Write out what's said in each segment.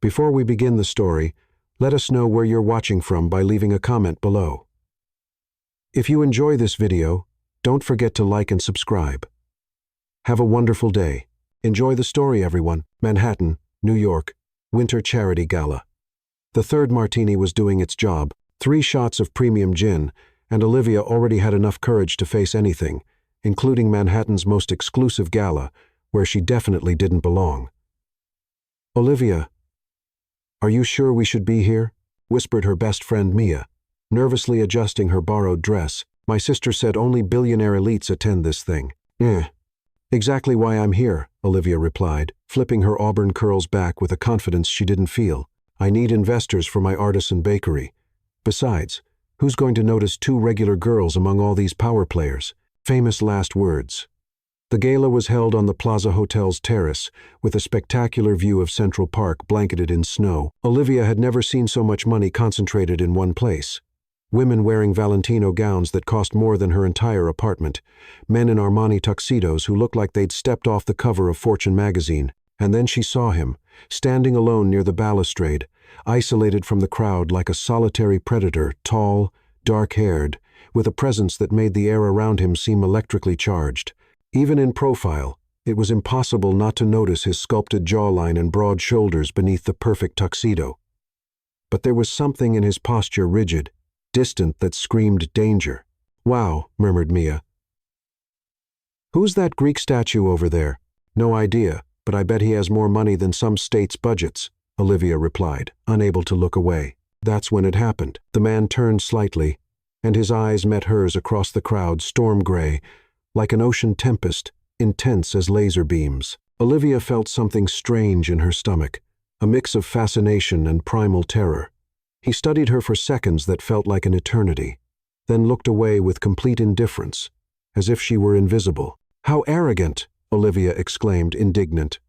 Before we begin the story, let us know where you're watching from by leaving a comment below. If you enjoy this video, don't forget to like and subscribe. Have a wonderful day. Enjoy the story, everyone. Manhattan, New York, Winter Charity Gala. The third martini was doing its job. 3 shots of premium gin, and Olivia already had enough courage to face anything, including Manhattan's most exclusive gala, where she definitely didn't belong. "Olivia, are you sure we should be here?" whispered her best friend Mia, nervously adjusting her borrowed dress. "My sister said only billionaire elites attend this thing." Exactly why I'm here," Olivia replied, flipping her auburn curls back with a confidence she didn't feel. "I need investors for my artisan bakery. Besides, who's going to notice 2 regular girls among all these power players?" Famous last words. The gala was held on the Plaza Hotel's terrace, with a spectacular view of Central Park blanketed in snow. Olivia had never seen so much money concentrated in one place. Women wearing Valentino gowns that cost more than her entire apartment. Men in Armani tuxedos who looked like they'd stepped off the cover of Fortune magazine. And then she saw him, standing alone near the balustrade, isolated from the crowd like a solitary predator, tall, dark-haired, with a presence that made the air around him seem electrically charged. Even in profile, it was impossible not to notice his sculpted jawline and broad shoulders beneath the perfect tuxedo. But there was something in his posture rigid, distant, that screamed danger. "Wow," murmured Mia. "Who's that Greek statue over there?" "No idea, but I bet he has more money than some states' budgets," Olivia replied, unable to look away. That's when it happened. The man turned slightly, and his eyes met hers across the crowd, storm gray, like an ocean tempest, intense as laser beams. Olivia felt something strange in her stomach, a mix of fascination and primal terror. He studied her for seconds that felt like an eternity, then looked away with complete indifference, as if she were invisible. "How arrogant!" Olivia exclaimed, indignant.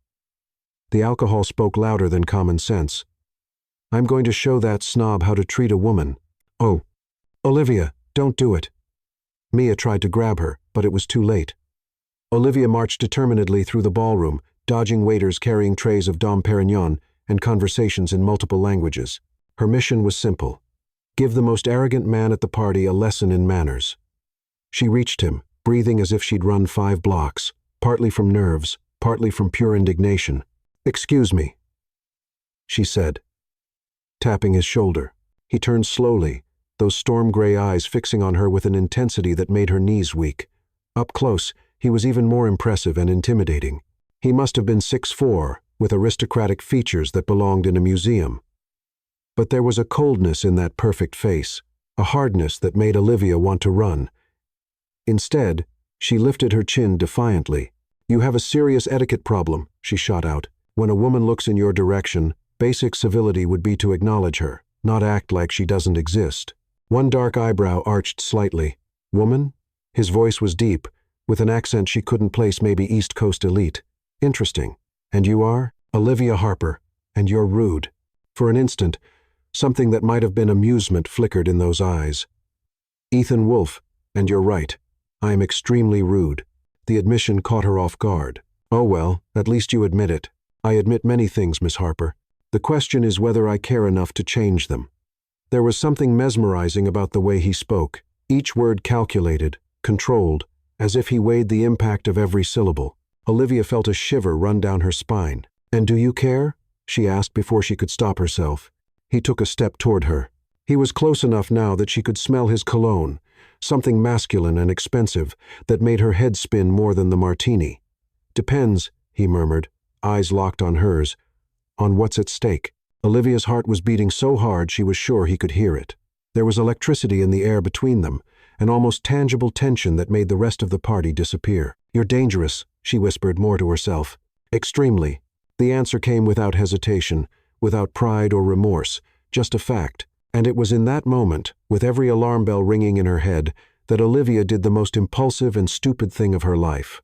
The alcohol spoke louder than common sense. "I'm going to show that snob how to treat a woman." "Oh, Olivia, don't do it." Mia tried to grab her, but it was too late. Olivia marched determinedly through the ballroom, dodging waiters carrying trays of Dom Perignon and conversations in multiple languages. Her mission was simple: give the most arrogant man at the party a lesson in manners. She reached him, breathing as if she'd run 5 blocks, partly from nerves, partly from pure indignation. "Excuse me," she said, tapping his shoulder. He turned slowly, those storm-gray eyes fixing on her with an intensity that made her knees weak. Up close, he was even more impressive and intimidating. He must have been 6'4", with aristocratic features that belonged in a museum. But there was a coldness in that perfect face, a hardness that made Olivia want to run. Instead, she lifted her chin defiantly. "You have a serious etiquette problem," she shot out. "When a woman looks in your direction, basic civility would be to acknowledge her, not act like she doesn't exist." One dark eyebrow arched slightly. "Woman?" His voice was deep, with an accent she couldn't place, maybe East Coast elite. "Interesting. And you are?" "Olivia Harper. And you're rude." For an instant, something that might have been amusement flickered in those eyes. "Ethan Wolfe, and you're right. I am extremely rude." The admission caught her off guard. "Oh well, at least you admit it." "I admit many things, Miss Harper. The question is whether I care enough to change them." There was something mesmerizing about the way he spoke, each word calculated, controlled, as if he weighed the impact of every syllable. Olivia felt a shiver run down her spine. "And do you care?" she asked before she could stop herself. He took a step toward her. He was close enough now that she could smell his cologne, something masculine and expensive that made her head spin more than the martini. "Depends," he murmured, eyes locked on hers. "On what's at stake?" Olivia's heart was beating so hard she was sure he could hear it. There was electricity in the air between them, an almost tangible tension that made the rest of the party disappear. "You're dangerous," she whispered more to herself. "Extremely." The answer came without hesitation, without pride or remorse, just a fact. And it was in that moment, with every alarm bell ringing in her head, that Olivia did the most impulsive and stupid thing of her life.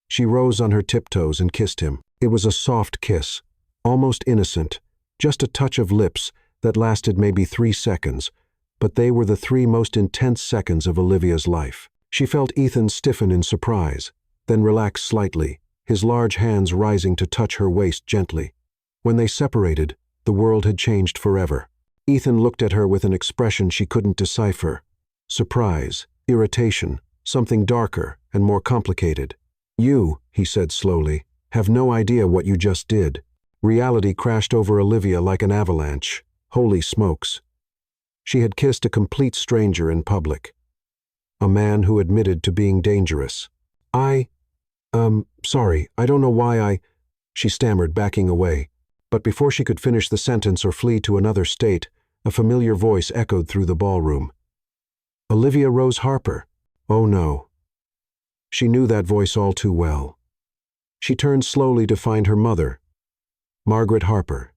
She rose on her tiptoes and kissed him. It was a soft kiss, almost innocent, just a touch of lips that lasted maybe 3 seconds, but they were the 3 most intense seconds of Olivia's life. She felt Ethan stiffen in surprise, then relax slightly, his large hands rising to touch her waist gently. When they separated, The world had changed forever. Ethan looked at her with an expression she couldn't decipher. Surprise, irritation, something darker and more complicated. "You," he said slowly, "have no idea what you just did." Reality crashed over Olivia like an avalanche. Holy smokes. She had kissed a complete stranger in public. A man who admitted to being dangerous. Sorry, I don't know why she stammered, backing away. But before she could finish the sentence or flee to another state, a familiar voice echoed through the ballroom. Olivia Rose Harper. Oh no. She knew that voice all too well. She turned slowly to find her mother, Margaret Harper,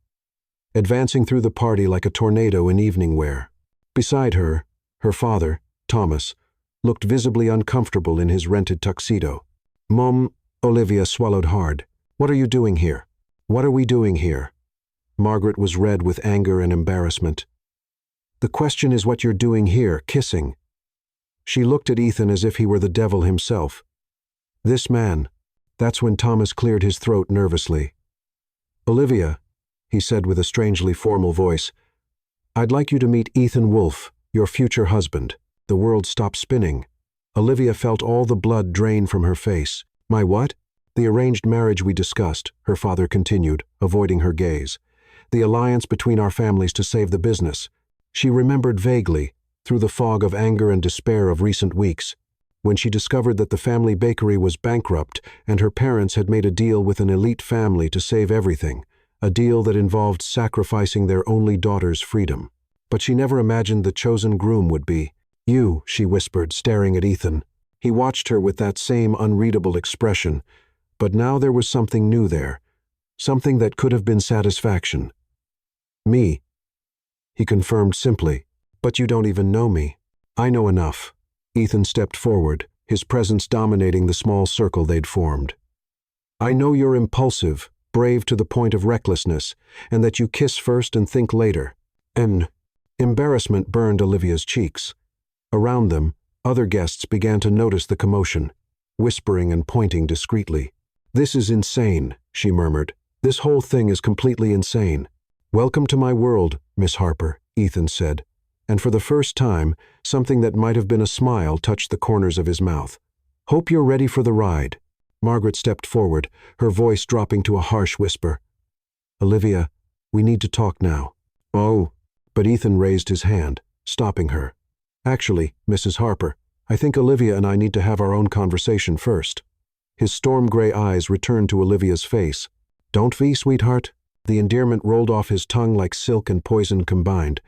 advancing through the party like a tornado in evening wear. Beside her, her father, Thomas, looked visibly uncomfortable in his rented tuxedo. "Mom," Olivia swallowed hard. "What are you doing here?" "What are we doing here?" Margaret was red with anger and embarrassment. "The question is what you're doing here, kissing." She looked at Ethan as if he were the devil himself. "This man." That's when Thomas cleared his throat nervously. "Olivia," he said with a strangely formal voice, "I'd like you to meet Ethan Wolfe, your future husband." The world stopped spinning. Olivia felt all the blood drain from her face. "My what?" "The arranged marriage we discussed," her father continued, avoiding her gaze. "The alliance between our families to save the business." She remembered vaguely, through the fog of anger and despair of recent weeks, when she discovered that the family bakery was bankrupt and her parents had made a deal with an elite family to save everything, a deal that involved sacrificing their only daughter's freedom. But she never imagined the chosen groom would be. "You," she whispered, staring at Ethan. He watched her with that same unreadable expression, but now there was something new there, something that could have been satisfaction. "Me," he confirmed simply. "But you don't even know me." "I know enough." Ethan stepped forward, his presence dominating the small circle they'd formed. "I know you're impulsive, brave to the point of recklessness, and that you kiss first and think later." And embarrassment burned Olivia's cheeks. Around them, other guests began to notice the commotion, whispering and pointing discreetly. "This is insane," she murmured. "This whole thing is completely insane." "Welcome to my world, Miss Harper," Ethan said. And for the first time, something that might have been a smile touched the corners of his mouth. "Hope you're ready for the ride." Margaret stepped forward, her voice dropping to a harsh whisper. "Olivia, we need to talk now." "Oh," but Ethan raised his hand, stopping her. "Actually, Mrs. Harper, I think Olivia and I need to have our own conversation first." His storm-gray eyes returned to Olivia's face. "Don't we, sweetheart?" The endearment rolled off his tongue like silk and poison combined,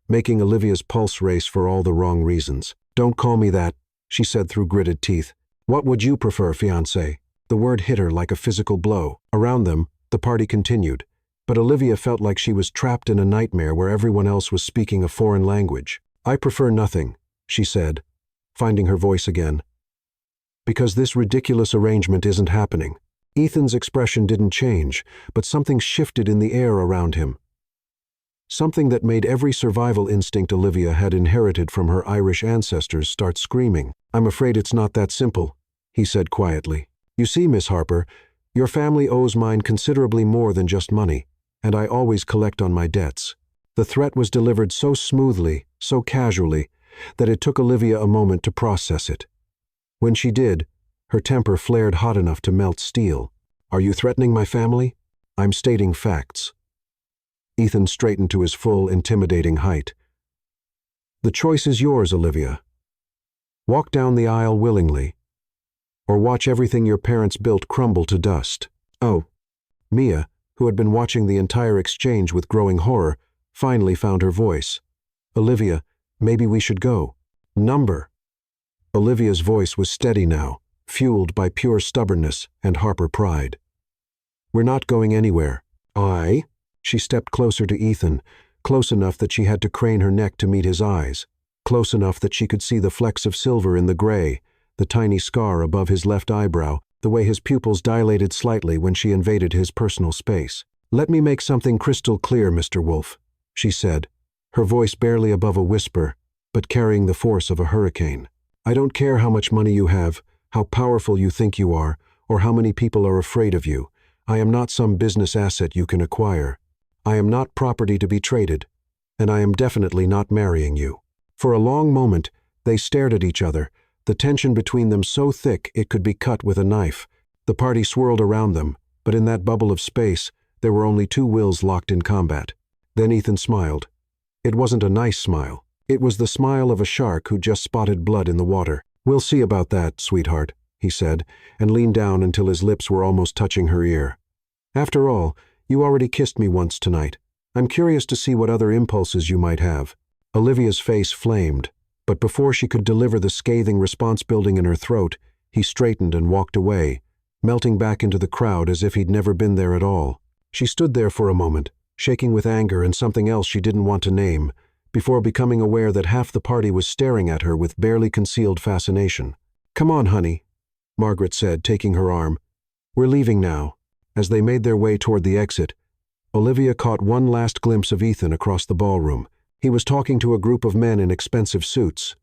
making Olivia's pulse race for all the wrong reasons. "Don't call me that," she said through gritted teeth. "What would you prefer, fiancé?" The word hit her like a physical blow. Around them, the party continued, but Olivia felt like she was trapped in a nightmare where everyone else was speaking a foreign language. "I prefer nothing," she said, finding her voice again. "Because this ridiculous arrangement isn't happening." Ethan's expression didn't change, but something shifted in the air around him. Something that made every survival instinct Olivia had inherited from her Irish ancestors start screaming. "I'm afraid it's not that simple," he said quietly. "You see, Miss Harper, your family owes mine considerably more than just money, and I always collect on my debts." The threat was delivered so smoothly, so casually, that it took Olivia a moment to process it. When she did, her temper flared hot enough to melt steel. "Are you threatening my family?" "I'm stating facts." Ethan straightened to his full, intimidating height. "The choice is yours, Olivia. Walk down the aisle willingly, or watch everything your parents built crumble to dust." "Oh." Mia, who had been watching the entire exchange with growing horror, finally found her voice. "Olivia, maybe we should go." "Number." Olivia's voice was steady now, fueled by pure stubbornness and Harper pride. "We're not going anywhere." "I?" She stepped closer to Ethan, close enough that she had to crane her neck to meet his eyes, close enough that she could see the flecks of silver in the gray, the tiny scar above his left eyebrow, the way his pupils dilated slightly when she invaded his personal space. "Let me make something crystal clear, Mr. Wolfe," she said, her voice barely above a whisper, but carrying the force of a hurricane. "I don't care how much money you have, how powerful you think you are, or how many people are afraid of you. I am not some business asset you can acquire. I am not property to be traded, and I am definitely not marrying you." For a long moment, they stared at each other, the tension between them so thick it could be cut with a knife. The party swirled around them, but in that bubble of space, there were only two wills locked in combat. Then Ethan smiled. It wasn't a nice smile. It was the smile of a shark who just spotted blood in the water. "We'll see about that, sweetheart," he said, and leaned down until his lips were almost touching her ear. "After all, you already kissed me once tonight. I'm curious to see what other impulses you might have." Olivia's face flamed, but before she could deliver the scathing response building in her throat, he straightened and walked away, melting back into the crowd as if he'd never been there at all. She stood there for a moment, shaking with anger and something else she didn't want to name, before becoming aware that half the party was staring at her with barely concealed fascination. "Come on, honey," Margaret said, taking her arm. "We're leaving now." As they made their way toward the exit, Olivia caught one last glimpse of Ethan across the ballroom. He was talking to a group of men in expensive suits,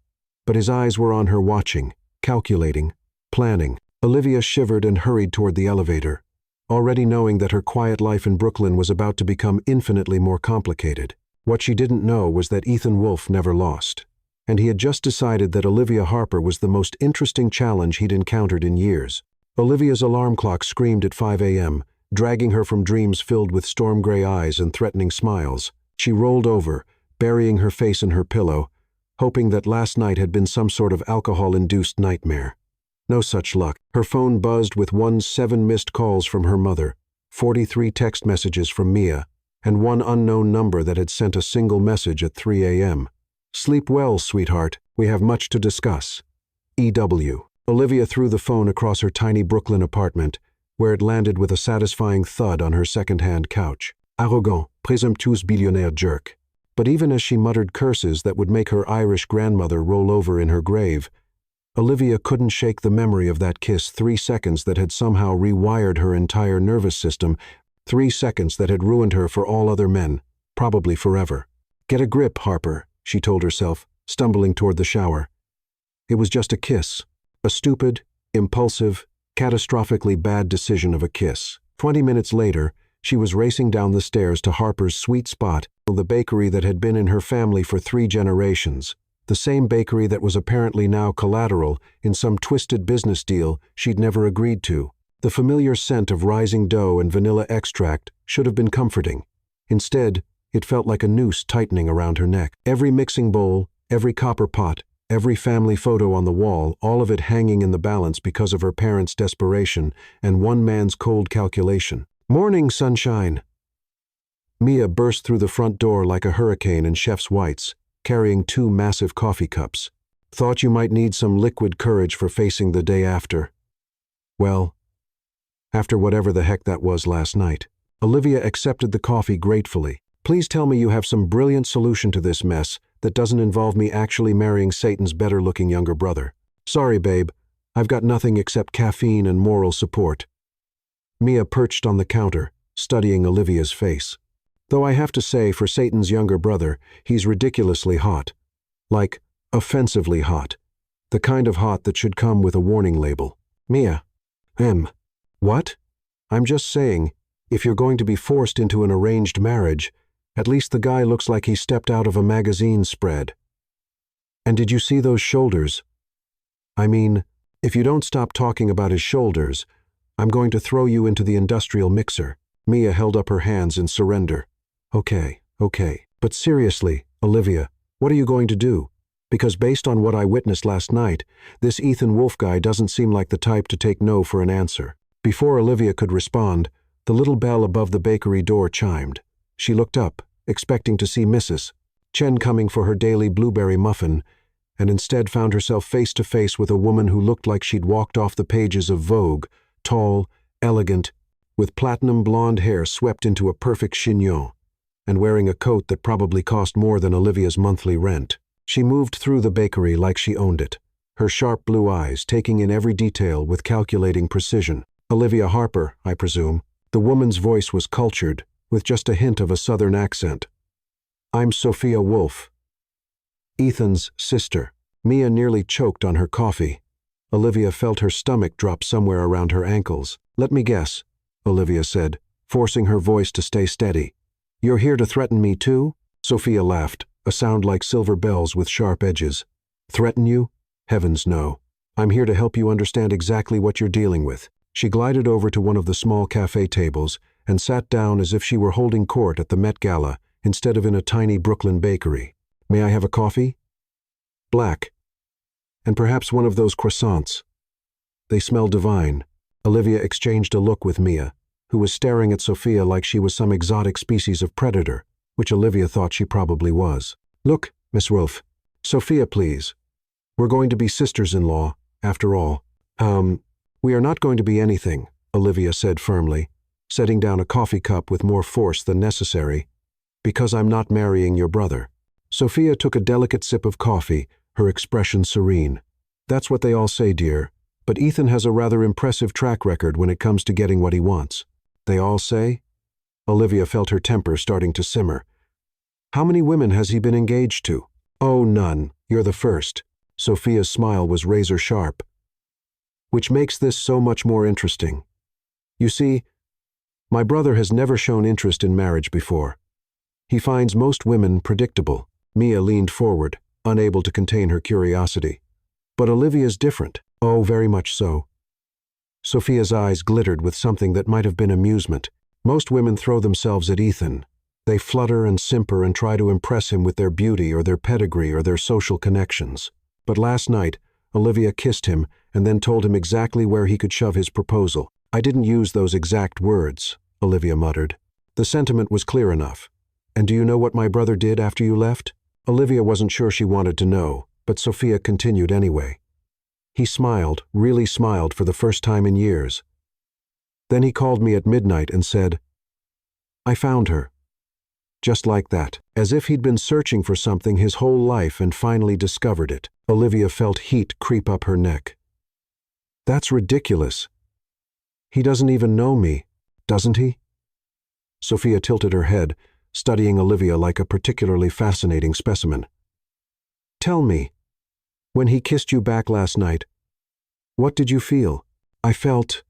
but his eyes were on her, watching, calculating, planning. Olivia shivered and hurried toward the elevator, already knowing that her quiet life in Brooklyn was about to become infinitely more complicated. What she didn't know was that Ethan Wolfe never lost, and he had just decided that Olivia Harper was the most interesting challenge he'd encountered in years. Olivia's alarm clock screamed at 5 a.m., dragging her from dreams filled with storm-gray eyes and threatening smiles. She rolled over, burying her face in her pillow, hoping that last night had been some sort of alcohol-induced nightmare. No such luck. Her phone buzzed with 7 missed calls from her mother, 43 text messages from Mia, and one unknown number that had sent a single message at 3 a.m. "Sleep well, sweetheart. We have much to discuss. E.W." Olivia threw the phone across her tiny Brooklyn apartment, where it landed with a satisfying thud on her second-hand couch. Arrogant, présomptueux billionaire jerk. But even as she muttered curses that would make her Irish grandmother roll over in her grave, Olivia couldn't shake the memory of that kiss 3 seconds that had somehow rewired her entire nervous system, 3 seconds that had ruined her for all other men, probably forever. "Get a grip, Harper," she told herself, stumbling toward the shower. It was just a kiss. A stupid, impulsive, catastrophically bad decision of a kiss. 20 minutes later, she was racing down the stairs to Harper's sweet spot, the bakery that had been in her family for 3 generations, the same bakery that was apparently now collateral in some twisted business deal she'd never agreed to. The familiar scent of rising dough and vanilla extract should have been comforting. Instead, it felt like a noose tightening around her neck. Every mixing bowl, every copper pot, every family photo on the wall, all of it hanging in the balance because of her parents' desperation and one man's cold calculation. "Morning, sunshine!" Mia burst through the front door like a hurricane in chef's whites, carrying 2 massive coffee cups. "Thought you might need some liquid courage for facing the day after." Well, after whatever the heck that was last night. Olivia accepted the coffee gratefully. "Please tell me you have some brilliant solution to this mess that doesn't involve me actually marrying Satan's better-looking younger brother." "Sorry, babe. I've got nothing except caffeine and moral support." Mia perched on the counter, studying Olivia's face. "Though I have to say, for Satan's younger brother, he's ridiculously hot. Like, offensively hot. The kind of hot that should come with a warning label." "Mia." What? "I'm just saying, if you're going to be forced into an arranged marriage, at least the guy looks like he stepped out of a magazine spread. And did you see those shoulders? I mean, if you don't stop talking about his shoulders, I'm going to throw you into the industrial mixer." Mia held up her hands in surrender. Okay. But seriously, Olivia, what are you going to do? Because based on what I witnessed last night, this Ethan Wolfe guy doesn't seem like the type to take no for an answer." Before Olivia could respond, the little bell above the bakery door chimed. She looked up, expecting to see Mrs. Chen coming for her daily blueberry muffin, and instead found herself face to face with a woman who looked like she'd walked off the pages of Vogue, tall, elegant, with platinum blonde hair swept into a perfect chignon, and wearing a coat that probably cost more than Olivia's monthly rent. She moved through the bakery like she owned it, her sharp blue eyes taking in every detail with calculating precision. "Olivia Harper, I presume." The woman's voice was cultured, with just a hint of a southern accent. "I'm Sophia Wolfe, Ethan's sister." Mia nearly choked on her coffee. Olivia felt her stomach drop somewhere around her ankles. "Let me guess," Olivia said, forcing her voice to stay steady. You're here to threaten me too? Sophia laughed, a sound like silver bells with sharp edges. Threaten you? Heavens no. I'm here to help you understand exactly what you're dealing with. She glided over to one of the small cafe tables and sat down as if she were holding court at the Met Gala instead of in a tiny Brooklyn bakery. May I have a coffee? Black. And perhaps one of those croissants. They smell divine. Olivia exchanged a look with Mia, who was staring at Sophia like she was some exotic species of predator, which Olivia thought she probably was. Look, Miss Wolf. Sophia, please. We're going to be sisters-in-law, after all. We are not going to be anything, Olivia said firmly, setting down a coffee cup with more force than necessary, because I'm not marrying your brother. Sophia took a delicate sip of coffee, her expression serene. That's what they all say, dear, but Ethan has a rather impressive track record when it comes to getting what he wants. They all say? Olivia felt her temper starting to simmer. How many women has he been engaged to? Oh, none. You're the first. Sophia's smile was razor sharp. Which makes this so much more interesting. You see, my brother has never shown interest in marriage before. He finds most women predictable. Mia leaned forward, unable to contain her curiosity. But Olivia's different. Oh, very much so. Sophia's eyes glittered with something that might have been amusement. Most women throw themselves at Ethan. They flutter and simper and try to impress him with their beauty or their pedigree or their social connections. But last night, Olivia kissed him and then told him exactly where he could shove his proposal. I didn't use those exact words, Olivia muttered. The sentiment was clear enough. And do you know what my brother did after you left? Olivia wasn't sure she wanted to know, but Sophia continued anyway. He smiled, really smiled for the first time in years. Then he called me at midnight and said, I found her. Just like that, as if he'd been searching for something his whole life and finally discovered it. Olivia felt heat creep up her neck. That's ridiculous. He doesn't even know me, doesn't he? Sophia tilted her head, studying Olivia like a particularly fascinating specimen. Tell me, when he kissed you back last night, what did you feel? I felt.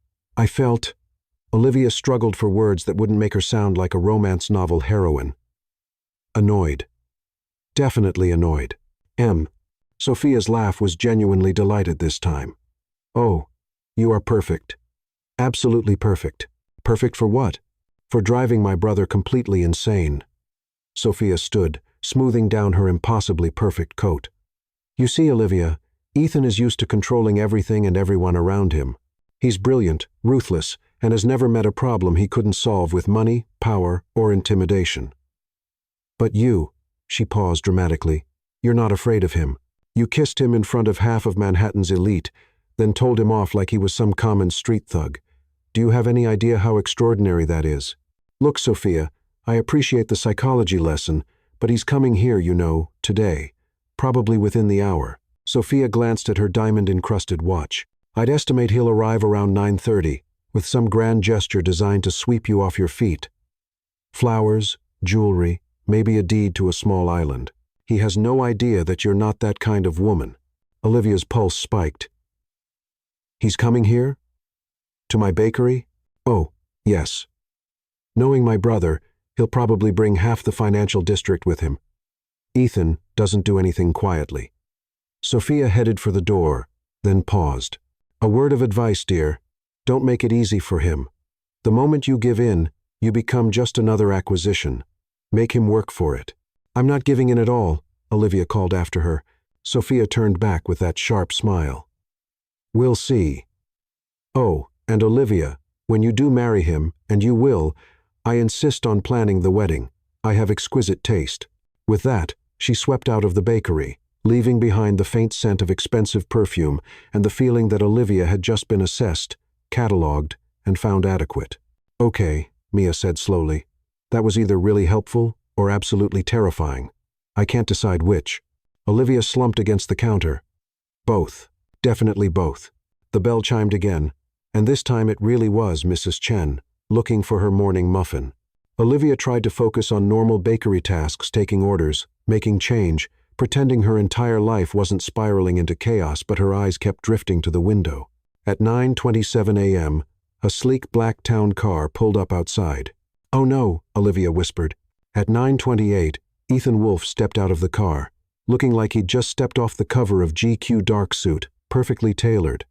Olivia struggled for words that wouldn't make her sound like a romance novel heroine. Annoyed. Definitely annoyed. Sophia's laugh was genuinely delighted this time. Oh, you are perfect. Absolutely perfect. Perfect for what? For driving my brother completely insane. Sophia stood, smoothing down her impossibly perfect coat. You see, Olivia, Ethan is used to controlling everything and everyone around him. He's brilliant, ruthless, and has never met a problem he couldn't solve with money, power, or intimidation. But you, she paused dramatically, you're not afraid of him. You kissed him in front of half of Manhattan's elite, then told him off like he was some common street thug. Do you have any idea how extraordinary that is? Look, Sophia, I appreciate the psychology lesson, but he's coming here, you know, today, probably within the hour. Sophia glanced at her diamond-encrusted watch. I'd estimate he'll arrive around 9:30, with some grand gesture designed to sweep you off your feet. Flowers, jewelry, maybe a deed to a small island. He has no idea that you're not that kind of woman. Olivia's pulse spiked. He's coming here? To my bakery? Oh, yes. Knowing my brother, he'll probably bring half the financial district with him. Ethan doesn't do anything quietly. Sophia headed for the door, then paused. A word of advice, dear. Don't make it easy for him. The moment you give in, you become just another acquisition. Make him work for it. I'm not giving in at all, Olivia called after her. Sophia turned back with that sharp smile. We'll see. Oh, and Olivia, when you do marry him, and you will, I insist on planning the wedding. I have exquisite taste. With that, she swept out of the bakery, leaving behind the faint scent of expensive perfume and the feeling that Olivia had just been assessed, catalogued, and found adequate. Okay, Mia said slowly. That was either really helpful or absolutely terrifying. I can't decide which. Olivia slumped against the counter. Both. Definitely both. The bell chimed again, and this time it really was Mrs. Chen, looking for her morning muffin. Olivia tried to focus on normal bakery tasks, taking orders, making change, pretending her entire life wasn't spiraling into chaos, but her eyes kept drifting to the window. At 9:27 a.m., a sleek black town car pulled up outside. Oh no, Olivia whispered. At 9:28, Ethan Wolfe stepped out of the car, looking like he'd just stepped off the cover of GQ dark suit, perfectly tailored.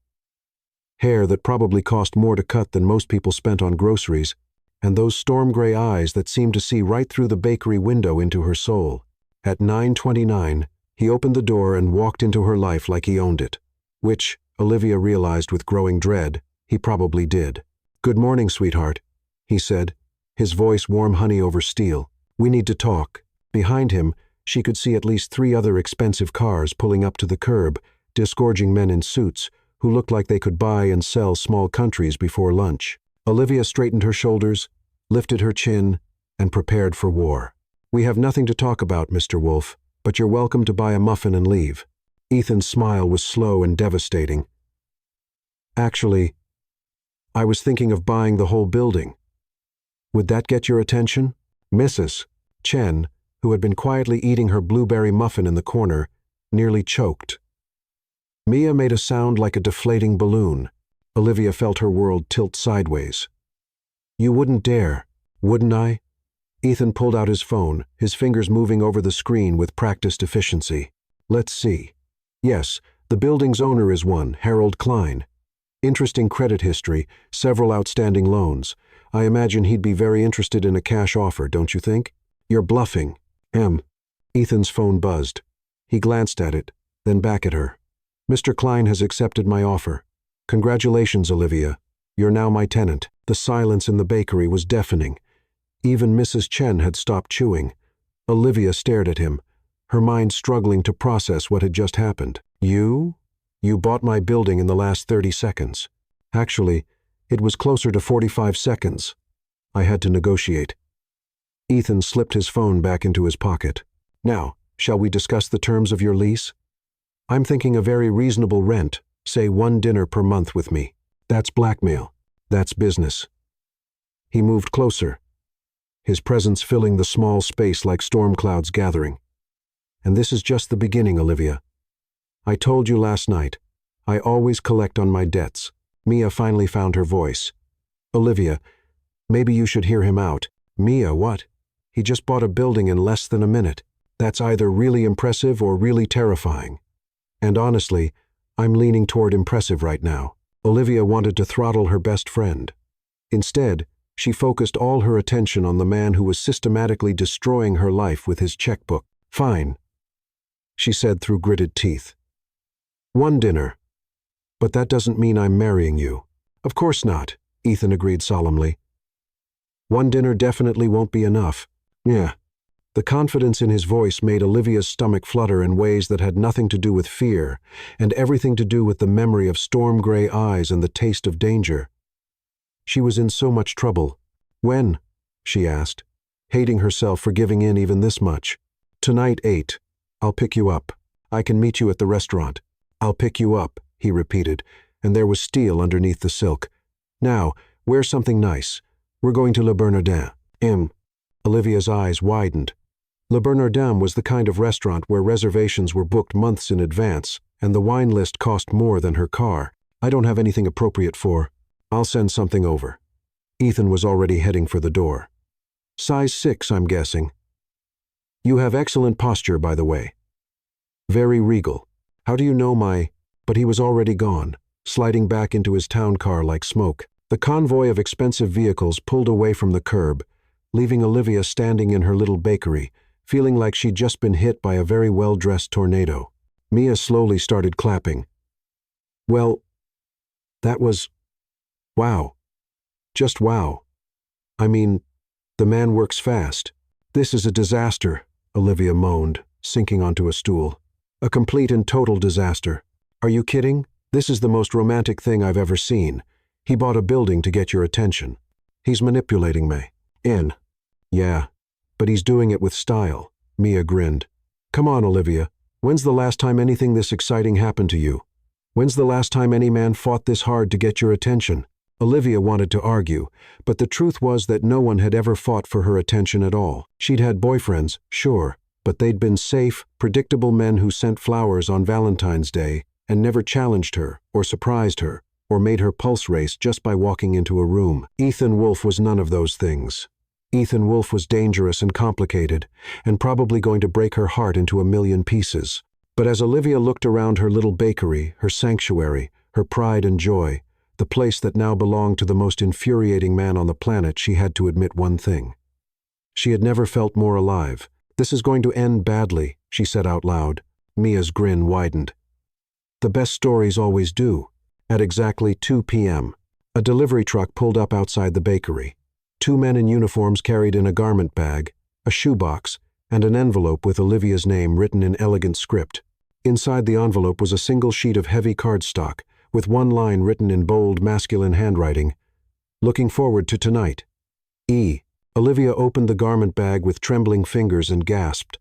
Hair that probably cost more to cut than most people spent on groceries, and those storm gray eyes that seemed to see right through the bakery window into her soul. At 9:29, he opened the door and walked into her life like he owned it, which, Olivia realized with growing dread, he probably did. "Good morning, sweetheart," he said, his voice warm honey over steel. "We need to talk." Behind him, she could see at least 3 other expensive cars pulling up to the curb, disgorging men in suits who looked like they could buy and sell small countries before lunch. Olivia straightened her shoulders, lifted her chin, and prepared for war. "We have nothing to talk about, Mr. Wolfe, but you're welcome to buy a muffin and leave." Ethan's smile was slow and devastating. "Actually, I was thinking of buying the whole building. Would that get your attention?" Mrs. Chen, who had been quietly eating her blueberry muffin in the corner, nearly choked. Mia made a sound like a deflating balloon. Olivia felt her world tilt sideways. "You wouldn't dare, wouldn't I?" Ethan pulled out his phone, his fingers moving over the screen with practiced efficiency. "Let's see. Yes, the building's owner is one, Harold Klein. Interesting credit history, several outstanding loans. I imagine he'd be very interested in a cash offer, don't you think?" "You're bluffing." Ethan's phone buzzed. He glanced at it, then back at her. "Mr. Klein has accepted my offer. Congratulations, Olivia. You're now my tenant." The silence in the bakery was deafening. Even Mrs. Chen had stopped chewing. Olivia stared at him, her mind struggling to process what had just happened. You bought my building in the last 30 seconds. Actually, it was closer to 45 seconds. I had to negotiate." Ethan slipped his phone back into his pocket. "Now, shall we discuss the terms of your lease? I'm thinking a very reasonable rent, say 1 dinner per month with me. That's blackmail. That's business." He moved closer, his presence filling the small space like storm clouds gathering. "And this is just the beginning, Olivia. I told you last night, I always collect on my debts." Mia finally found her voice. "Olivia, maybe you should hear him out." "Mia, what? He just bought a building in less than a minute. That's either really impressive or really terrifying. And honestly, I'm leaning toward impressive right now." Olivia wanted to throttle her best friend. Instead, she focused all her attention on the man who was systematically destroying her life with his checkbook. "Fine," she said through gritted teeth. "1 dinner. But that doesn't mean I'm marrying you." "Of course not," Ethan agreed solemnly. "1 dinner definitely won't be enough." "Yeah." The confidence in his voice made Olivia's stomach flutter in ways that had nothing to do with fear, and everything to do with the memory of storm gray eyes and the taste of danger. She was in so much trouble. "When?" she asked, hating herself for giving in even this much. "Tonight 8. I'll pick you up. I can meet you at the restaurant." "I'll pick you up," he repeated, and there was steel underneath the silk. "Now, wear something nice. We're going to Le Bernardin." Olivia's eyes widened. Le Bernardin was the kind of restaurant where reservations were booked months in advance, and the wine list cost more than her car. "I don't have anything appropriate for. I'll send something over." Ethan was already heading for the door. "Size 6, I'm guessing." "You have excellent posture, by the way." "Very regal. How do you know my—" But he was already gone, sliding back into his town car like smoke. The convoy of expensive vehicles pulled away from the curb, leaving Olivia standing in her little bakery, feeling like she'd just been hit by a very well-dressed tornado. Mia slowly started clapping. "Well, that was... wow. Just wow. I mean, the man works fast." "This is a disaster," Olivia moaned, sinking onto a stool. "A complete and total disaster. Are you kidding? This is the most romantic thing I've ever seen. He bought a building to get your attention. He's manipulating me." "Yeah, but he's doing it with style." Mia grinned. "Come on, Olivia. When's the last time anything this exciting happened to you? When's the last time any man fought this hard to get your attention?" Olivia wanted to argue, but the truth was that no one had ever fought for her attention at all. She'd had boyfriends, sure, but they'd been safe, predictable men who sent flowers on Valentine's Day and never challenged her, or surprised her, or made her pulse race just by walking into a room. Ethan Wolfe was none of those things. Ethan Wolfe was dangerous and complicated, and probably going to break her heart into a million pieces. But as Olivia looked around her little bakery, her sanctuary, her pride and joy, the place that now belonged to the most infuriating man on the planet, she had to admit one thing. She had never felt more alive. "This is going to end badly," she said out loud. Mia's grin widened. "The best stories always do." At exactly 2 p.m., a delivery truck pulled up outside the bakery. Two men in uniforms carried in a garment bag, a shoebox, and an envelope with Olivia's name written in elegant script. Inside the envelope was a single sheet of heavy cardstock, with one line written in bold, masculine handwriting. "Looking forward to tonight. E." Olivia opened the garment bag with trembling fingers and gasped.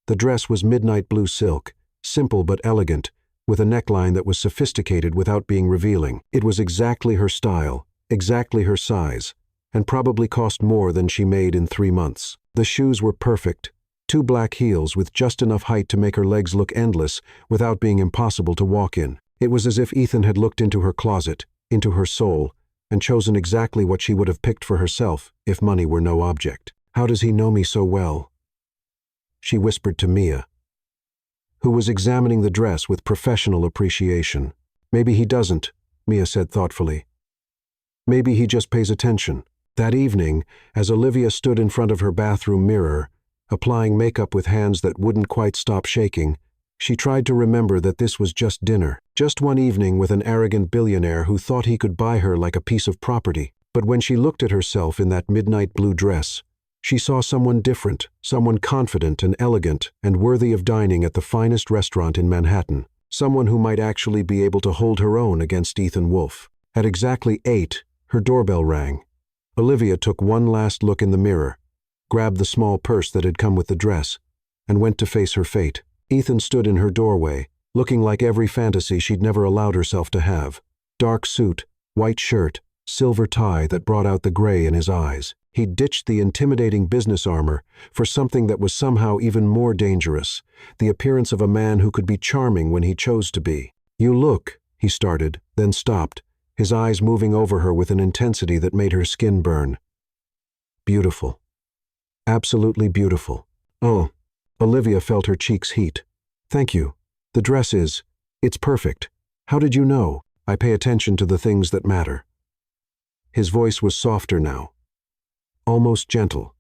The dress was midnight blue silk, simple but elegant, with a neckline that was sophisticated without being revealing. It was exactly her style, exactly her size, and probably cost more than she made in 3 months. The shoes were perfect, 2 black heels with just enough height to make her legs look endless without being impossible to walk in. It was as if Ethan had looked into her closet, into her soul, and chosen exactly what she would have picked for herself if money were no object. "How does he know me so well?" she whispered to Mia, who was examining the dress with professional appreciation. "Maybe he doesn't," Mia said thoughtfully. "Maybe he just pays attention." That evening, as Olivia stood in front of her bathroom mirror, applying makeup with hands that wouldn't quite stop shaking, she tried to remember that this was just dinner, just one evening with an arrogant billionaire who thought he could buy her like a piece of property. But when she looked at herself in that midnight blue dress, she saw someone different, someone confident and elegant and worthy of dining at the finest restaurant in Manhattan, someone who might actually be able to hold her own against Ethan Wolfe. At exactly 8, her doorbell rang. Olivia took one last look in the mirror, grabbed the small purse that had come with the dress, and went to face her fate. Ethan stood in her doorway, looking like every fantasy she'd never allowed herself to have. Dark suit, white shirt, silver tie that brought out the gray in his eyes. He'd ditched the intimidating business armor for something that was somehow even more dangerous, the appearance of a man who could be charming when he chose to be. "You look," he started, then stopped, his eyes moving over her with an intensity that made her skin burn. "Beautiful. Absolutely beautiful." "Oh." Olivia felt her cheeks heat. "Thank you. The dress it's perfect. How did you know? I pay attention to the things that matter." His voice was softer now, almost gentle.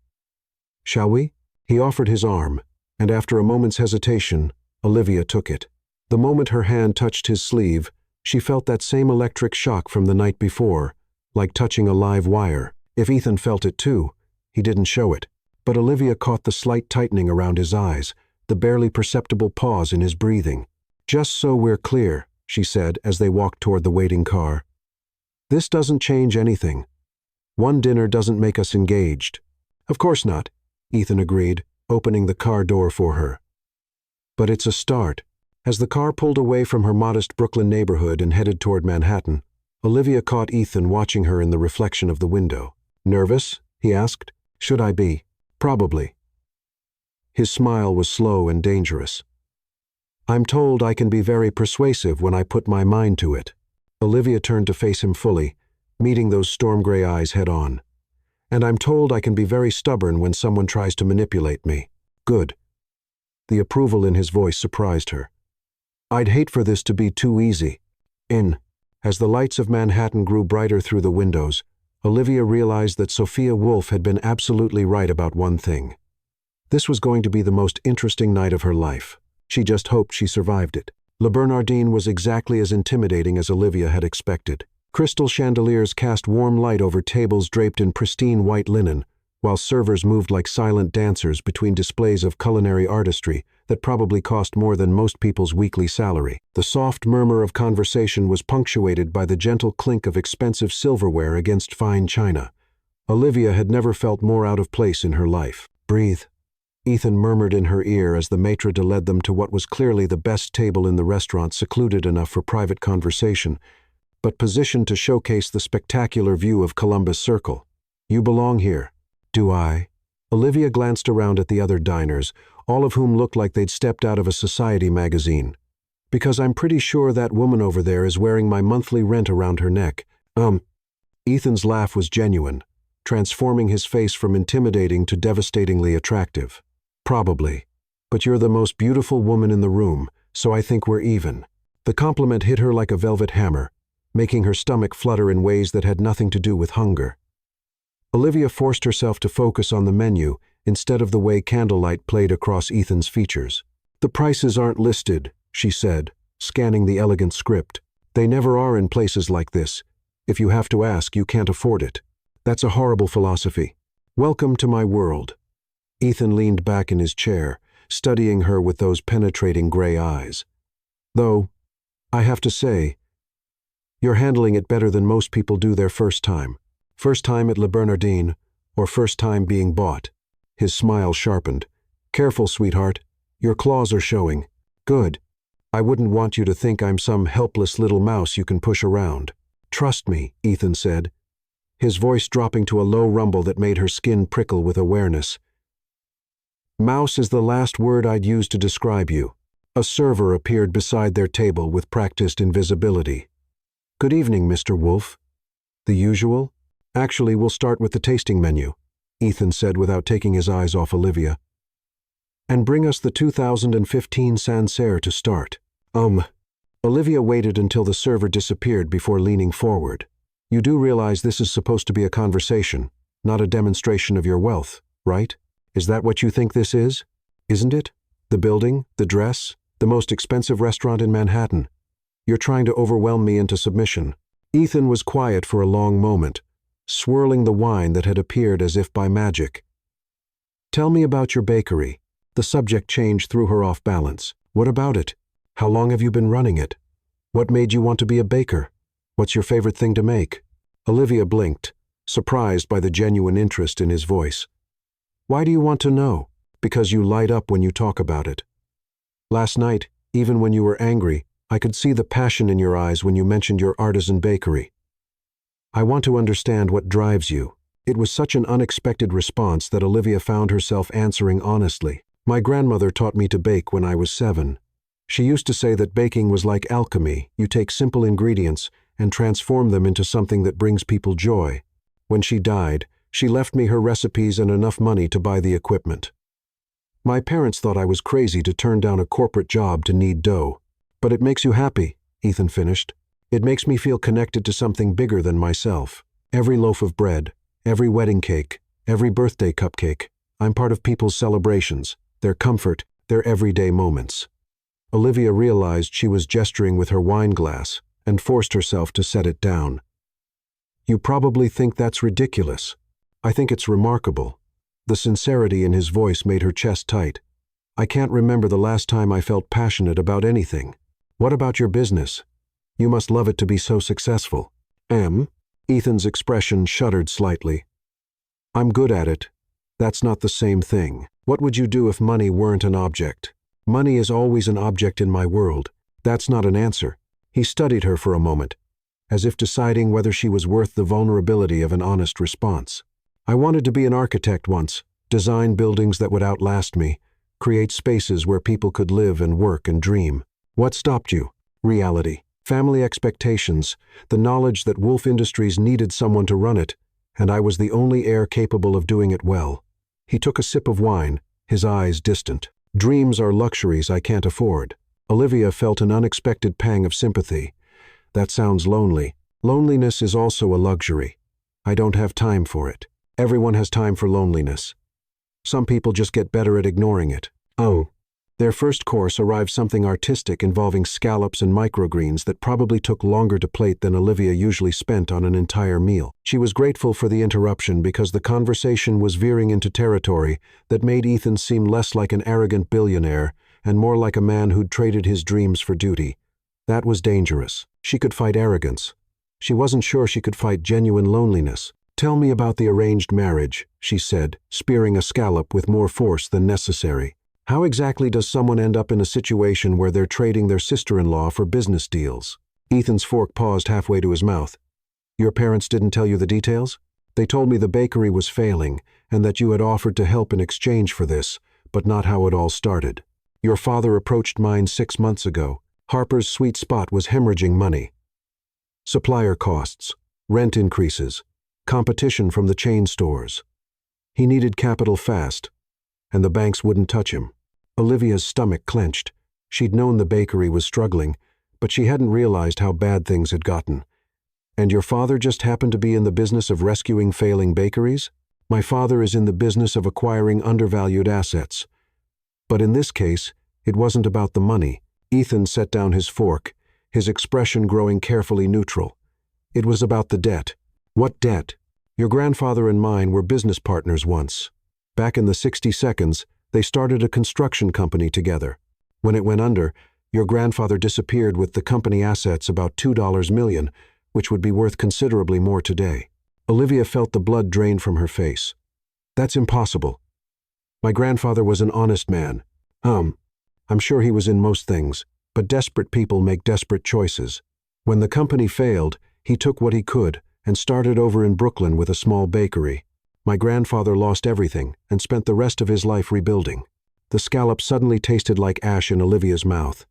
"Shall we?" He offered his arm, and after a moment's hesitation, Olivia took it. The moment her hand touched his sleeve, she felt that same electric shock from the night before, like touching a live wire. If Ethan felt it too, he didn't show it. But Olivia caught the slight tightening around his eyes, the barely perceptible pause in his breathing. "Just so we're clear," she said as they walked toward the waiting car. "This doesn't change anything. One dinner doesn't make us engaged." "Of course not," Ethan agreed, opening the car door for her. "But it's a start." As the car pulled away from her modest Brooklyn neighborhood and headed toward Manhattan, Olivia caught Ethan watching her in the reflection of the window. "Nervous?" he asked. "Should I be?" "Probably." His smile was slow and dangerous. "I'm told I can be very persuasive when I put my mind to it." Olivia turned to face him fully, meeting those storm-gray eyes head-on. "And I'm told I can be very stubborn when someone tries to manipulate me." "Good." The approval in his voice surprised her. "I'd hate for this to be too easy." As the lights of Manhattan grew brighter through the windows, Olivia realized that Sophia Wolfe had been absolutely right about one thing. This was going to be the most interesting night of her life. She just hoped she survived it. Le Bernardin was exactly as intimidating as Olivia had expected. Crystal chandeliers cast warm light over tables draped in pristine white linen, while servers moved like silent dancers between displays of culinary artistry that probably cost more than most people's weekly salary. The soft murmur of conversation was punctuated by the gentle clink of expensive silverware against fine china. Olivia had never felt more out of place in her life. "Breathe," Ethan murmured in her ear as the maitre d' led them to what was clearly the best table in the restaurant, secluded enough for private conversation, but positioned to showcase the spectacular view of Columbus Circle. "You belong here." "Do I?" Olivia glanced around at the other diners, all of whom looked like they'd stepped out of a society magazine. "Because I'm pretty sure that woman over there is wearing my monthly rent around her neck." Ethan's laugh was genuine. transforming his face from intimidating to devastatingly attractive. Probably. But you're the most beautiful woman in the room, so I think we're even. The compliment hit her like a velvet hammer, making her stomach flutter in ways that had nothing to do with hunger. Olivia forced herself to focus on the menu instead of the way candlelight played across Ethan's features. "The prices aren't listed," she said, scanning the elegant script. "They never are in places like this. If you have to ask, you can't afford it. That's a horrible philosophy. Welcome to my world." Ethan leaned back in his chair, studying her with those penetrating gray eyes. "Though, I have to say, you're handling it better than most people do their first time. First time at Le Bernardin, or first time being bought." His smile sharpened. "Careful, sweetheart. Your claws are showing." "Good. I wouldn't want you to think I'm some helpless little mouse you can push around." "Trust me," Ethan said, his voice dropping to a low rumble that made her skin prickle with awareness. "Mouse is the last word I'd use to describe you." A server appeared beside their table with practiced invisibility. "Good evening, Mr. Wolf." "The usual?" "Actually, we'll start with the tasting menu," Ethan said without taking his eyes off Olivia. "And bring us the 2015 Sancerre to start." Olivia waited until the server disappeared before leaning forward. "You do realize this is supposed to be a conversation, not a demonstration of your wealth, right? Is that what you think this is? Isn't it? The building, the dress, the most expensive restaurant in Manhattan. You're trying to overwhelm me into submission." Ethan was quiet for a long moment, swirling the wine that had appeared as if by magic. "Tell me about your bakery." The subject change threw her off balance. "What about it? How long have you been running it? What made you want to be a baker? What's your favorite thing to make?" Olivia blinked, surprised by the genuine interest in his voice. "Why do you want to know?" "Because you light up when you talk about it. Last night, even when you were angry, I could see the passion in your eyes when you mentioned your artisan bakery. I want to understand what drives you." It was such an unexpected response that Olivia found herself answering honestly. "My grandmother taught me to bake when I was 7. She used to say that baking was like alchemy. You take simple ingredients and transform them into something that brings people joy. When she died, she left me her recipes and enough money to buy the equipment. My parents thought I was crazy to turn down a corporate job to knead dough. But it makes you happy," Ethan finished. "It makes me feel connected to something bigger than myself. Every loaf of bread, every wedding cake, every birthday cupcake. I'm part of people's celebrations, their comfort, their everyday moments." Olivia realized she was gesturing with her wine glass and forced herself to set it down. "You probably think that's ridiculous. I think it's remarkable." The sincerity in his voice made her chest tight. "I can't remember the last time I felt passionate about anything. What about your business? You must love it to be so successful." Ethan's expression shuddered slightly. "I'm good at it. That's not the same thing. What would you do if money weren't an object?" "Money is always an object in my world." "That's not an answer." He studied her for a moment, as if deciding whether she was worth the vulnerability of an honest response. "I wanted to be an architect once, design buildings that would outlast me, create spaces where people could live and work and dream." "What stopped you?" "Reality. Family expectations, the knowledge that Wolf Industries needed someone to run it, and I was the only heir capable of doing it well." He took a sip of wine, his eyes distant. "Dreams are luxuries I can't afford." Olivia felt an unexpected pang of sympathy. "That sounds lonely." "Loneliness is also a luxury. I don't have time for it." "Everyone has time for loneliness. Some people just get better at ignoring it." Their first course arrived something artistic involving scallops and microgreens that probably took longer to plate than Olivia usually spent on an entire meal. She was grateful for the interruption because the conversation was veering into territory that made Ethan seem less like an arrogant billionaire and more like a man who'd traded his dreams for duty. That was dangerous. She could fight arrogance. She wasn't sure she could fight genuine loneliness. "Tell me about the arranged marriage," she said, spearing a scallop with more force than necessary. "How exactly does someone end up in a situation where they're trading their sister-in-law for business deals?" Ethan's fork paused halfway to his mouth. "Your parents didn't tell you the details?" "They told me the bakery was failing and that you had offered to help in exchange for this, but not how it all started. Your father approached mine 6 months ago. Harper's sweet spot was hemorrhaging money. Supplier costs, rent increases, competition from the chain stores. He needed capital fast, and the banks wouldn't touch him. Olivia's stomach clenched. She'd known the bakery was struggling, but she hadn't realized how bad things had gotten. "And your father just happened to be in the business of rescuing failing bakeries?" "My father is in the business of acquiring undervalued assets. But in this case, it wasn't about the money." Ethan set down his fork, his expression growing carefully neutral. "It was about the debt." "What debt?" "Your grandfather and mine were business partners once. Back in the 60s, they started a construction company together. When it went under, your grandfather disappeared with the company assets about $2 million, which would be worth considerably more today." Olivia felt the blood drain from her face. "That's impossible. My grandfather was an honest man. I'm sure he was in most things, but desperate people make desperate choices. When the company failed, he took what he could and started over in Brooklyn with a small bakery. My grandfather lost everything and spent the rest of his life rebuilding." The scallop suddenly tasted like ash in Olivia's mouth.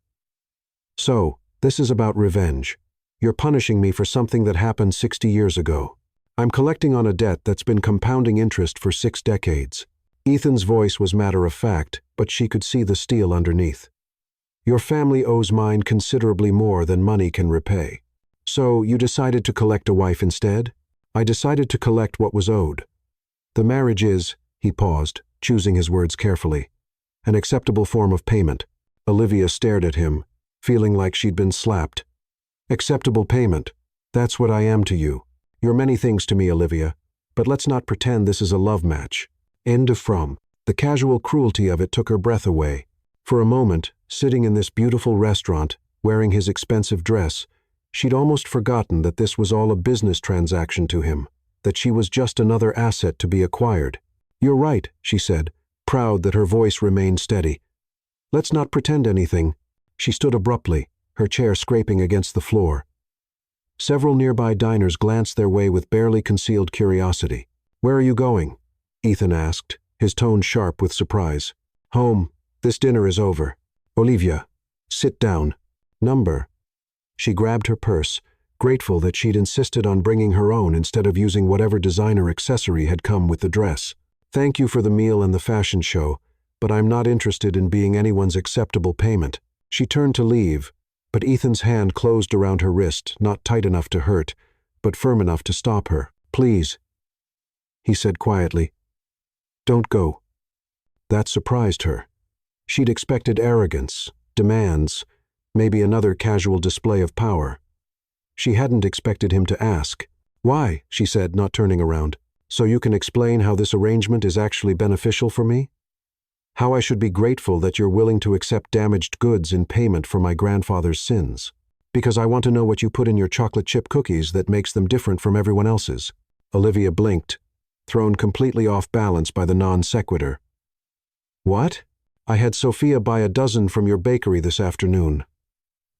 "So, this is about revenge. You're punishing me for something that happened 60 years ago. I'm collecting on a debt that's been compounding interest for 6 decades. Ethan's voice was matter-of-fact, but she could see the steel underneath. "Your family owes mine considerably more than money can repay. So you decided to collect a wife instead?" "I decided to collect what was owed. The marriage is," he paused, choosing his words carefully, "an acceptable form of payment." Olivia stared at him, feeling like she'd been slapped. "Acceptable payment. That's what I am to you. You're many things to me, Olivia, but let's not pretend this is a love match." End of from. The casual cruelty of it took her breath away. For a moment, sitting in this beautiful restaurant, wearing his expensive dress, she'd almost forgotten that this was all a business transaction to him, that she was just another asset to be acquired. "You're right," she said, proud that her voice remained steady. "Let's not pretend anything." She stood abruptly, her chair scraping against the floor. Several nearby diners glanced their way with barely concealed curiosity. "Where are you going?" Ethan asked, his tone sharp with surprise. "Home. This dinner is over." "Olivia, sit down. Number." She grabbed her purse, grateful that she'd insisted on bringing her own instead of using whatever designer accessory had come with the dress. "Thank you for the meal and the fashion show, but I'm not interested in being anyone's acceptable payment." She turned to leave, but Ethan's hand closed around her wrist, not tight enough to hurt, but firm enough to stop her. "Please," he said quietly. "Don't go." That surprised her. She'd expected arrogance, demands, maybe another casual display of power. She hadn't expected him to ask. "Why?" she said, not turning around. "So you can explain how this arrangement is actually beneficial for me? How I should be grateful that you're willing to accept damaged goods in payment for my grandfather's sins. Because I want to know what you put in your chocolate chip cookies that makes them different from everyone else's." Olivia blinked, thrown completely off balance by the non sequitur. "What?" "I had Sophia buy a dozen from your bakery this afternoon.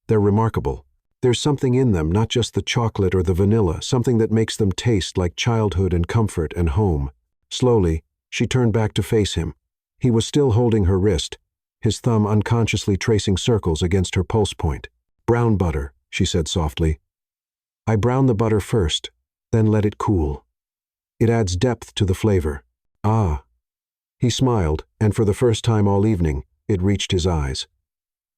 They're remarkable. There's something in them, not just the chocolate or the vanilla, something that makes them taste like childhood and comfort and home." Slowly, she turned back to face him. He was still holding her wrist, his thumb unconsciously tracing circles against her pulse point. "Brown butter," she said softly. "I brown the butter first, then let it cool. It adds depth to the flavor." "Ah." He smiled, and for the first time all evening, it reached his eyes.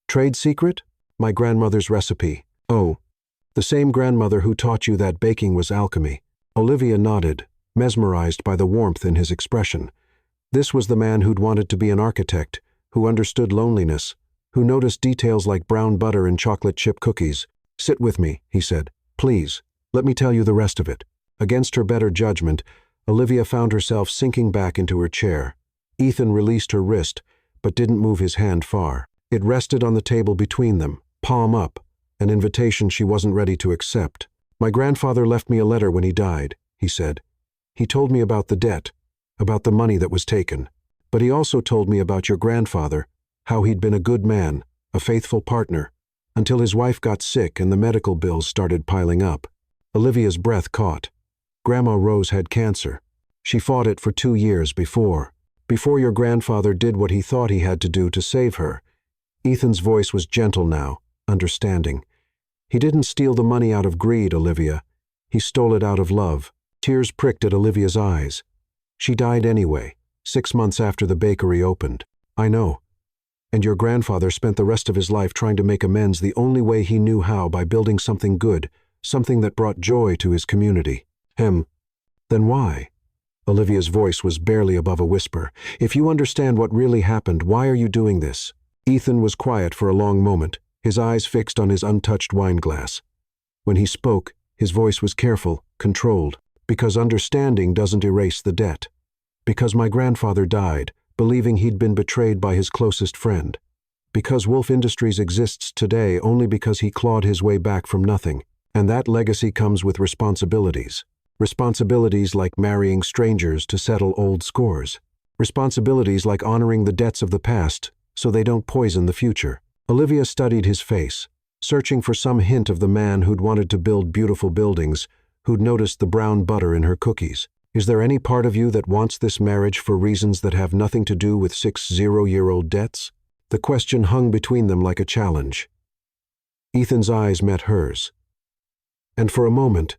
"Trade secret?" "My grandmother's recipe." "Oh, the same grandmother who taught you that baking was alchemy." Olivia nodded, mesmerized by the warmth in his expression. This was the man who'd wanted to be an architect, who understood loneliness, who noticed details like brown butter in chocolate chip cookies. "Sit with me," he said. "Please, let me tell you the rest of it." Against her better judgment, Olivia found herself sinking back into her chair. Ethan released her wrist, but didn't move his hand far. It rested on the table between them, palm up, an invitation she wasn't ready to accept. "My grandfather left me a letter when he died," he said. "He told me about the debt, about the money that was taken. But he also told me about your grandfather, how he'd been a good man, a faithful partner, until his wife got sick and the medical bills started piling up." Olivia's breath caught. Grandma Rose had cancer. She fought it for 2 years before your grandfather did what he thought he had to do to save her. Ethan's voice was gentle now, understanding. "He didn't steal the money out of greed, Olivia. He stole it out of love. Tears pricked at Olivia's eyes. She died anyway, 6 months after the bakery opened. I know. And your grandfather spent the rest of his life trying to make amends the only way he knew how, by building something good, something that brought joy to his community. Then why? Olivia's voice was barely above a whisper. If you understand what really happened, why are you doing this? Ethan was quiet for a long moment, his eyes fixed on his untouched wine glass. When he spoke, his voice was careful, controlled. Because understanding doesn't erase the debt. Because my grandfather died, believing he'd been betrayed by his closest friend. Because Wolf Industries exists today only because he clawed his way back from nothing. And that legacy comes with responsibilities. Responsibilities like marrying strangers to settle old scores. Responsibilities like honoring the debts of the past so they don't poison the future. Olivia studied his face, searching for some hint of the man who'd wanted to build beautiful buildings, who'd noticed the brown butter in her cookies. Is there any part of you that wants this marriage for reasons that have nothing to do with 60-year-old debts? The question hung between them like a challenge. Ethan's eyes met hers. And for a moment,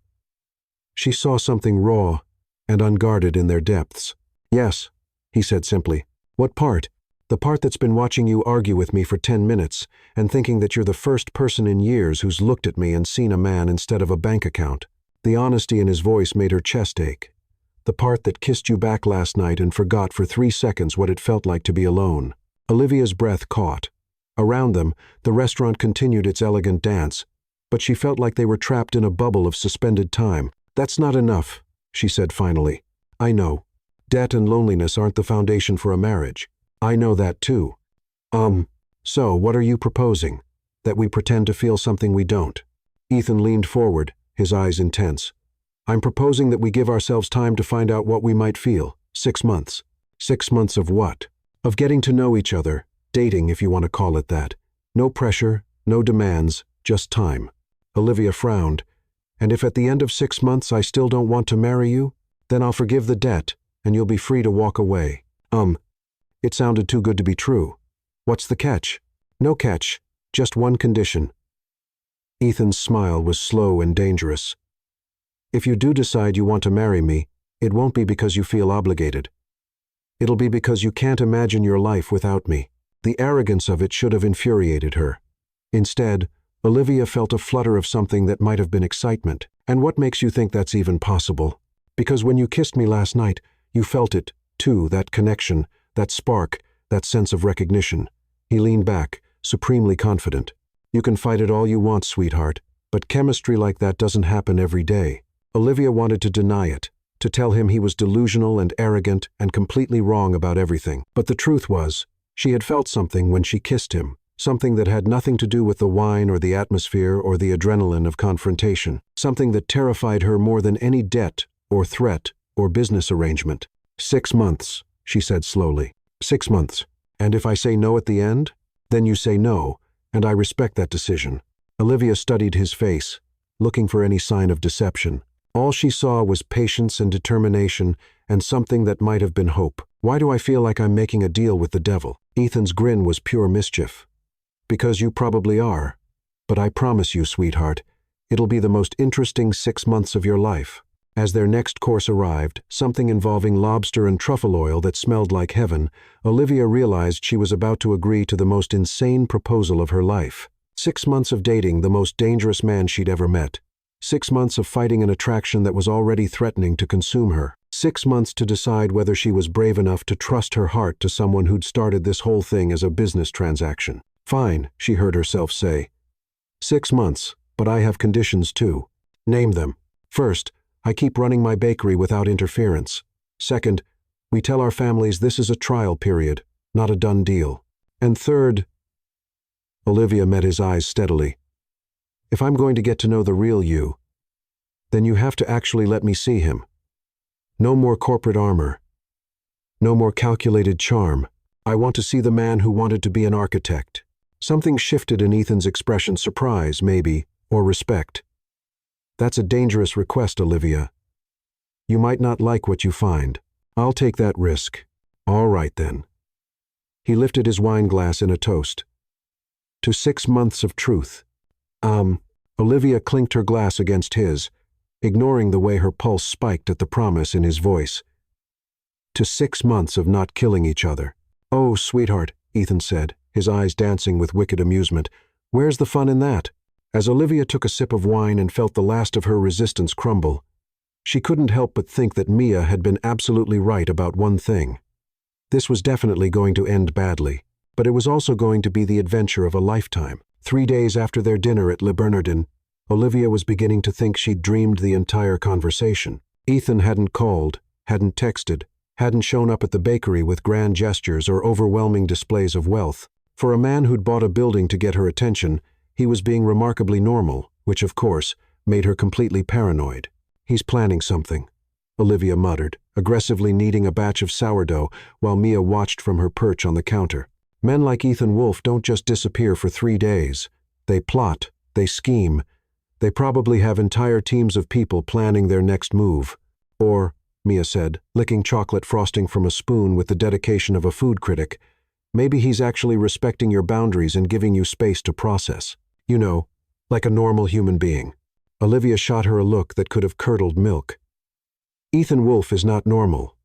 she saw something raw and unguarded in their depths. Yes, he said simply. What part? The part that's been watching you argue with me for 10 minutes and thinking that you're the first person in years who's looked at me and seen a man instead of a bank account. The honesty in his voice made her chest ache. The part that kissed you back last night and forgot for 3 seconds what it felt like to be alone. Olivia's breath caught. Around them, the restaurant continued its elegant dance, but she felt like they were trapped in a bubble of suspended time. That's not enough, she said finally. I know. Debt and loneliness aren't the foundation for a marriage. I know that too. So what are you proposing? That we pretend to feel something we don't? Ethan leaned forward, his eyes intense. I'm proposing that we give ourselves time to find out what we might feel. 6 months. 6 months of what? Of getting to know each other, dating if you want to call it that. No pressure, no demands, just time. Olivia frowned. And if at the end of 6 months I still don't want to marry you, then I'll forgive the debt and you'll be free to walk away. It sounded too good to be true. What's the catch? No catch, just one condition. Ethan's smile was slow and dangerous. If you do decide you want to marry me, it won't be because you feel obligated. It'll be because you can't imagine your life without me. The arrogance of it should have infuriated her. Instead, Olivia felt a flutter of something that might have been excitement. And what makes you think that's even possible? Because when you kissed me last night, you felt it, too, that connection, that spark, that sense of recognition. He leaned back, supremely confident. You can fight it all you want, sweetheart, but chemistry like that doesn't happen every day. Olivia wanted to deny it, to tell him he was delusional and arrogant and completely wrong about everything. But the truth was, she had felt something when she kissed him, something that had nothing to do with the wine or the atmosphere or the adrenaline of confrontation, something that terrified her more than any debt or threat or business arrangement. 6 months, she said slowly. 6 months. And if I say no at the end, then you say no, and I respect that decision. Olivia studied his face, looking for any sign of deception. All she saw was patience and determination and something that might have been hope. Why do I feel like I'm making a deal with the devil? Ethan's grin was pure mischief. Because you probably are. But I promise you, sweetheart, it'll be the most interesting 6 months of your life. As their next course arrived, something involving lobster and truffle oil that smelled like heaven, Olivia realized she was about to agree to the most insane proposal of her life. 6 months of dating the most dangerous man she'd ever met. 6 months of fighting an attraction that was already threatening to consume her. 6 months to decide whether she was brave enough to trust her heart to someone who'd started this whole thing as a business transaction. Fine, she heard herself say. 6 months, but I have conditions too. Name them. First, I keep running my bakery without interference. Second, we tell our families this is a trial period, not a done deal. And third, Olivia met his eyes steadily. If I'm going to get to know the real you, then you have to actually let me see him. No more corporate armor. No more calculated charm. I want to see the man who wanted to be an architect. Something shifted in Ethan's expression, surprise, maybe, or respect. That's a dangerous request, Olivia. You might not like what you find. I'll take that risk. All right, then. He lifted his wine glass in a toast. To 6 months of truth. Olivia clinked her glass against his. ignoring the way her pulse spiked at the promise in his voice. To 6 months of not killing each other. "Oh, sweetheart," Ethan said, his eyes dancing with wicked amusement. "Where's the fun in that?" As Olivia took a sip of wine and felt the last of her resistance crumble, she couldn't help but think that Mia had been absolutely right about one thing. This was definitely going to end badly, but it was also going to be the adventure of a lifetime. 3 days after their dinner at Le Bernardin, Olivia was beginning to think she'd dreamed the entire conversation. Ethan hadn't called, hadn't texted, hadn't shown up at the bakery with grand gestures or overwhelming displays of wealth. For a man who'd bought a building to get her attention, he was being remarkably normal, which, of course, made her completely paranoid. "He's planning something," Olivia muttered, aggressively kneading a batch of sourdough while Mia watched from her perch on the counter. Men like Ethan Wolfe don't just disappear for 3 days. They plot, they scheme. They probably have entire teams of people planning their next move. Or, Mia said, licking chocolate frosting from a spoon with the dedication of a food critic, maybe he's actually respecting your boundaries and giving you space to process. You know, like a normal human being. Olivia shot her a look that could have curdled milk. Ethan Wolfe is not normal.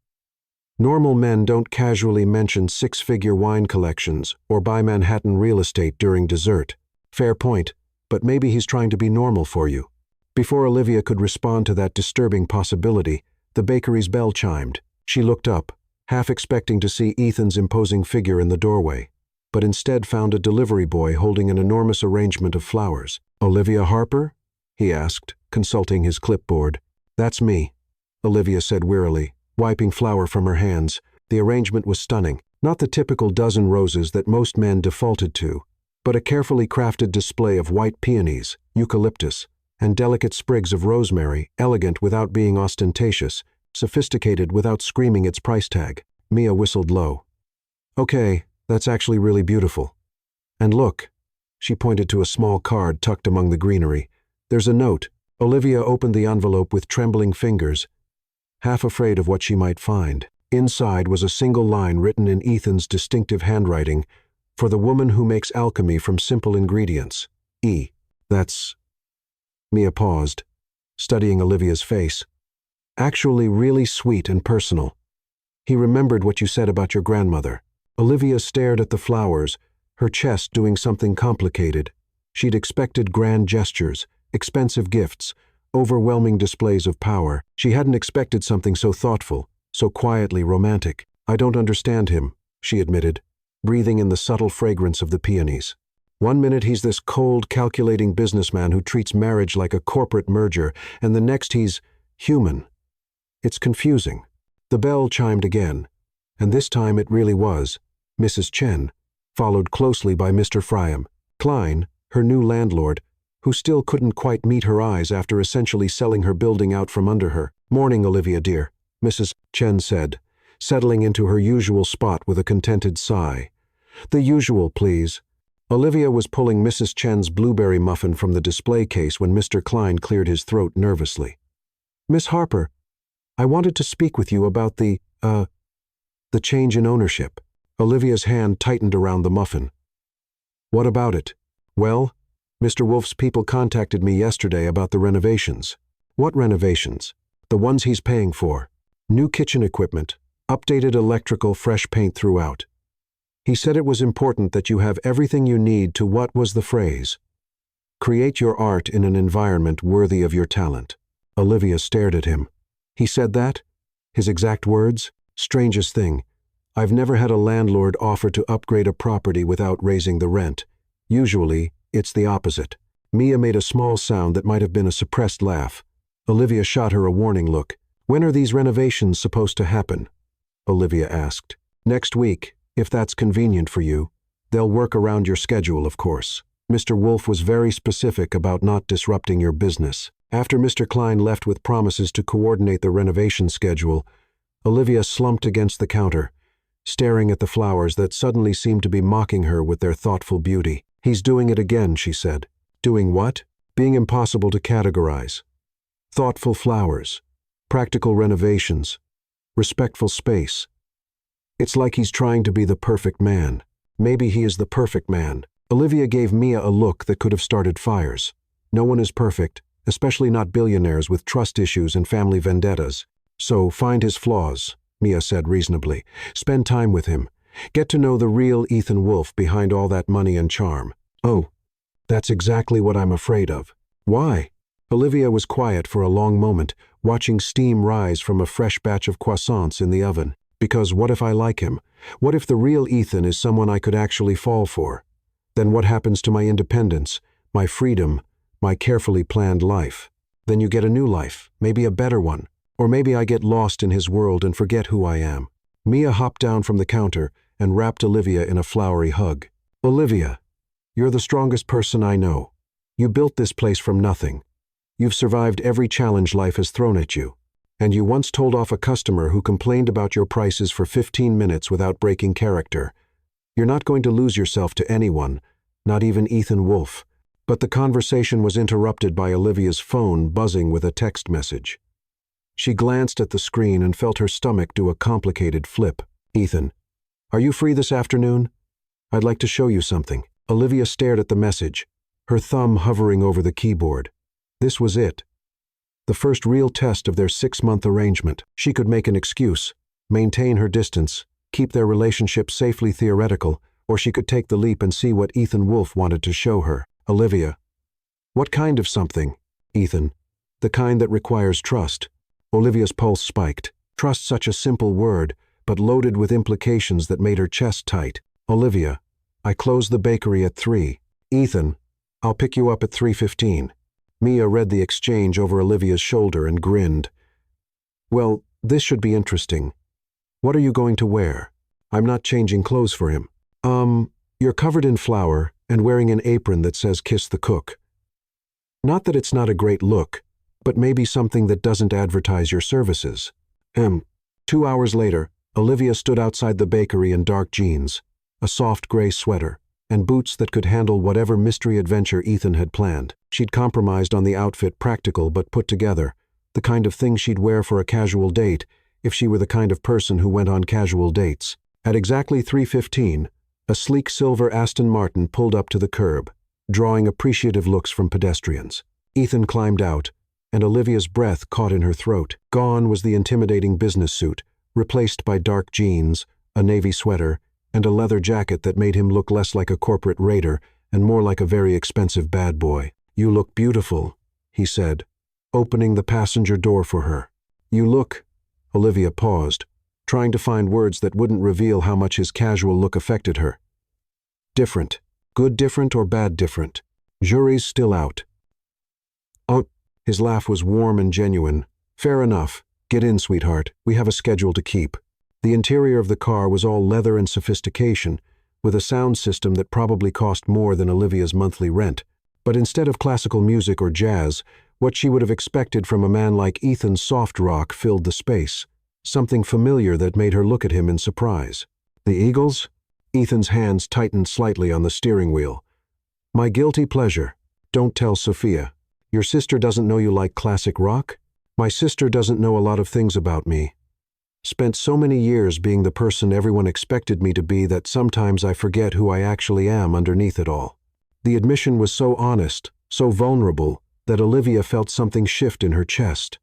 Normal men don't casually mention 6-figure wine collections or buy Manhattan real estate during dessert. Fair point, but maybe he's trying to be normal for you. Before Olivia could respond to that disturbing possibility, the bakery's bell chimed. She looked up, half expecting to see Ethan's imposing figure in the doorway, but instead found a delivery boy holding an enormous arrangement of flowers. "Olivia Harper?" he asked, consulting his clipboard. "That's me," Olivia said wearily, wiping flour from her hands. The arrangement was stunning. Not the typical dozen roses that most men defaulted to, but a carefully crafted display of white peonies, eucalyptus, and delicate sprigs of rosemary, elegant without being ostentatious, sophisticated without screaming its price tag. Mia whistled low. "Okay, that's actually really beautiful. And look," she pointed to a small card tucked among the greenery. "There's a note." Olivia opened the envelope with trembling fingers, half afraid of what she might find. Inside was a single line written in Ethan's distinctive handwriting, "For the woman who makes alchemy from simple ingredients. E." That's... Mia paused, studying Olivia's face. "Actually really sweet and personal. He remembered what you said about your grandmother." Olivia stared at the flowers, her chest doing something complicated. She'd expected grand gestures, expensive gifts, overwhelming displays of power. She hadn't expected something so thoughtful, so quietly romantic. "I don't understand him," she admitted, breathing in the subtle fragrance of the peonies. "One minute he's this cold, calculating businessman who treats marriage like a corporate merger, and the next he's human. It's confusing." The bell chimed again, and this time it really was Mrs. Chen, followed closely by Mr. Fryam. Klein, her new landlord, who still couldn't quite meet her eyes after essentially selling her building out from under her. "Morning, Olivia dear," Mrs. Chen said, settling into her usual spot with a contented sigh. "The usual, please." Olivia was pulling Mrs. Chen's blueberry muffin from the display case when Mr. Klein cleared his throat nervously. "Miss Harper, I wanted to speak with you about the change in ownership." Olivia's hand tightened around the muffin. "What about it?" "Well, Mr. Wolfe's people contacted me yesterday about the renovations." "What renovations?" "The ones he's paying for. New kitchen equipment, updated electrical, fresh paint throughout. He said it was important that you have everything you need to, what was the phrase? Create your art in an environment worthy of your talent." Olivia stared at him. "He said that? His exact words? Strangest thing. I've never had a landlord offer to upgrade a property without raising the rent. Usually, it's the opposite." Mia made a small sound that might have been a suppressed laugh. Olivia shot her a warning look. "When are these renovations supposed to happen?" Olivia asked. "Next week, if that's convenient for you. They'll work around your schedule, of course. Mr. Wolfe was very specific about not disrupting your business." After Mr. Klein left with promises to coordinate the renovation schedule, Olivia slumped against the counter, staring at the flowers that suddenly seemed to be mocking her with their thoughtful beauty. "He's doing it again," she said. "Doing what?" "Being impossible to categorize. Thoughtful flowers, practical renovations, respectful space. It's like he's trying to be the perfect man. Maybe he is the perfect man." Olivia gave Mia a look that could have started fires. No one is perfect, especially not billionaires with trust issues and family vendettas. So find his flaws, Mia said reasonably. Spend time with him. Get to know the real Ethan Wolfe behind all that money and charm. Oh, that's exactly what I'm afraid of. Why? Olivia was quiet for a long moment, watching steam rise from a fresh batch of croissants in the oven. Because what if I like him? What if the real Ethan is someone I could actually fall for? Then what happens to my independence, my freedom, my carefully planned life? Then you get a new life, maybe a better one. Or maybe I get lost in his world and forget who I am. Mia hopped down from the counter and wrapped Olivia in a flowery hug. Olivia, you're the strongest person I know. You built this place from nothing. You've survived every challenge life has thrown at you. And you once told off a customer who complained about your prices for 15 minutes without breaking character. You're not going to lose yourself to anyone, not even Ethan Wolfe. But the conversation was interrupted by Olivia's phone buzzing with a text message. She glanced at the screen and felt her stomach do a complicated flip. Ethan, are you free this afternoon? I'd like to show you something. Olivia stared at the message, her thumb hovering over the keyboard. This was it. The first real test of their 6-month arrangement. She could make an excuse, maintain her distance, keep their relationship safely theoretical, or she could take the leap and see what Ethan Wolfe wanted to show her. Olivia. What kind of something? Ethan. The kind that requires trust. Olivia's pulse spiked. Trust, such a simple word, but loaded with implications that made her chest tight. Olivia. I close the bakery at 3. Ethan. I'll pick you up at 3:15. Mia read the exchange over Olivia's shoulder and grinned. Well, this should be interesting. What are you going to wear? I'm not changing clothes for him. You're covered in flour and wearing an apron that says kiss the cook. Not that it's not a great look, but maybe something that doesn't advertise your services. 2 hours later, Olivia stood outside the bakery in dark jeans, a soft gray sweater, and boots that could handle whatever mystery adventure Ethan had planned. She'd compromised on the outfit, practical but put together, the kind of thing she'd wear for a casual date if she were the kind of person who went on casual dates. At exactly 3:15, a sleek silver Aston Martin pulled up to the curb, drawing appreciative looks from pedestrians. Ethan climbed out, and Olivia's breath caught in her throat. Gone was the intimidating business suit, replaced by dark jeans, a navy sweater, and a leather jacket that made him look less like a corporate raider and more like a very expensive bad boy. You look beautiful, he said, opening the passenger door for her. You look... Olivia paused, trying to find words that wouldn't reveal how much his casual look affected her. Different. Good different or bad different? Jury's still out. Oh, his laugh was warm and genuine. Fair enough. Get in, sweetheart. We have a schedule to keep. The interior of the car was all leather and sophistication, with a sound system that probably cost more than Olivia's monthly rent. But instead of classical music or jazz, what she would have expected from a man like Ethan's soft rock filled the space. Something familiar that made her look at him in surprise. The Eagles? Ethan's hands tightened slightly on the steering wheel. My guilty pleasure. Don't tell Sophia. Your sister doesn't know you like classic rock? My sister doesn't know a lot of things about me. Spent so many years being the person everyone expected me to be that sometimes I forget who I actually am underneath it all. The admission was so honest, so vulnerable, that Olivia felt something shift in her chest.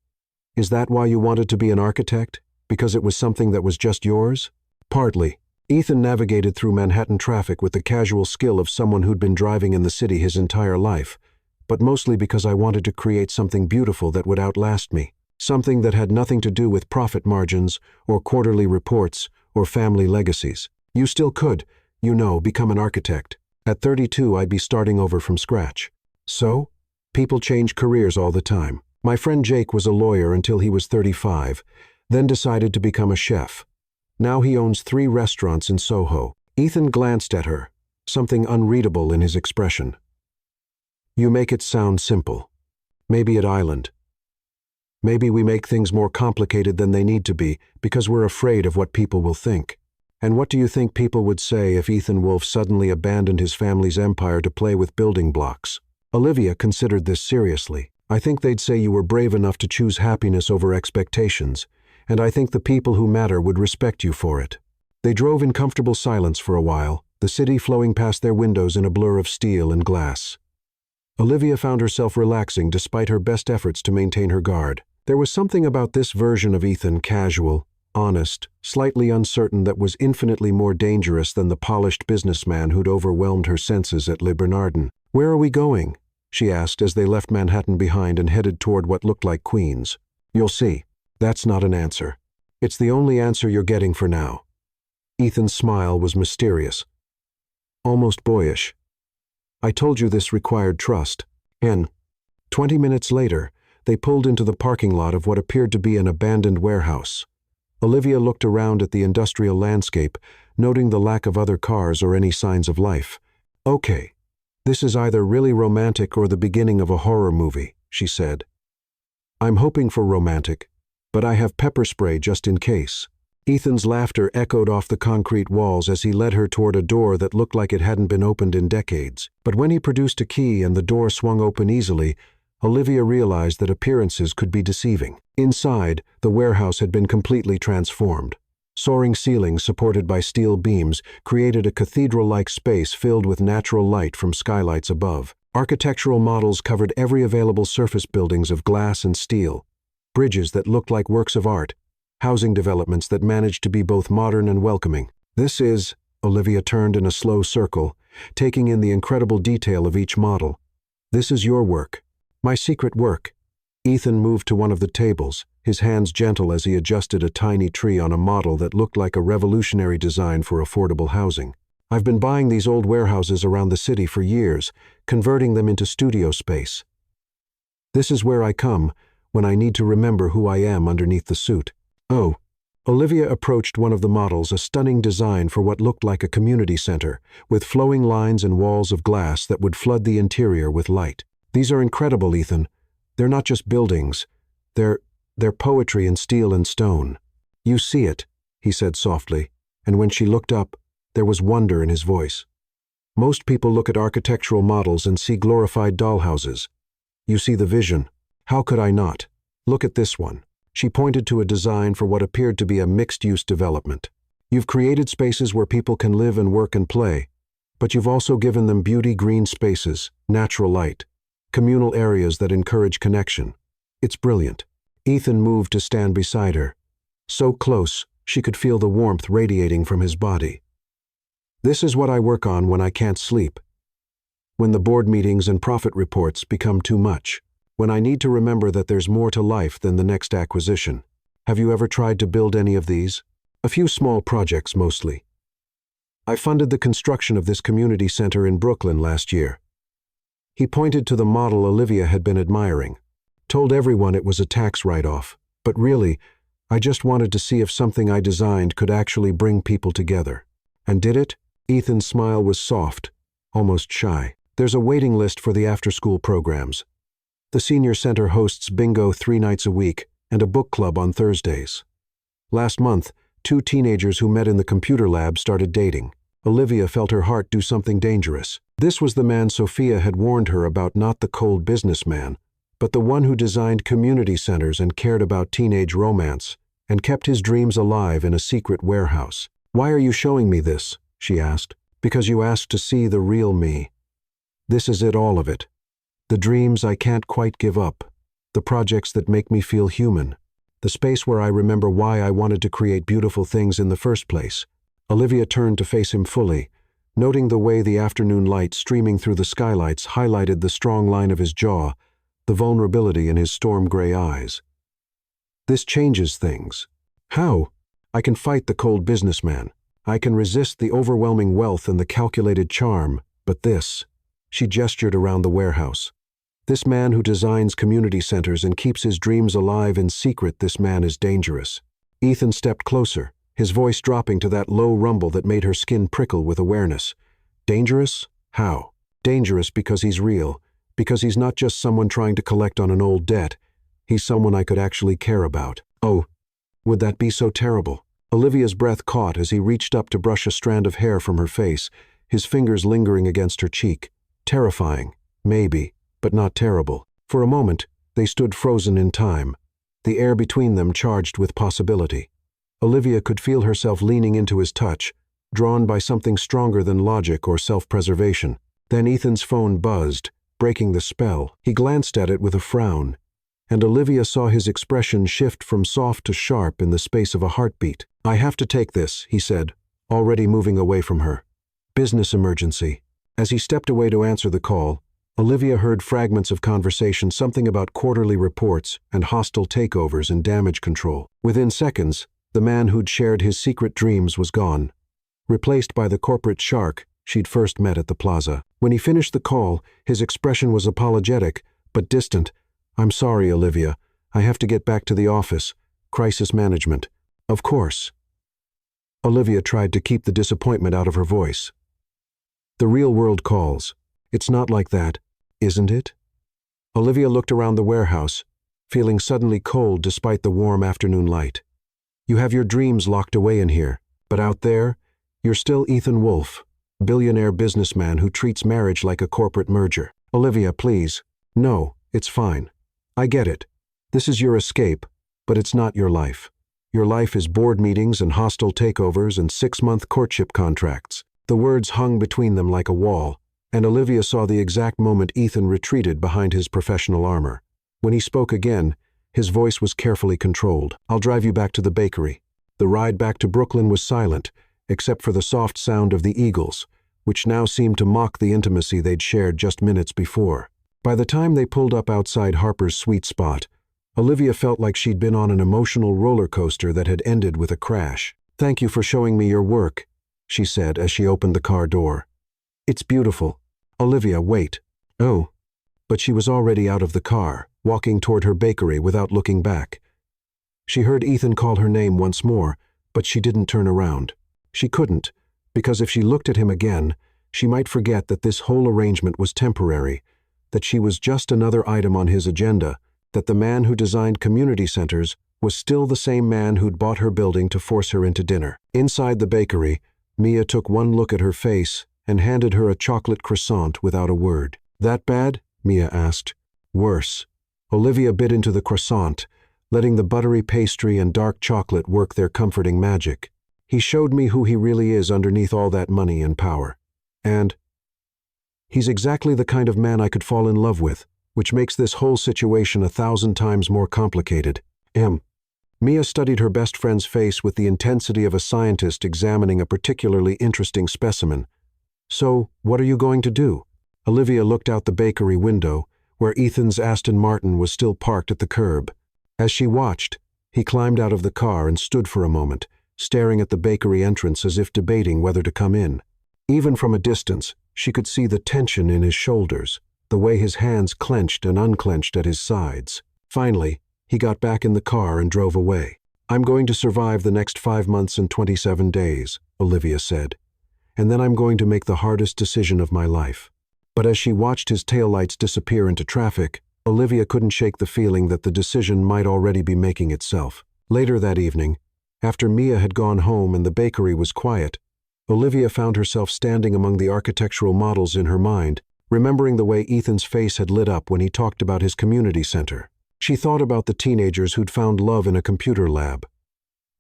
Is that why you wanted to be an architect? Because it was something that was just yours? Partly. Ethan navigated through Manhattan traffic with the casual skill of someone who'd been driving in the city his entire life, but mostly because I wanted to create something beautiful that would outlast me, something that had nothing to do with profit margins or quarterly reports or family legacies. You still could, become an architect. At 32, I'd be starting over from scratch. So? People change careers all the time. My friend Jake was a lawyer until he was 35, then decided to become a chef. Now he owns 3 restaurants in Soho. Ethan glanced at her, something unreadable in his expression. You make it sound simple. Maybe at Island. Maybe we make things more complicated than they need to be because we're afraid of what people will think. And what do you think people would say if Ethan Wolfe suddenly abandoned his family's empire to play with building blocks? Olivia considered this seriously. I think they'd say you were brave enough to choose happiness over expectations, and I think the people who matter would respect you for it. They drove in comfortable silence for a while, the city flowing past their windows in a blur of steel and glass. Olivia found herself relaxing despite her best efforts to maintain her guard. There was something about this version of Ethan, casual, honest, slightly uncertain, that was infinitely more dangerous than the polished businessman who'd overwhelmed her senses at Le Bernardin. "Where are we going?" she asked as they left Manhattan behind and headed toward what looked like Queens. "You'll see. That's not an answer. It's the only answer you're getting for now." Ethan's smile was mysterious, almost boyish. "I told you this required trust." And 20 minutes later, they pulled into the parking lot of what appeared to be an abandoned warehouse. Olivia looked around at the industrial landscape, noting the lack of other cars or any signs of life. "Okay, this is either really romantic or the beginning of a horror movie," she said. "I'm hoping for romantic, but I have pepper spray just in case." Ethan's laughter echoed off the concrete walls as he led her toward a door that looked like it hadn't been opened in decades. But when he produced a key and the door swung open easily, Olivia realized that appearances could be deceiving. Inside, the warehouse had been completely transformed. Soaring ceilings supported by steel beams created a cathedral-like space filled with natural light from skylights above. Architectural models covered every available surface, buildings of glass and steel, bridges that looked like works of art, housing developments that managed to be both modern and welcoming. "This is," Olivia turned in a slow circle, taking in the incredible detail of each model. "This is your work. My secret work." Ethan moved to one of the tables, his hands gentle as he adjusted a tiny tree on a model that looked like a revolutionary design for affordable housing. "I've been buying these old warehouses around the city for years, converting them into studio space. This is where I come when I need to remember who I am underneath the suit." "Oh." Olivia approached one of the models, a stunning design for what looked like a community center, with flowing lines and walls of glass that would flood the interior with light. "These are incredible, Ethan. They're not just buildings. They're poetry in steel and stone." "You see it," he said softly, and when she looked up, there was wonder in his voice. "Most people look at architectural models and see glorified dollhouses. You see the vision. How could I not? Look at this one." She pointed to a design for what appeared to be a mixed-use development. "You've created spaces where people can live and work and play, but you've also given them beauty, green spaces, natural light, communal areas that encourage connection. It's brilliant." Ethan moved to stand beside her, so close she could feel the warmth radiating from his body. "This is what I work on when I can't sleep. When the board meetings and profit reports become too much. When I need to remember that there's more to life than the next acquisition. Have you ever tried to build any of these?" "A few small projects, mostly. I funded the construction of this community center in Brooklyn last year." He pointed to the model Olivia had been admiring. "Told everyone it was a tax write-off, but really, I just wanted to see if something I designed could actually bring people together." "And did it?" Ethan's smile was soft, almost shy. "There's a waiting list for the after-school programs. The senior center hosts bingo 3 nights a week and a book club on Thursdays. Last month, 2 teenagers who met in the computer lab started dating. Olivia felt her heart do something dangerous. This was the man Sophia had warned her about, not the cold businessman, but the one who designed community centers and cared about teenage romance and kept his dreams alive in a secret warehouse. "Why are you showing me this?" she asked. "Because you asked to see the real me. This is it, all of it. The dreams I can't quite give up, the projects that make me feel human, the space where I remember why I wanted to create beautiful things in the first place." Olivia turned to face him fully, noting the way the afternoon light streaming through the skylights highlighted the strong line of his jaw, the vulnerability in his storm-gray eyes. "This changes things." "How?" "I can fight the cold businessman. I can resist the overwhelming wealth and the calculated charm, but this," she gestured around the warehouse. "This man who designs community centers and keeps his dreams alive in secret, this man is dangerous." Ethan stepped closer, his voice dropping to that low rumble that made her skin prickle with awareness. "Dangerous? How?" "Dangerous because he's real, because he's not just someone trying to collect on an old debt. He's someone I could actually care about." "Oh, would that be so terrible?" Olivia's breath caught as he reached up to brush a strand of hair from her face, his fingers lingering against her cheek. Terrifying, maybe, but not terrible. For a moment, they stood frozen in time, the air between them charged with possibility. Olivia could feel herself leaning into his touch, drawn by something stronger than logic or self-preservation. Then Ethan's phone buzzed, breaking the spell. He glanced at it with a frown, and Olivia saw his expression shift from soft to sharp in the space of a heartbeat. "I have to take this," he said, already moving away from her. "Business emergency." As he stepped away to answer the call, Olivia heard fragments of conversation, something about quarterly reports and hostile takeovers and damage control. Within seconds, the man who'd shared his secret dreams was gone, replaced by the corporate shark she'd first met at the plaza. When he finished the call, his expression was apologetic, but distant. "I'm sorry, Olivia. I have to get back to the office. Crisis management." "Of course." Olivia tried to keep the disappointment out of her voice. "The real world calls. It's not like that, isn't it?" Olivia looked around the warehouse, feeling suddenly cold despite the warm afternoon light. "You have your dreams locked away in here, but out there, you're still Ethan Wolfe, billionaire businessman who treats marriage like a corporate merger." "Olivia, please." "No, it's fine. I get it. This is your escape, but it's not your life. Your life is board meetings and hostile takeovers and 6-month courtship contracts." The words hung between them like a wall, and Olivia saw the exact moment Ethan retreated behind his professional armor. When he spoke again, his voice was carefully controlled. "I'll drive you back to the bakery." The ride back to Brooklyn was silent, except for the soft sound of the eagles, which now seemed to mock the intimacy they'd shared just minutes before. By the time they pulled up outside Harper's sweet spot, Olivia felt like she'd been on an emotional roller coaster that had ended with a crash. "Thank you for showing me your work," she said as she opened the car door. "It's beautiful." "Olivia, wait." "Oh." But she was already out of the car, walking toward her bakery without looking back. She heard Ethan call her name once more, but she didn't turn around. She couldn't, because if she looked at him again, she might forget that this whole arrangement was temporary, that she was just another item on his agenda, that the man who designed community centers was still the same man who'd bought her building to force her into dinner. Inside the bakery, Mia took one look at her face and handed her a chocolate croissant without a word. "That bad?" Mia asked. "Worse." Olivia bit into the croissant, letting the buttery pastry and dark chocolate work their comforting magic. "He showed me who he really is underneath all that money and power. And he's exactly the kind of man I could fall in love with, which makes this whole situation 1,000 times more complicated." Mia studied her best friend's face with the intensity of a scientist examining a particularly interesting specimen. "So, what are you going to do?" Olivia looked out the bakery window, where Ethan's Aston Martin was still parked at the curb. As she watched, he climbed out of the car and stood for a moment, staring at the bakery entrance as if debating whether to come in. Even from a distance, she could see the tension in his shoulders, the way his hands clenched and unclenched at his sides. Finally, he got back in the car and drove away. "I'm going to survive the next 5 months and 27 days, Olivia said. "And then I'm going to make the hardest decision of my life." But as she watched his taillights disappear into traffic, Olivia couldn't shake the feeling that the decision might already be making itself. Later that evening, after Mia had gone home and the bakery was quiet, Olivia found herself standing among the architectural models in her mind, remembering the way Ethan's face had lit up when he talked about his community center. She thought about the teenagers who'd found love in a computer lab,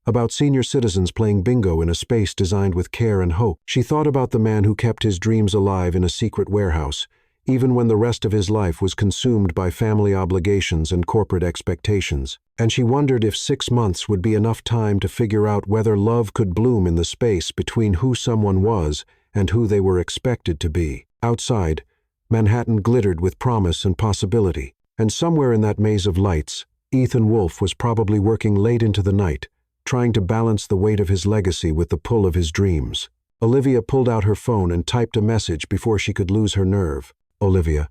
about senior citizens playing bingo in a space designed with care and hope. She thought about the man who kept his dreams alive in a secret warehouse, even when the rest of his life was consumed by family obligations and corporate expectations. And she wondered if 6 months would be enough time to figure out whether love could bloom in the space between who someone was and who they were expected to be. Outside, Manhattan glittered with promise and possibility, and somewhere in that maze of lights, Ethan Wolfe was probably working late into the night, trying to balance the weight of his legacy with the pull of his dreams. Olivia pulled out her phone and typed a message before she could lose her nerve. "Olivia,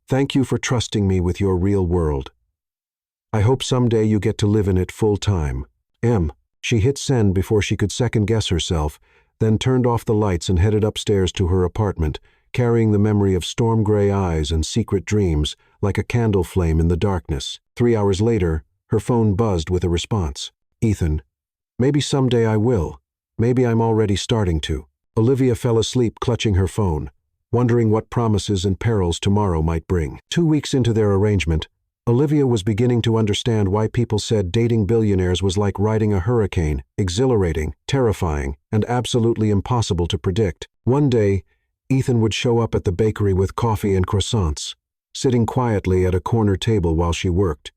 thank you for trusting me with your real world. I hope someday you get to live in it full time. M." She hit send before she could second-guess herself, then turned off the lights and headed upstairs to her apartment, carrying the memory of storm-gray eyes and secret dreams like a candle flame in the darkness. 3 hours later, her phone buzzed with a response. "Ethan, maybe someday I will. Maybe I'm already starting to." Olivia fell asleep clutching her phone, wondering what promises and perils tomorrow might bring. 2 weeks into their arrangement, Olivia was beginning to understand why people said dating billionaires was like riding a hurricane, exhilarating, terrifying, and absolutely impossible to predict. One day, Ethan would show up at the bakery with coffee and croissants, sitting quietly at a corner table while she worked,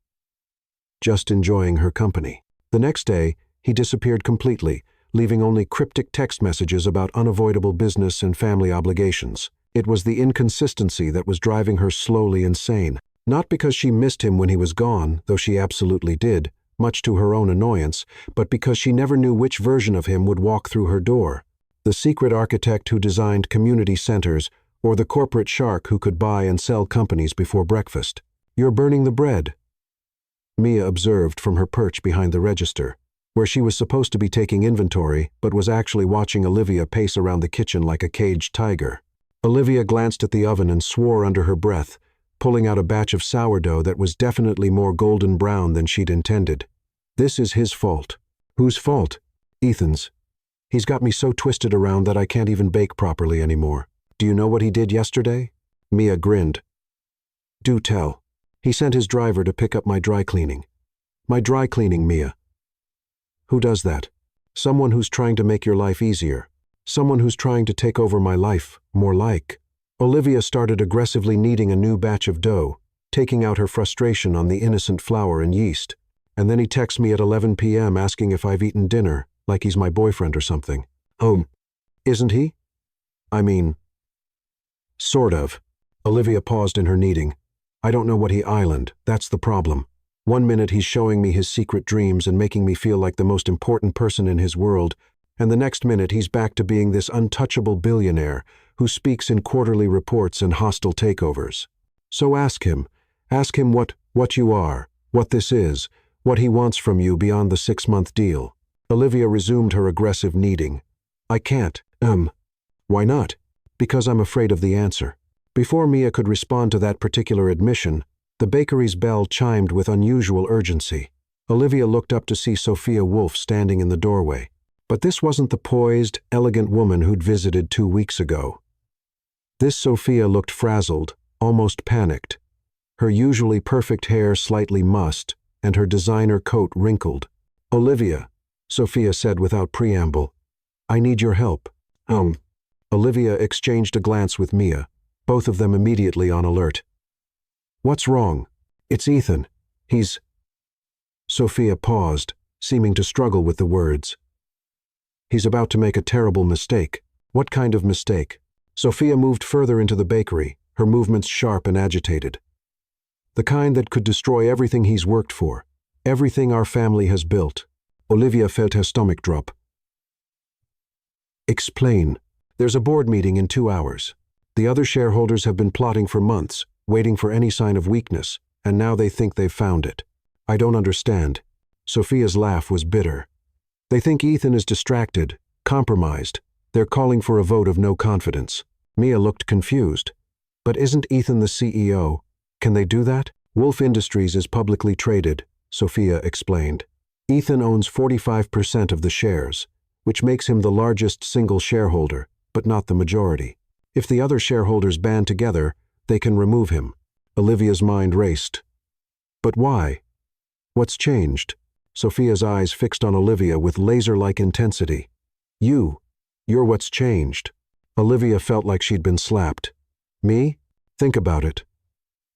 just enjoying her company. The next day, he disappeared completely, leaving only cryptic text messages about unavoidable business and family obligations. It was the inconsistency that was driving her slowly insane. Not because she missed him when he was gone, though she absolutely did, much to her own annoyance, but because she never knew which version of him would walk through her door. The secret architect who designed community centers, or the corporate shark who could buy and sell companies before breakfast. "You're burning the bread," Mia observed from her perch behind the register, where she was supposed to be taking inventory but was actually watching Olivia pace around the kitchen like a caged tiger. Olivia glanced at the oven and swore under her breath, pulling out a batch of sourdough that was definitely more golden brown than she'd intended. "This is his fault." "Whose fault?" "Ethan's. He's got me so twisted around that I can't even bake properly anymore. Do you know what he did yesterday?" Mia grinned. "Do tell." "He sent his driver to pick up my dry cleaning." "My dry cleaning, Mia?" "Who does that?" "Someone who's trying to make your life easier. Someone who's trying to take over my life, more like." Olivia started aggressively kneading a new batch of dough, taking out her frustration on the innocent flour and yeast. "And then he texts me at 11 p.m. asking if I've eaten dinner, like he's my boyfriend or something." "Oh, isn't he?" "I mean, sort of." Olivia paused in her kneading. "I don't know what he island, that's the problem. One minute he's showing me his secret dreams and making me feel like the most important person in his world, and the next minute he's back to being this untouchable billionaire who speaks in quarterly reports and hostile takeovers. So ask him what you are, what this is, what he wants from you beyond the 6-month deal." Olivia resumed her aggressive kneading. "I can't. Why not?" "Because I'm afraid of the answer." Before Mia could respond to that particular admission, the bakery's bell chimed with unusual urgency. Olivia looked up to see Sophia Wolf standing in the doorway. But this wasn't the poised, elegant woman who'd visited 2 weeks ago. This Sophia looked frazzled, almost panicked, her usually perfect hair slightly mussed, and her designer coat wrinkled. "Olivia," Sophia said without preamble, "I need your help." Olivia exchanged a glance with Mia, both of them immediately on alert. "What's wrong?" "It's Ethan. He's—" Sophia paused, seeming to struggle with the words. "He's about to make a terrible mistake." "What kind of mistake?" Sophia moved further into the bakery, her movements sharp and agitated. "The kind that could destroy everything he's worked for, everything our family has built." Olivia felt her stomach drop. "Explain." "There's a board meeting in 2 hours. The other shareholders have been plotting for months, waiting for any sign of weakness, and now they think they've found it." "I don't understand." Sophia's laugh was bitter. "They think Ethan is distracted, compromised. They're calling for a vote of no confidence." Mia looked confused. "But isn't Ethan the CEO? Can they do that?" "Wolf Industries is publicly traded," Sophia explained. "Ethan owns 45% of the shares, which makes him the largest single shareholder, but not the majority. If the other shareholders band together, they can remove him." Olivia's mind raced. "But why? What's changed?" Sophia's eyes fixed on Olivia with laser-like intensity. You're what's changed." Olivia felt like she'd been slapped. "Me? Think about it.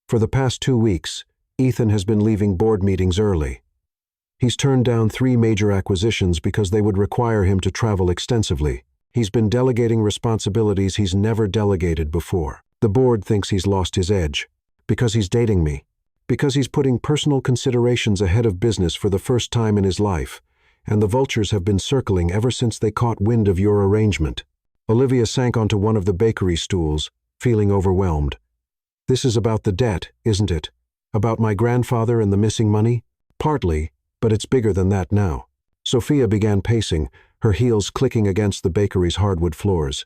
For the past 2 weeks, Ethan has been leaving board meetings early. He's turned down 3 major acquisitions because they would require him to travel extensively. He's been delegating responsibilities he's never delegated before. The board thinks he's lost his edge. Because he's dating me. Because he's putting personal considerations ahead of business for the first time in his life, and the vultures have been circling ever since they caught wind of your arrangement." Olivia sank onto one of the bakery stools, feeling overwhelmed. "This is about the debt, isn't it? About my grandfather and the missing money?" "Partly, but it's bigger than that now." Sophia began pacing, her heels clicking against the bakery's hardwood floors.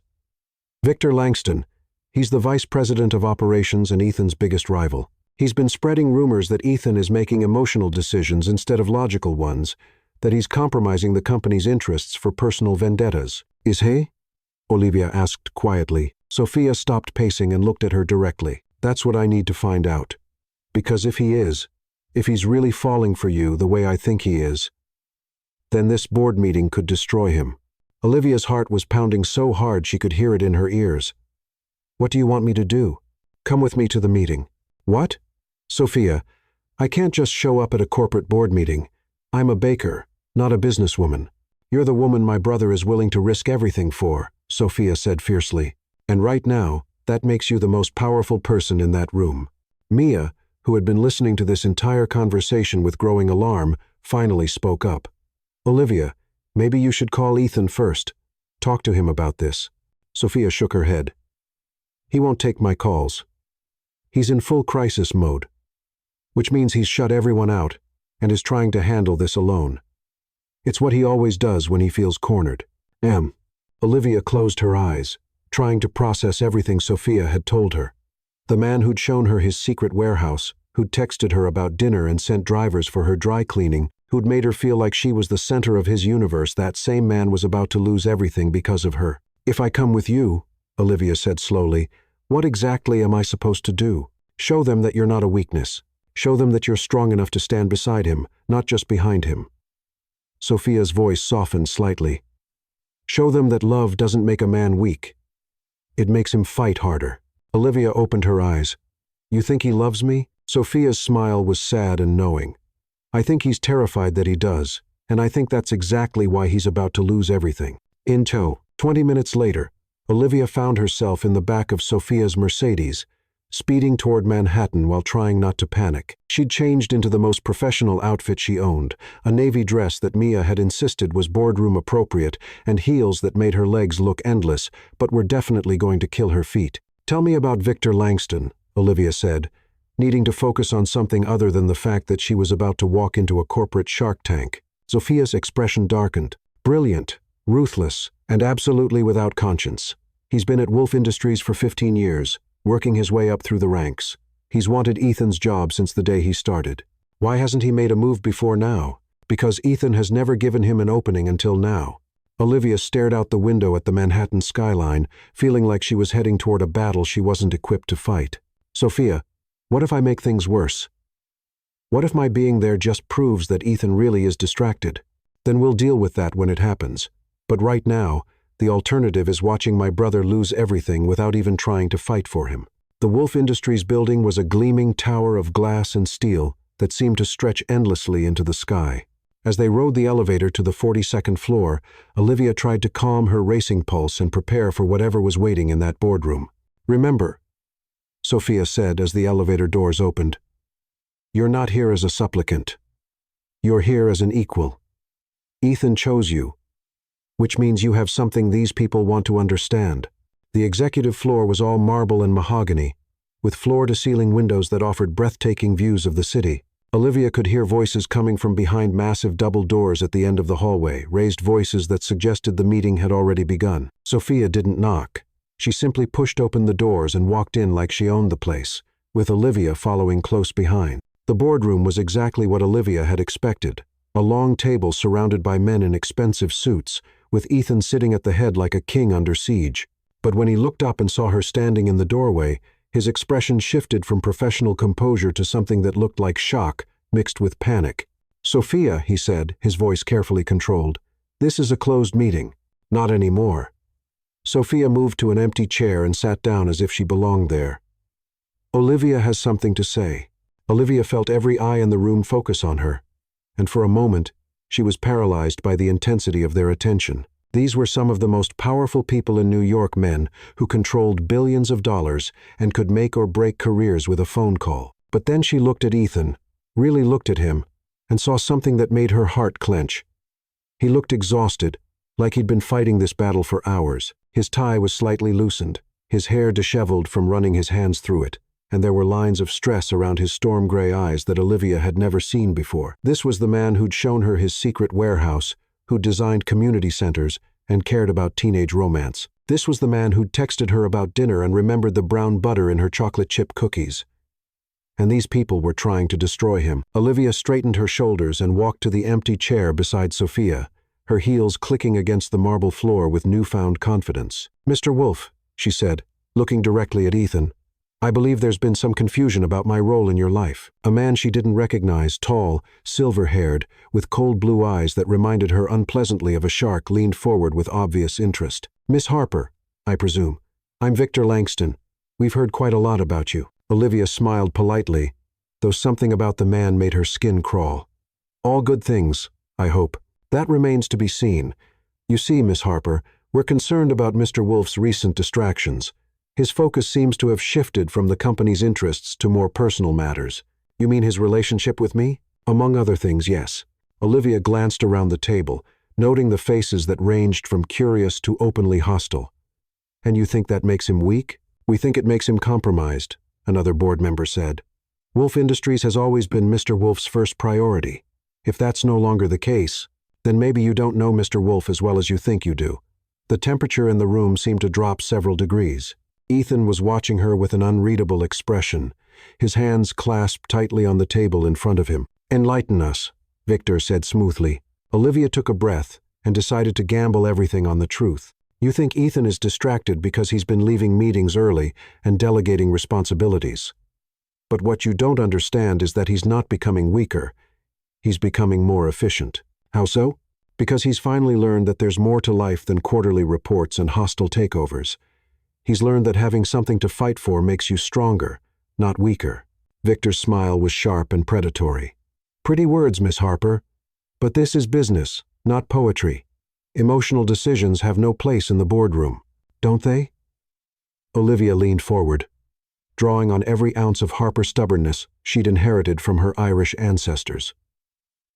"Victor Langston. He's the vice president of operations and Ethan's biggest rival. He's been spreading rumors that Ethan is making emotional decisions instead of logical ones, that he's compromising the company's interests for personal vendettas." "Is he?" Olivia asked quietly. Sophia stopped pacing and looked at her directly. "That's what I need to find out. Because if he is, if he's really falling for you the way I think he is, then this board meeting could destroy him." Olivia's heart was pounding so hard she could hear it in her ears. What do you want me to do? Come with me to the meeting. What? Sophia, I can't just show up at a corporate board meeting. I'm a baker, not a businesswoman. You're the woman my brother is willing to risk everything for, Sophia said fiercely. And right now, that makes you the most powerful person in that room. Mia, who had been listening to this entire conversation with growing alarm, finally spoke up. Olivia, maybe you should call Ethan first. Talk to him about this. Sophia shook her head. He won't take my calls. He's in full crisis mode, which means he's shut everyone out and is trying to handle this alone. It's what he always does when he feels cornered. Olivia closed her eyes, trying to process everything Sophia had told her. The man who'd shown her his secret warehouse, who'd texted her about dinner and sent drivers for her dry cleaning, who'd made her feel like she was the center of his universe, that same man was about to lose everything because of her. If I come with you, Olivia said slowly, what exactly am I supposed to do? Show them that you're not a weakness. Show them that you're strong enough to stand beside him, not just behind him. Sophia's voice softened slightly. Show them that love doesn't make a man weak. It makes him fight harder. Olivia opened her eyes. You think he loves me? Sophia's smile was sad and knowing. I think he's terrified that he does, and I think that's exactly why he's about to lose everything. In tow, 20 minutes later, Olivia found herself in the back of Sophia's Mercedes, speeding toward Manhattan while trying not to panic. She'd changed into the most professional outfit she owned, a navy dress that Mia had insisted was boardroom appropriate, and heels that made her legs look endless, but were definitely going to kill her feet. Tell me about Victor Langston, Olivia said, needing to focus on something other than the fact that she was about to walk into a corporate shark tank. Sophia's expression darkened. Brilliant, ruthless, and absolutely without conscience. He's been at Wolf Industries for 15 years, working his way up through the ranks. He's wanted Ethan's job since the day he started. Why hasn't he made a move before now? Because Ethan has never given him an opening until now. Olivia stared out the window at the Manhattan skyline, feeling like she was heading toward a battle she wasn't equipped to fight. Sophia, what if I make things worse? What if my being there just proves that Ethan really is distracted? Then we'll deal with that when it happens. But right now, the alternative is watching my brother lose everything without even trying to fight for him. The Wolf Industries building was a gleaming tower of glass and steel that seemed to stretch endlessly into the sky. As they rode the elevator to the 42nd floor, Olivia tried to calm her racing pulse and prepare for whatever was waiting in that boardroom. Remember, Sophia said as the elevator doors opened, you're not here as a supplicant. You're here as an equal. Ethan chose you, which means you have something these people want to understand. The executive floor was all marble and mahogany, with floor-to-ceiling windows that offered breathtaking views of the city. Olivia could hear voices coming from behind massive double doors at the end of the hallway, raised voices that suggested the meeting had already begun. Sophia didn't knock. She simply pushed open the doors and walked in like she owned the place, with Olivia following close behind. The boardroom was exactly what Olivia had expected. A long table surrounded by men in expensive suits, with Ethan sitting at the head like a king under siege. But when he looked up and saw her standing in the doorway, his expression shifted from professional composure to something that looked like shock, mixed with panic. Sophia, he said, his voice carefully controlled, this is a closed meeting. Not anymore. Sophia moved to an empty chair and sat down as if she belonged there. Olivia has something to say. Olivia felt every eye in the room focus on her, and for a moment, she was paralyzed by the intensity of their attention. These were some of the most powerful people in New York, men who controlled billions of dollars and could make or break careers with a phone call. But then she looked at Ethan, really looked at him, and saw something that made her heart clench. He looked exhausted, like he'd been fighting this battle for hours. His tie was slightly loosened, his hair disheveled from running his hands through it, and there were lines of stress around his storm-gray eyes that Olivia had never seen before. This was the man who'd shown her his secret warehouse, who'd designed community centers, and cared about teenage romance. This was the man who'd texted her about dinner and remembered the brown butter in her chocolate chip cookies. And these people were trying to destroy him. Olivia straightened her shoulders and walked to the empty chair beside Sophia, her heels clicking against the marble floor with newfound confidence. Mr. Wolf, she said, looking directly at Ethan, I believe there's been some confusion about my role in your life. A man she didn't recognize, tall, silver-haired, with cold blue eyes that reminded her unpleasantly of a shark, leaned forward with obvious interest. Miss Harper, I presume. I'm Victor Langston, We've heard quite a lot about you." Olivia smiled politely, though something about the man made her skin crawl. "All good things, I hope. That remains to be seen. You see, Miss Harper, we're concerned about Mr. Wolf's recent distractions. His focus seems to have shifted from the company's interests to more personal matters." "You mean his relationship with me?" "Among other things, yes." Olivia glanced around the table, noting the faces that ranged from curious to openly hostile. "And you think that makes him weak?" "We think it makes him compromised," another board member said. "Wolf Industries has always been Mr. Wolf's first priority. If that's no longer the case, then maybe you don't know Mr. Wolf as well as you think you do." The temperature in the room seemed to drop several degrees. Ethan was watching her with an unreadable expression, his hands clasped tightly on the table in front of him. "Enlighten us," Victor said smoothly. Olivia took a breath and decided to gamble everything on the truth. "You think Ethan is distracted because he's been leaving meetings early and delegating responsibilities. But what you don't understand is that he's not becoming weaker. He's becoming more efficient." "How so?" "Because he's finally learned that there's more to life than quarterly reports and hostile takeovers. He's learned that having something to fight for makes you stronger, not weaker." Victor's smile was sharp and predatory. "Pretty words, Miss Harper. But this is business, not poetry. Emotional decisions have no place in the boardroom, don't they?" Olivia leaned forward, drawing on every ounce of Harper stubbornness she'd inherited from her Irish ancestors.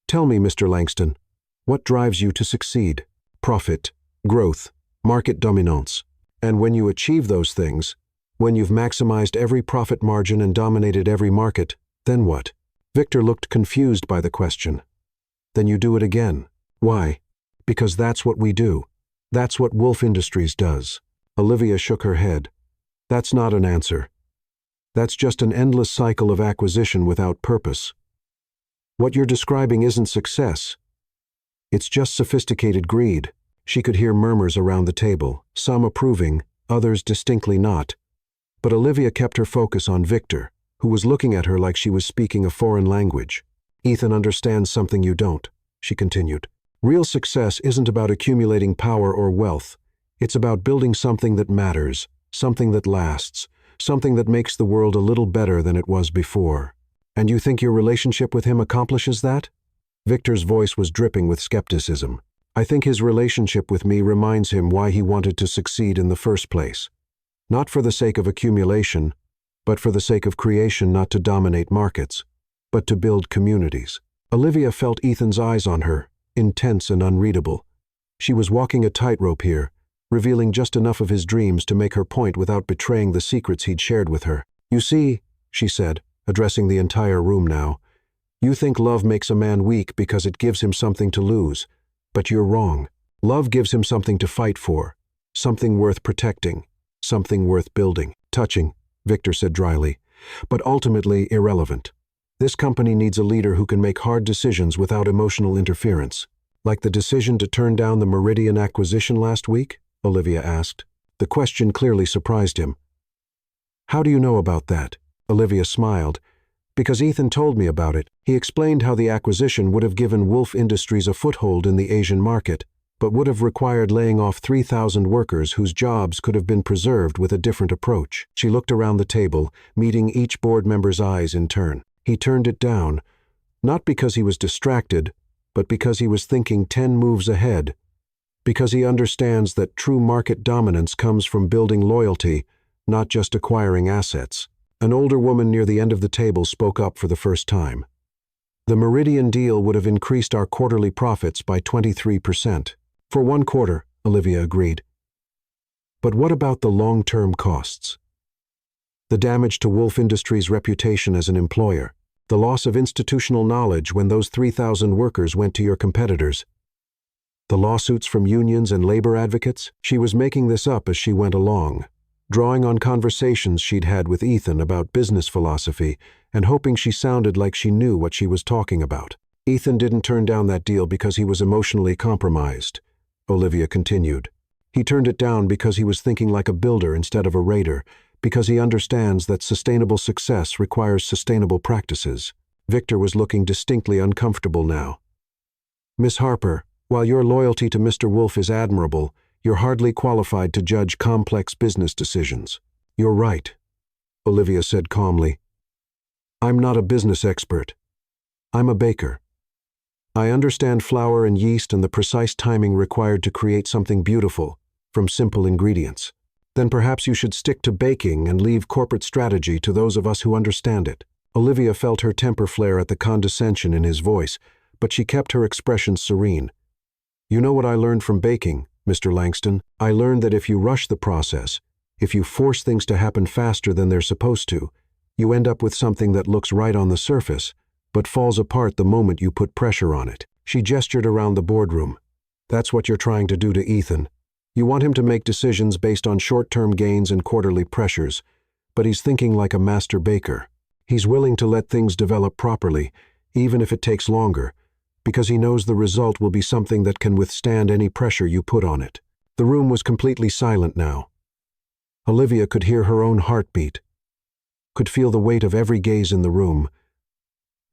"Tell me, Mr. Langston, what drives you to succeed?" "Profit, growth, market dominance. And when you achieve those things, when you've maximized every profit margin and dominated every market, then what?" Victor looked confused by the question. "Then you do it again." "Why?" "Because that's what we do. That's what Wolf Industries does." Olivia shook her head. "That's not an answer. That's just an endless cycle of acquisition without purpose. What you're describing isn't success. It's just sophisticated greed." She could hear murmurs around the table, some approving, others distinctly not. But Olivia kept her focus on Victor, who was looking at her like she was speaking a foreign language. "Ethan understands something you don't," she continued. "Real success isn't about accumulating power or wealth. It's about building something that matters, something that lasts, something that makes the world a little better than it was before. And you think your relationship with him accomplishes that?" Victor's voice was dripping with skepticism. "I think his relationship with me reminds him why he wanted to succeed in the first place. Not for the sake of accumulation, but for the sake of creation, not to dominate markets, but to build communities." Olivia felt Ethan's eyes on her, intense and unreadable. She was walking a tightrope here, revealing just enough of his dreams to make her point without betraying the secrets he'd shared with her. "You see," she said, addressing the entire room now, "you think love makes a man weak because it gives him something to lose. But you're wrong. Love gives him something to fight for, something worth protecting, something worth building." "Touching," Victor said dryly, "but ultimately irrelevant. This company needs a leader who can make hard decisions without emotional interference." "Like the decision to turn down the Meridian acquisition last week?" Olivia asked. The question clearly surprised him. "How do you know about that?" Olivia smiled. "Because Ethan told me about it. He explained how the acquisition would have given Wolf Industries a foothold in the Asian market, but would have required laying off 3,000 workers whose jobs could have been preserved with a different approach." She looked around the table, meeting each board member's eyes in turn. He turned it down, not because he was distracted, but because he was thinking 10 moves ahead. Because he understands that true market dominance comes from building loyalty, not just acquiring assets. An older woman near the end of the table spoke up for the first time. "The Meridian deal would have increased our quarterly profits by 23%. "For one quarter," Olivia agreed. "But what about the long-term costs? The damage to Wolf Industries' reputation as an employer, the loss of institutional knowledge when those 3,000 workers went to your competitors, the lawsuits from unions and labor advocates?" She was making this up as she went along, drawing on conversations she'd had with Ethan about business philosophy and hoping she sounded like she knew what she was talking about. "Ethan didn't turn down that deal because he was emotionally compromised," Olivia continued. "He turned it down because he was thinking like a builder instead of a raider, because he understands that sustainable success requires sustainable practices." Victor was looking distinctly uncomfortable now. "Miss Harper, while your loyalty to Mr. Wolf is admirable, you're hardly qualified to judge complex business decisions." "You're right," Olivia said calmly. "I'm not a business expert. I'm a baker. I understand flour and yeast and the precise timing required to create something beautiful from simple ingredients. Then perhaps you should stick to baking and leave corporate strategy to those of us who understand it." Olivia felt her temper flare at the condescension in his voice, but she kept her expression serene. "You know what I learned from baking, Mr. Langston? I learned that if you rush the process, if you force things to happen faster than they're supposed to, you end up with something that looks right on the surface, but falls apart the moment you put pressure on it." She gestured around the boardroom. "That's what you're trying to do to Ethan. You want him to make decisions based on short-term gains and quarterly pressures, but he's thinking like a master baker. He's willing to let things develop properly, even if it takes longer, because he knows the result will be something that can withstand any pressure you put on it." The room was completely silent now. Olivia could hear her own heartbeat, could feel the weight of every gaze in the room.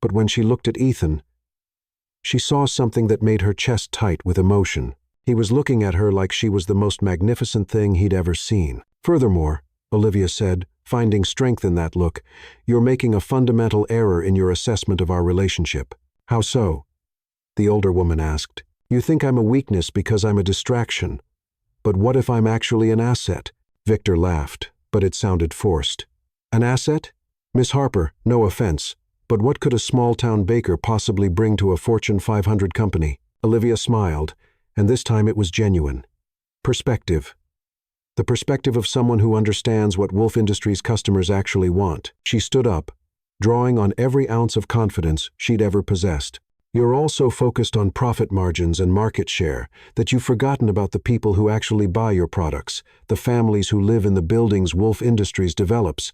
But when she looked at Ethan, she saw something that made her chest tight with emotion. He was looking at her like she was the most magnificent thing he'd ever seen. "Furthermore," Olivia said, finding strength in that look, "you're making a fundamental error in your assessment of our relationship." "How so?" the older woman asked. "You think I'm a weakness because I'm a distraction. But what if I'm actually an asset?" Victor laughed, but it sounded forced. "An asset? Miss Harper, no offense, but what could a small-town baker possibly bring to a Fortune 500 company?" Olivia smiled, and this time it was genuine. "Perspective. The perspective of someone who understands what Wolf Industries customers actually want." She stood up, drawing on every ounce of confidence she'd ever possessed. "You're all so focused on profit margins and market share that you've forgotten about the people who actually buy your products, the families who live in the buildings Wolf Industries develops,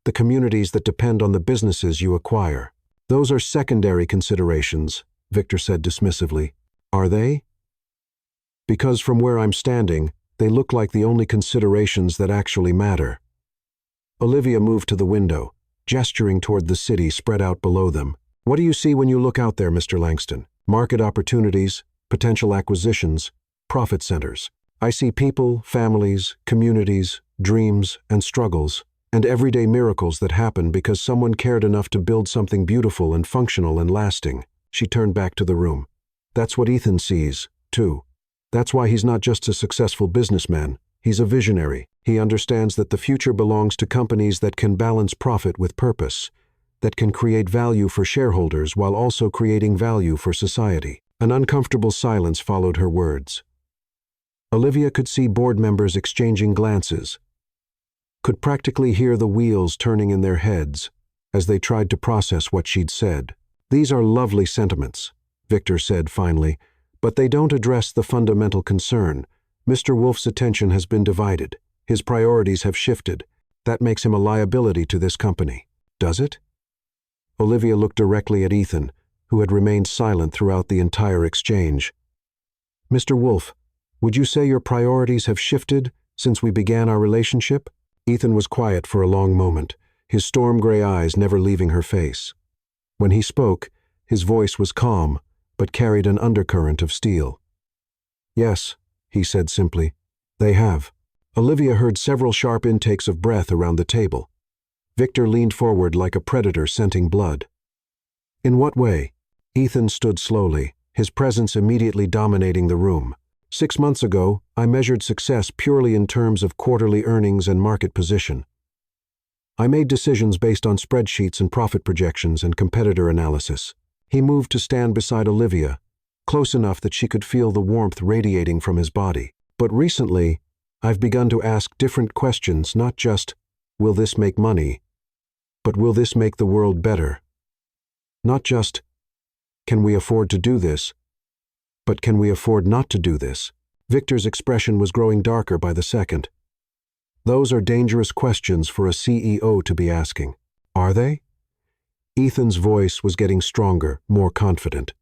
the communities that depend on the businesses you acquire. Those are secondary considerations," Victor said dismissively. "Are they?" "Because from where I'm standing, they look like the only considerations that actually matter." Olivia moved to the window, gesturing toward the city spread out below them. "What do you see when you look out there, Mr. Langston?" "Market opportunities, potential acquisitions, profit centers. I see people, families, communities, dreams, and struggles, and everyday miracles that happen because someone cared enough to build something beautiful and functional and lasting." She turned back to the room. "That's what Ethan sees, too. That's why he's not just a successful businessman, he's a visionary. He understands that the future belongs to companies that can balance profit with purpose, that can create value for shareholders while also creating value for society." An uncomfortable silence followed her words. Olivia could see board members exchanging glances, could practically hear the wheels turning in their heads as they tried to process what she'd said. "These are lovely sentiments," Victor said finally, "but they don't address the fundamental concern. Mr. Wolf's attention has been divided. His priorities have shifted. That makes him a liability to this company." "Does it?" Olivia looked directly at Ethan, who had remained silent throughout the entire exchange. "Mr. Wolf, would you say your priorities have shifted since we began our relationship?" Ethan was quiet for a long moment, his storm-gray eyes never leaving her face. When he spoke, his voice was calm, but carried an undercurrent of steel. "Yes," he said simply, "they have." Olivia heard several sharp intakes of breath around the table. Victor leaned forward like a predator scenting blood. "In what way?" Ethan stood slowly, his presence immediately dominating the room. 6 months ago, I measured success purely in terms of quarterly earnings and market position. I made decisions based on spreadsheets and profit projections and competitor analysis." He moved to stand beside Olivia, close enough that she could feel the warmth radiating from his body. "But recently, I've begun to ask different questions, not just, will this make money, but will this make the world better? Not just, can we afford to do this, but can we afford not to do this?" Victor's expression was growing darker by the second. "Those are dangerous questions for a CEO to be asking." "Are they?" Ethan's voice was getting stronger, more confident.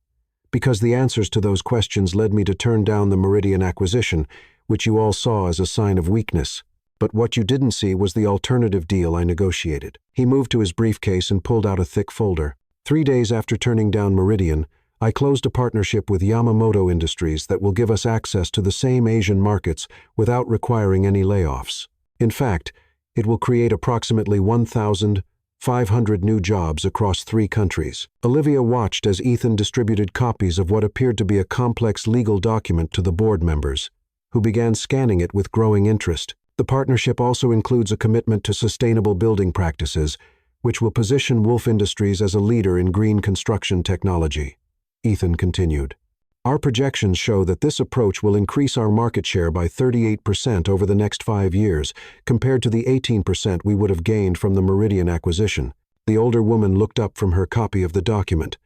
"Because the answers to those questions led me to turn down the Meridian acquisition, which you all saw as a sign of weakness. But what you didn't see was the alternative deal I negotiated." He moved to his briefcase and pulled out a thick folder. 3 days after turning down Meridian, I closed a partnership with Yamamoto Industries that will give us access to the same Asian markets without requiring any layoffs. In fact, It will create approximately 1,500 new jobs across 3 countries. Olivia watched as Ethan distributed copies of what appeared to be a complex legal document to the board members, who began scanning it with growing interest. The partnership also includes a commitment to sustainable building practices, which will position Wolf Industries as a leader in green construction technology. Ethan continued. Our projections show that this approach will increase our market share by 38% over the next 5 years, compared to the 18% we would have gained from the Meridian acquisition. The older woman looked up from her copy of the document.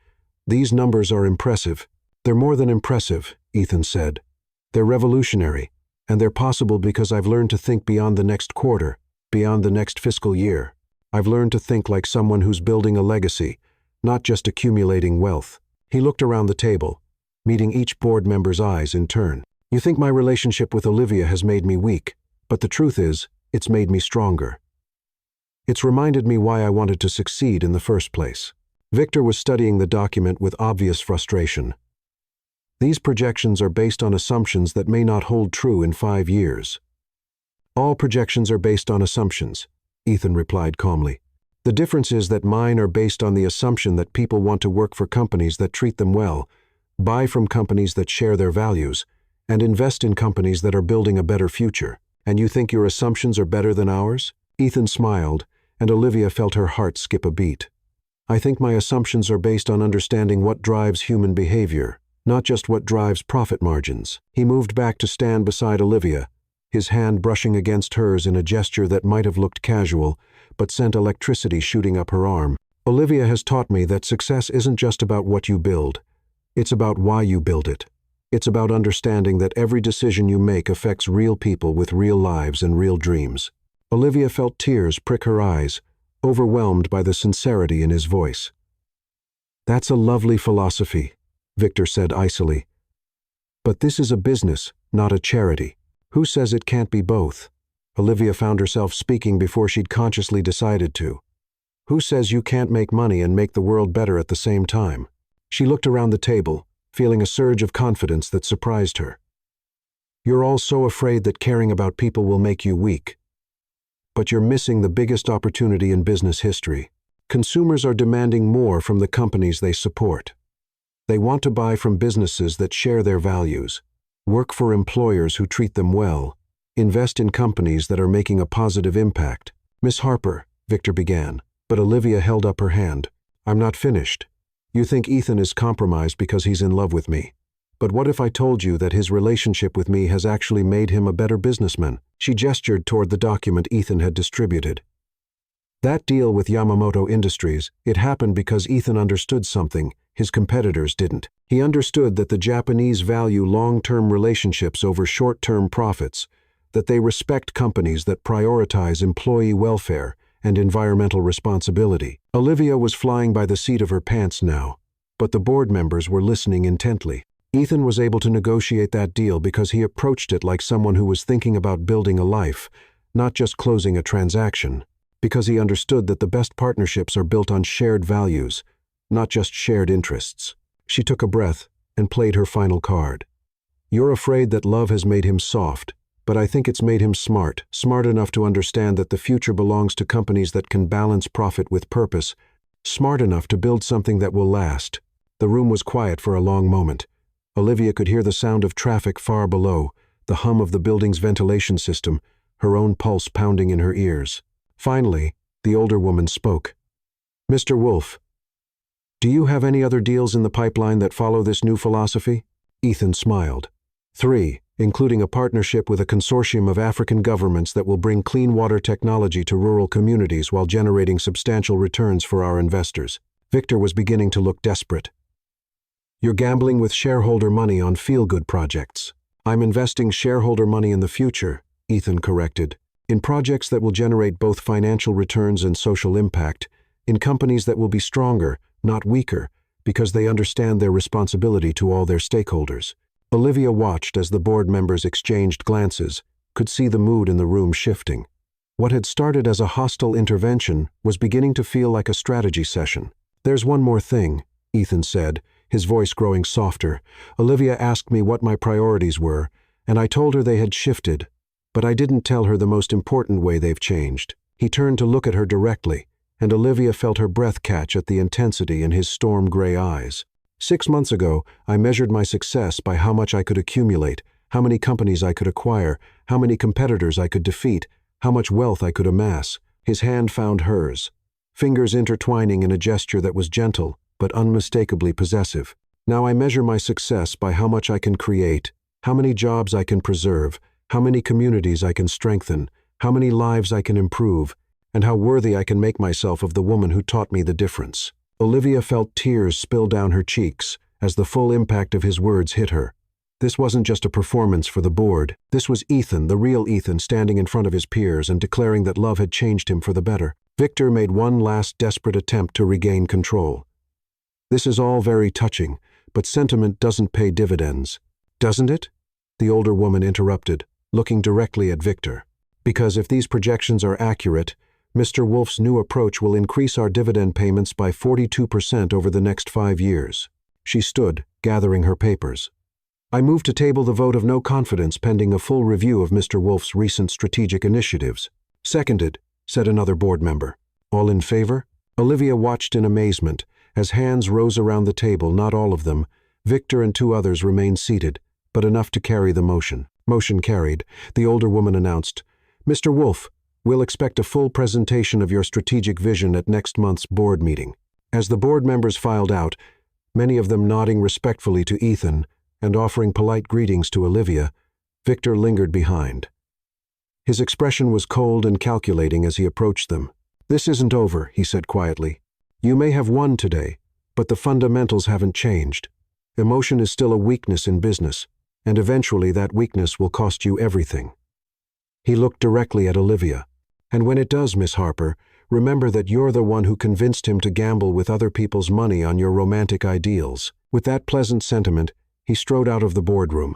These numbers are impressive. They're more than impressive, Ethan said. They're revolutionary, and they're possible because I've learned to think beyond the next quarter, beyond the next fiscal year. I've learned to think like someone who's building a legacy, not just accumulating wealth. He looked around the table, meeting each board member's eyes in turn. You think my relationship with Olivia has made me weak, but the truth is, it's made me stronger. It's reminded me why I wanted to succeed in the first place. Victor was studying the document with obvious frustration. These projections are based on assumptions that may not hold true in 5 years. All projections are based on assumptions, Ethan replied calmly. The difference is that mine are based on the assumption that people want to work for companies that treat them well, buy from companies that share their values, and invest in companies that are building a better future. And you think your assumptions are better than ours? Ethan smiled, and Olivia felt her heart skip a beat. I think my assumptions are based on understanding what drives human behavior, not just what drives profit margins. He moved back to stand beside Olivia, his hand brushing against hers in a gesture that might have looked casual, but sent electricity shooting up her arm. Olivia has taught me that success isn't just about what you build. It's about why you build it. It's about understanding that every decision you make affects real people with real lives and real dreams. Olivia felt tears prick her eyes, overwhelmed by the sincerity in his voice. That's a lovely philosophy, Victor said icily. But this is a business, not a charity. Who says it can't be both? Olivia found herself speaking before she'd consciously decided to. Who says you can't make money and make the world better at the same time? She looked around the table, feeling a surge of confidence that surprised her. You're all so afraid that caring about people will make you weak. But you're missing the biggest opportunity in business history. Consumers are demanding more from the companies they support. They want to buy from businesses that share their values, work for employers who treat them well, invest in companies that are making a positive impact. Miss Harper, Victor began, but Olivia held up her hand. I'm not finished. You think Ethan is compromised because he's in love with me. But what if I told you that his relationship with me has actually made him a better businessman? She gestured toward the document Ethan had distributed. That deal with Yamamoto Industries, it happened because Ethan understood something his competitors didn't. He understood that the Japanese value long-term relationships over short-term profits, that they respect companies that prioritize employee welfare and environmental responsibility. Olivia was flying by the seat of her pants now, but the board members were listening intently. Ethan was able to negotiate that deal because he approached it like someone who was thinking about building a life, not just closing a transaction. Because he understood that the best partnerships are built on shared values, not just shared interests. She took a breath and played her final card. You're afraid that love has made him soft, but I think it's made him smart enough to understand that the future belongs to companies that can balance profit with purpose, smart enough to build something that will last. The room was quiet for a long moment. Olivia could hear the sound of traffic far below, the hum of the building's ventilation system, her own pulse pounding in her ears. Finally, the older woman spoke. Mr. Wolf, do you have any other deals in the pipeline that follow this new philosophy? Ethan smiled. 3, including a partnership with a consortium of African governments that will bring clean water technology to rural communities while generating substantial returns for our investors. Victor was beginning to look desperate. You're gambling with shareholder money on feel-good projects. I'm investing shareholder money in the future, Ethan corrected, in projects that will generate both financial returns and social impact, in companies that will be stronger, not weaker, because they understand their responsibility to all their stakeholders. Olivia watched as the board members exchanged glances, could see the mood in the room shifting. What had started as a hostile intervention was beginning to feel like a strategy session. There's one more thing, Ethan said, his voice growing softer. Olivia asked me what my priorities were, and I told her they had shifted. But I didn't tell her the most important way they've changed. He turned to look at her directly, and Olivia felt her breath catch at the intensity in his storm-gray eyes. 6 months ago, I measured my success by how much I could accumulate, how many companies I could acquire, how many competitors I could defeat, how much wealth I could amass. His hand found hers, fingers intertwining in a gesture that was gentle, but unmistakably possessive. Now I measure my success by how much I can create, how many jobs I can preserve, how many communities I can strengthen, how many lives I can improve, and how worthy I can make myself of the woman who taught me the difference. Olivia felt tears spill down her cheeks as the full impact of his words hit her. This wasn't just a performance for the board. This was Ethan, the real Ethan, standing in front of his peers and declaring that love had changed him for the better. Victor made one last desperate attempt to regain control. This is all very touching, but sentiment doesn't pay dividends. Doesn't it? The older woman interrupted, looking directly at Victor. Because if these projections are accurate, Mr. Wolf's new approach will increase our dividend payments by 42% over the next 5 years. She stood, gathering her papers. I move to table the vote of no confidence pending a full review of Mr. Wolf's recent strategic initiatives. Seconded, said another board member. All in favor? Olivia watched in amazement as hands rose around the table, not all of them. Victor and 2 others remained seated, but enough to carry the motion. Motion carried. The older woman announced, Mr. Wolf, we'll expect a full presentation of your strategic vision at next month's board meeting. As the board members filed out, many of them nodding respectfully to Ethan and offering polite greetings to Olivia, Victor lingered behind. His expression was cold and calculating as he approached them. This isn't over, he said quietly. You may have won today, but the fundamentals haven't changed. Emotion is still a weakness in business, and eventually that weakness will cost you everything. He looked directly at Olivia. And when it does, Miss Harper, remember that you're the one who convinced him to gamble with other people's money on your romantic ideals. With that pleasant sentiment, he strode out of the boardroom,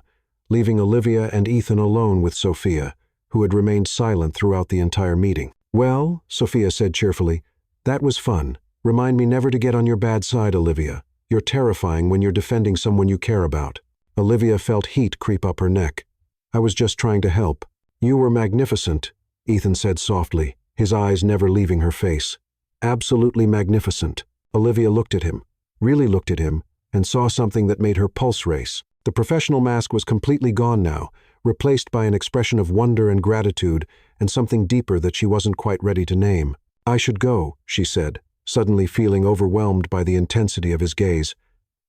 leaving Olivia and Ethan alone with Sophia, who had remained silent throughout the entire meeting. Well, Sophia said cheerfully, that was fun. Remind me never to get on your bad side, Olivia. You're terrifying when you're defending someone you care about. Olivia felt heat creep up her neck. I was just trying to help. You were magnificent, Ethan said softly, his eyes never leaving her face. Absolutely magnificent. Olivia looked at him, really looked at him, and saw something that made her pulse race. The professional mask was completely gone now, replaced by an expression of wonder and gratitude and something deeper that she wasn't quite ready to name. I should go, she said, suddenly feeling overwhelmed by the intensity of his gaze.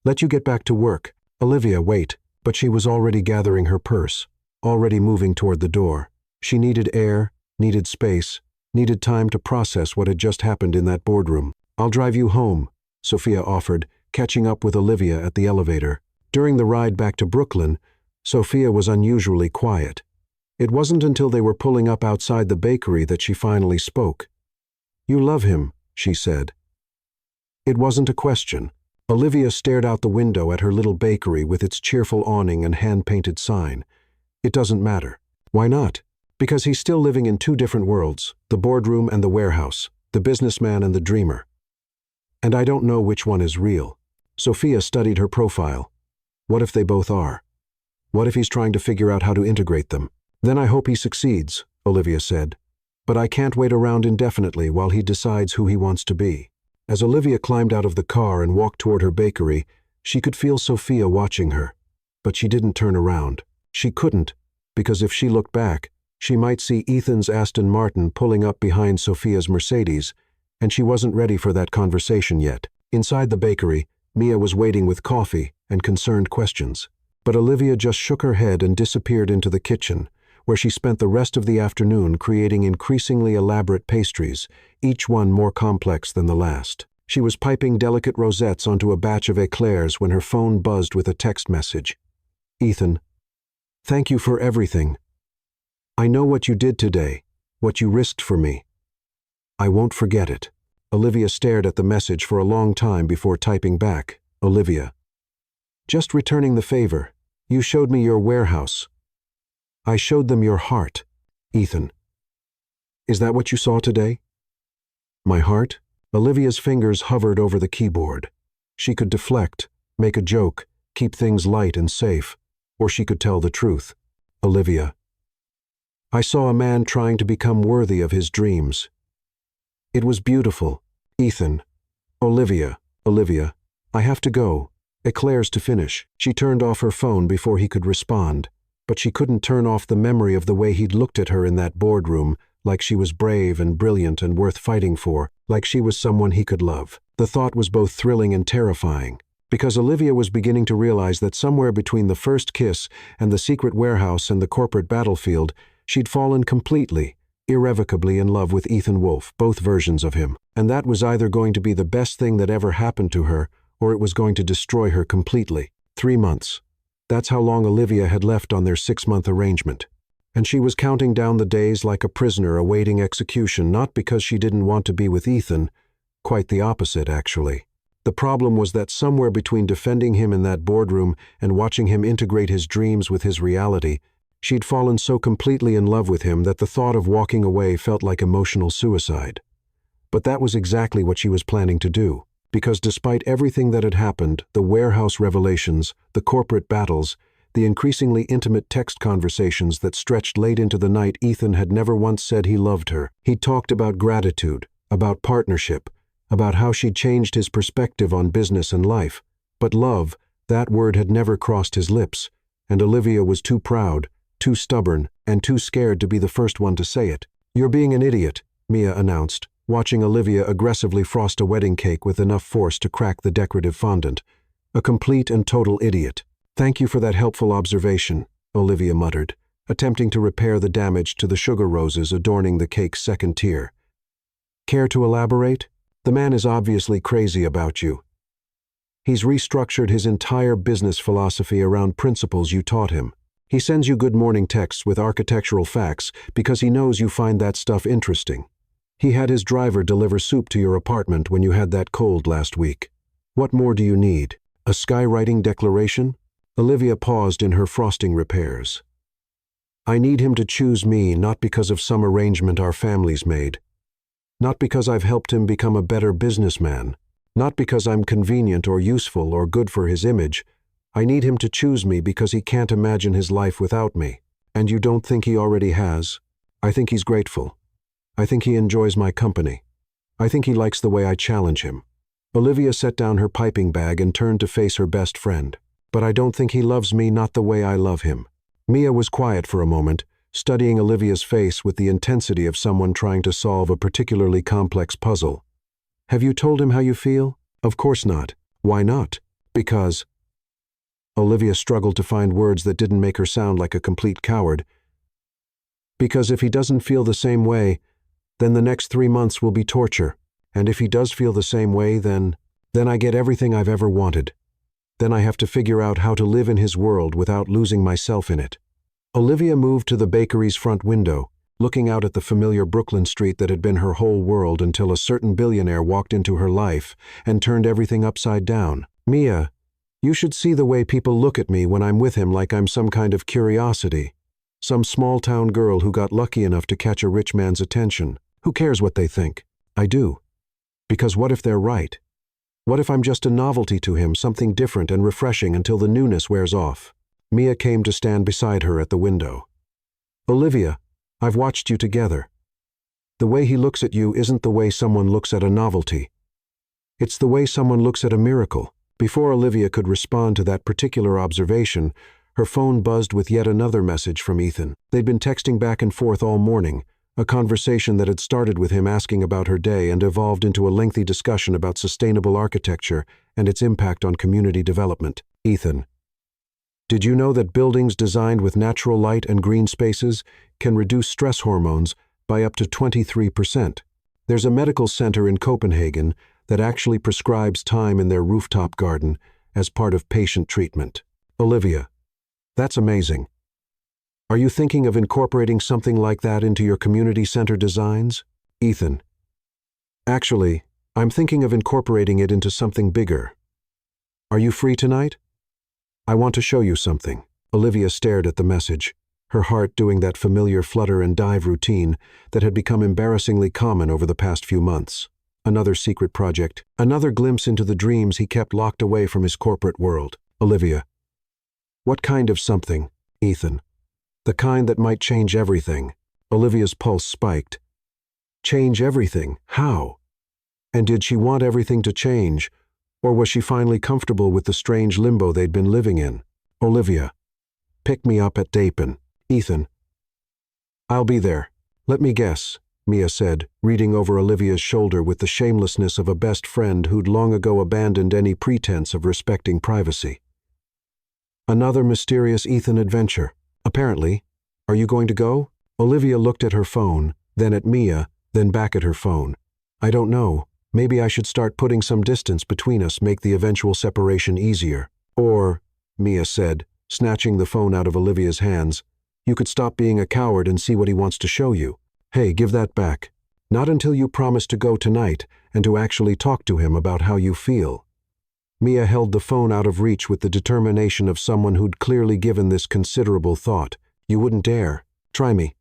Let you get back to work. Olivia, wait. But she was already gathering her purse, already moving toward the door. She needed air, needed space, needed time to process what had just happened in that boardroom. I'll drive you home, Sophia offered, catching up with Olivia at the elevator. During the ride back to Brooklyn, Sophia was unusually quiet. It wasn't until they were pulling up outside the bakery that she finally spoke. You love him, she said. It wasn't a question. Olivia stared out the window at her little bakery with its cheerful awning and hand-painted sign. It doesn't matter. Why not? Because he's still living in 2 different worlds, the boardroom and the warehouse, the businessman and the dreamer. And I don't know which one is real. Sophia studied her profile. What if they both are? What if he's trying to figure out how to integrate them? Then I hope he succeeds, Olivia said. But I can't wait around indefinitely while he decides who he wants to be. As Olivia climbed out of the car and walked toward her bakery, she could feel Sophia watching her. But she didn't turn around. She couldn't, because if she looked back, she might see Ethan's Aston Martin pulling up behind Sophia's Mercedes, and she wasn't ready for that conversation yet. Inside the bakery, Mia was waiting with coffee and concerned questions. But Olivia just shook her head and disappeared into the kitchen, where she spent the rest of the afternoon creating increasingly elaborate pastries, each one more complex than the last. She was piping delicate rosettes onto a batch of eclairs when her phone buzzed with a text message. Ethan, thank you for everything. I know what you did today, what you risked for me. I won't forget it. Olivia stared at the message for a long time before typing back, Olivia. Just returning the favor. You showed me your warehouse. I showed them your heart, Ethan. Is that what you saw today? My heart? Olivia's fingers hovered over the keyboard. She could deflect, make a joke, keep things light and safe, or she could tell the truth. Olivia. I saw a man trying to become worthy of his dreams. It was beautiful. Ethan. Olivia. I have to go. Eclairs to finish. She turned off her phone before he could respond, but she couldn't turn off the memory of the way he'd looked at her in that boardroom, like she was brave and brilliant and worth fighting for, like she was someone he could love. The thought was both thrilling and terrifying, because Olivia was beginning to realize that somewhere between the first kiss and the secret warehouse and the corporate battlefield, she'd fallen completely, irrevocably in love with Ethan Wolfe, both versions of him. And that was either going to be the best thing that ever happened to her, or it was going to destroy her completely. 3 months. That's how long Olivia had left on their 6-month arrangement. And she was counting down the days like a prisoner awaiting execution, not because she didn't want to be with Ethan. Quite the opposite, actually. The problem was that somewhere between defending him in that boardroom and watching him integrate his dreams with his reality, she'd fallen so completely in love with him that the thought of walking away felt like emotional suicide. But that was exactly what she was planning to do, because despite everything that had happened, the warehouse revelations, the corporate battles, the increasingly intimate text conversations that stretched late into the night, Ethan had never once said he loved her. He talked about gratitude, about partnership, about how she'd changed his perspective on business and life. But love, that word had never crossed his lips, and Olivia was too proud, too stubborn, and too scared to be the first one to say it. "You're being an idiot," Mia announced, watching Olivia aggressively frost a wedding cake with enough force to crack the decorative fondant. "A complete and total idiot." "Thank you for that helpful observation," Olivia muttered, attempting to repair the damage to the sugar roses adorning the cake's second tier. "Care to elaborate? The man is obviously crazy about you. He's restructured his entire business philosophy around principles you taught him. He sends you good morning texts with architectural facts because he knows you find that stuff interesting. He had his driver deliver soup to your apartment when you had that cold last week. What more do you need? A skywriting declaration?" Olivia paused in her frosting repairs. "I need him to choose me, not because of some arrangement our families made. Not because I've helped him become a better businessman. Not because I'm convenient or useful or good for his image. I need him to choose me because he can't imagine his life without me. And you don't think he already has? I think he's grateful. I think he enjoys my company. I think he likes the way I challenge him." Olivia set down her piping bag and turned to face her best friend. "But I don't think he loves me not the way I love him." Mia was quiet for a moment, studying Olivia's face with the intensity of someone trying to solve a particularly complex puzzle. "Have you told him how you feel?" "Of course not." "Why not?" "Because—" Olivia struggled to find words that didn't make her sound like a complete coward. "Because if he doesn't feel the same way, then the next 3 months will be torture. And if he does feel the same way, then I get everything I've ever wanted. Then I have to figure out how to live in his world without losing myself in it." Olivia moved to the bakery's front window, looking out at the familiar Brooklyn street that had been her whole world until a certain billionaire walked into her life and turned everything upside down. "Mia, you should see the way people look at me when I'm with him, like I'm some kind of curiosity. Some small-town girl who got lucky enough to catch a rich man's attention. Who cares what they think? I do. Because what if they're right? What if I'm just a novelty to him, something different and refreshing until the newness wears off?" Mia came to stand beside her at the window. "Olivia, I've watched you together. The way he looks at you isn't the way someone looks at a novelty. It's the way someone looks at a miracle." Before Olivia could respond to that particular observation, her phone buzzed with yet another message from Ethan. They'd been texting back and forth all morning, a conversation that had started with him asking about her day and evolved into a lengthy discussion about sustainable architecture and its impact on community development. "Ethan, did you know that buildings designed with natural light and green spaces can reduce stress hormones by up to 23%? There's a medical center in Copenhagen that actually prescribes time in their rooftop garden as part of patient treatment." "Olivia, that's amazing. Are you thinking of incorporating something like that into your community center designs?" "Ethan, actually, I'm thinking of incorporating it into something bigger. Are you free tonight? I want to show you something." Olivia stared at the message, her heart doing that familiar flutter and dive routine that had become embarrassingly common over the past few months. Another secret project, another glimpse into the dreams he kept locked away from his corporate world. "Olivia, what kind of something, Ethan? The kind that might change everything." Olivia's pulse spiked. Change everything? How? And did she want everything to change, or was she finally comfortable with the strange limbo they'd been living in? Olivia. Pick me up at Dapin. Ethan. I'll be there. Let me guess, Mia said, reading over Olivia's shoulder with the shamelessness of a best friend who'd long ago abandoned any pretense of respecting privacy. Another mysterious Ethan adventure. Apparently. Are you going to go? Olivia looked at her phone, then at Mia, then back at her phone. I don't know. Maybe I should start putting some distance between us, make the eventual separation easier. Or, Mia said, snatching the phone out of Olivia's hands, you could stop being a coward and see what he wants to show you. Hey, give that back. Not until you promise to go tonight and to actually talk to him about how you feel. Mia held the phone out of reach with the determination of someone who'd clearly given this considerable thought. You wouldn't dare. Try me.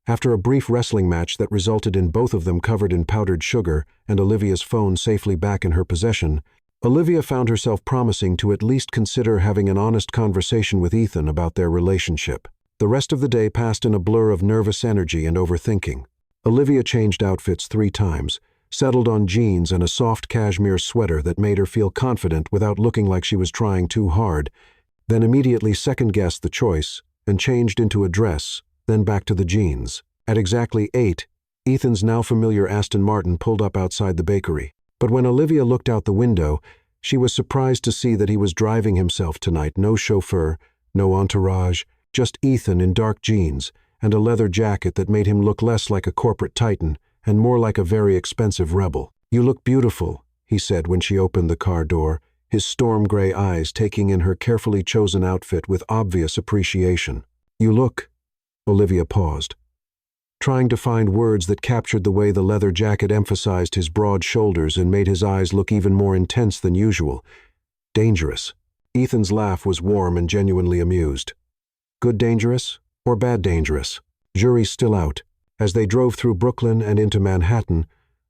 After a brief wrestling match that resulted in both of them covered in powdered sugar and Olivia's phone safely back in her possession, Olivia found herself promising to at least consider having an honest conversation with Ethan about their relationship. The rest of the day passed in a blur of nervous energy and overthinking. Olivia changed outfits 3 times, settled on jeans and a soft cashmere sweater that made her feel confident without looking like she was trying too hard, then immediately second-guessed the choice and changed into a dress, then back to the jeans. At exactly 8, Ethan's now familiar Aston Martin pulled up outside the bakery. But when Olivia looked out the window, she was surprised to see that he was driving himself tonight. No chauffeur, no entourage, just Ethan in dark jeans and a leather jacket that made him look less like a corporate titan and more like a very expensive rebel. You look beautiful, he said when she opened the car door, his storm-gray eyes taking in her carefully chosen outfit with obvious appreciation. You look... Olivia paused, trying to find words that captured the way the leather jacket emphasized his broad shoulders and made his eyes look even more intense than usual. Dangerous. Ethan's laugh was warm and genuinely amused. Good dangerous or bad dangerous? Jury's still out. As they drove through Brooklyn and into Manhattan,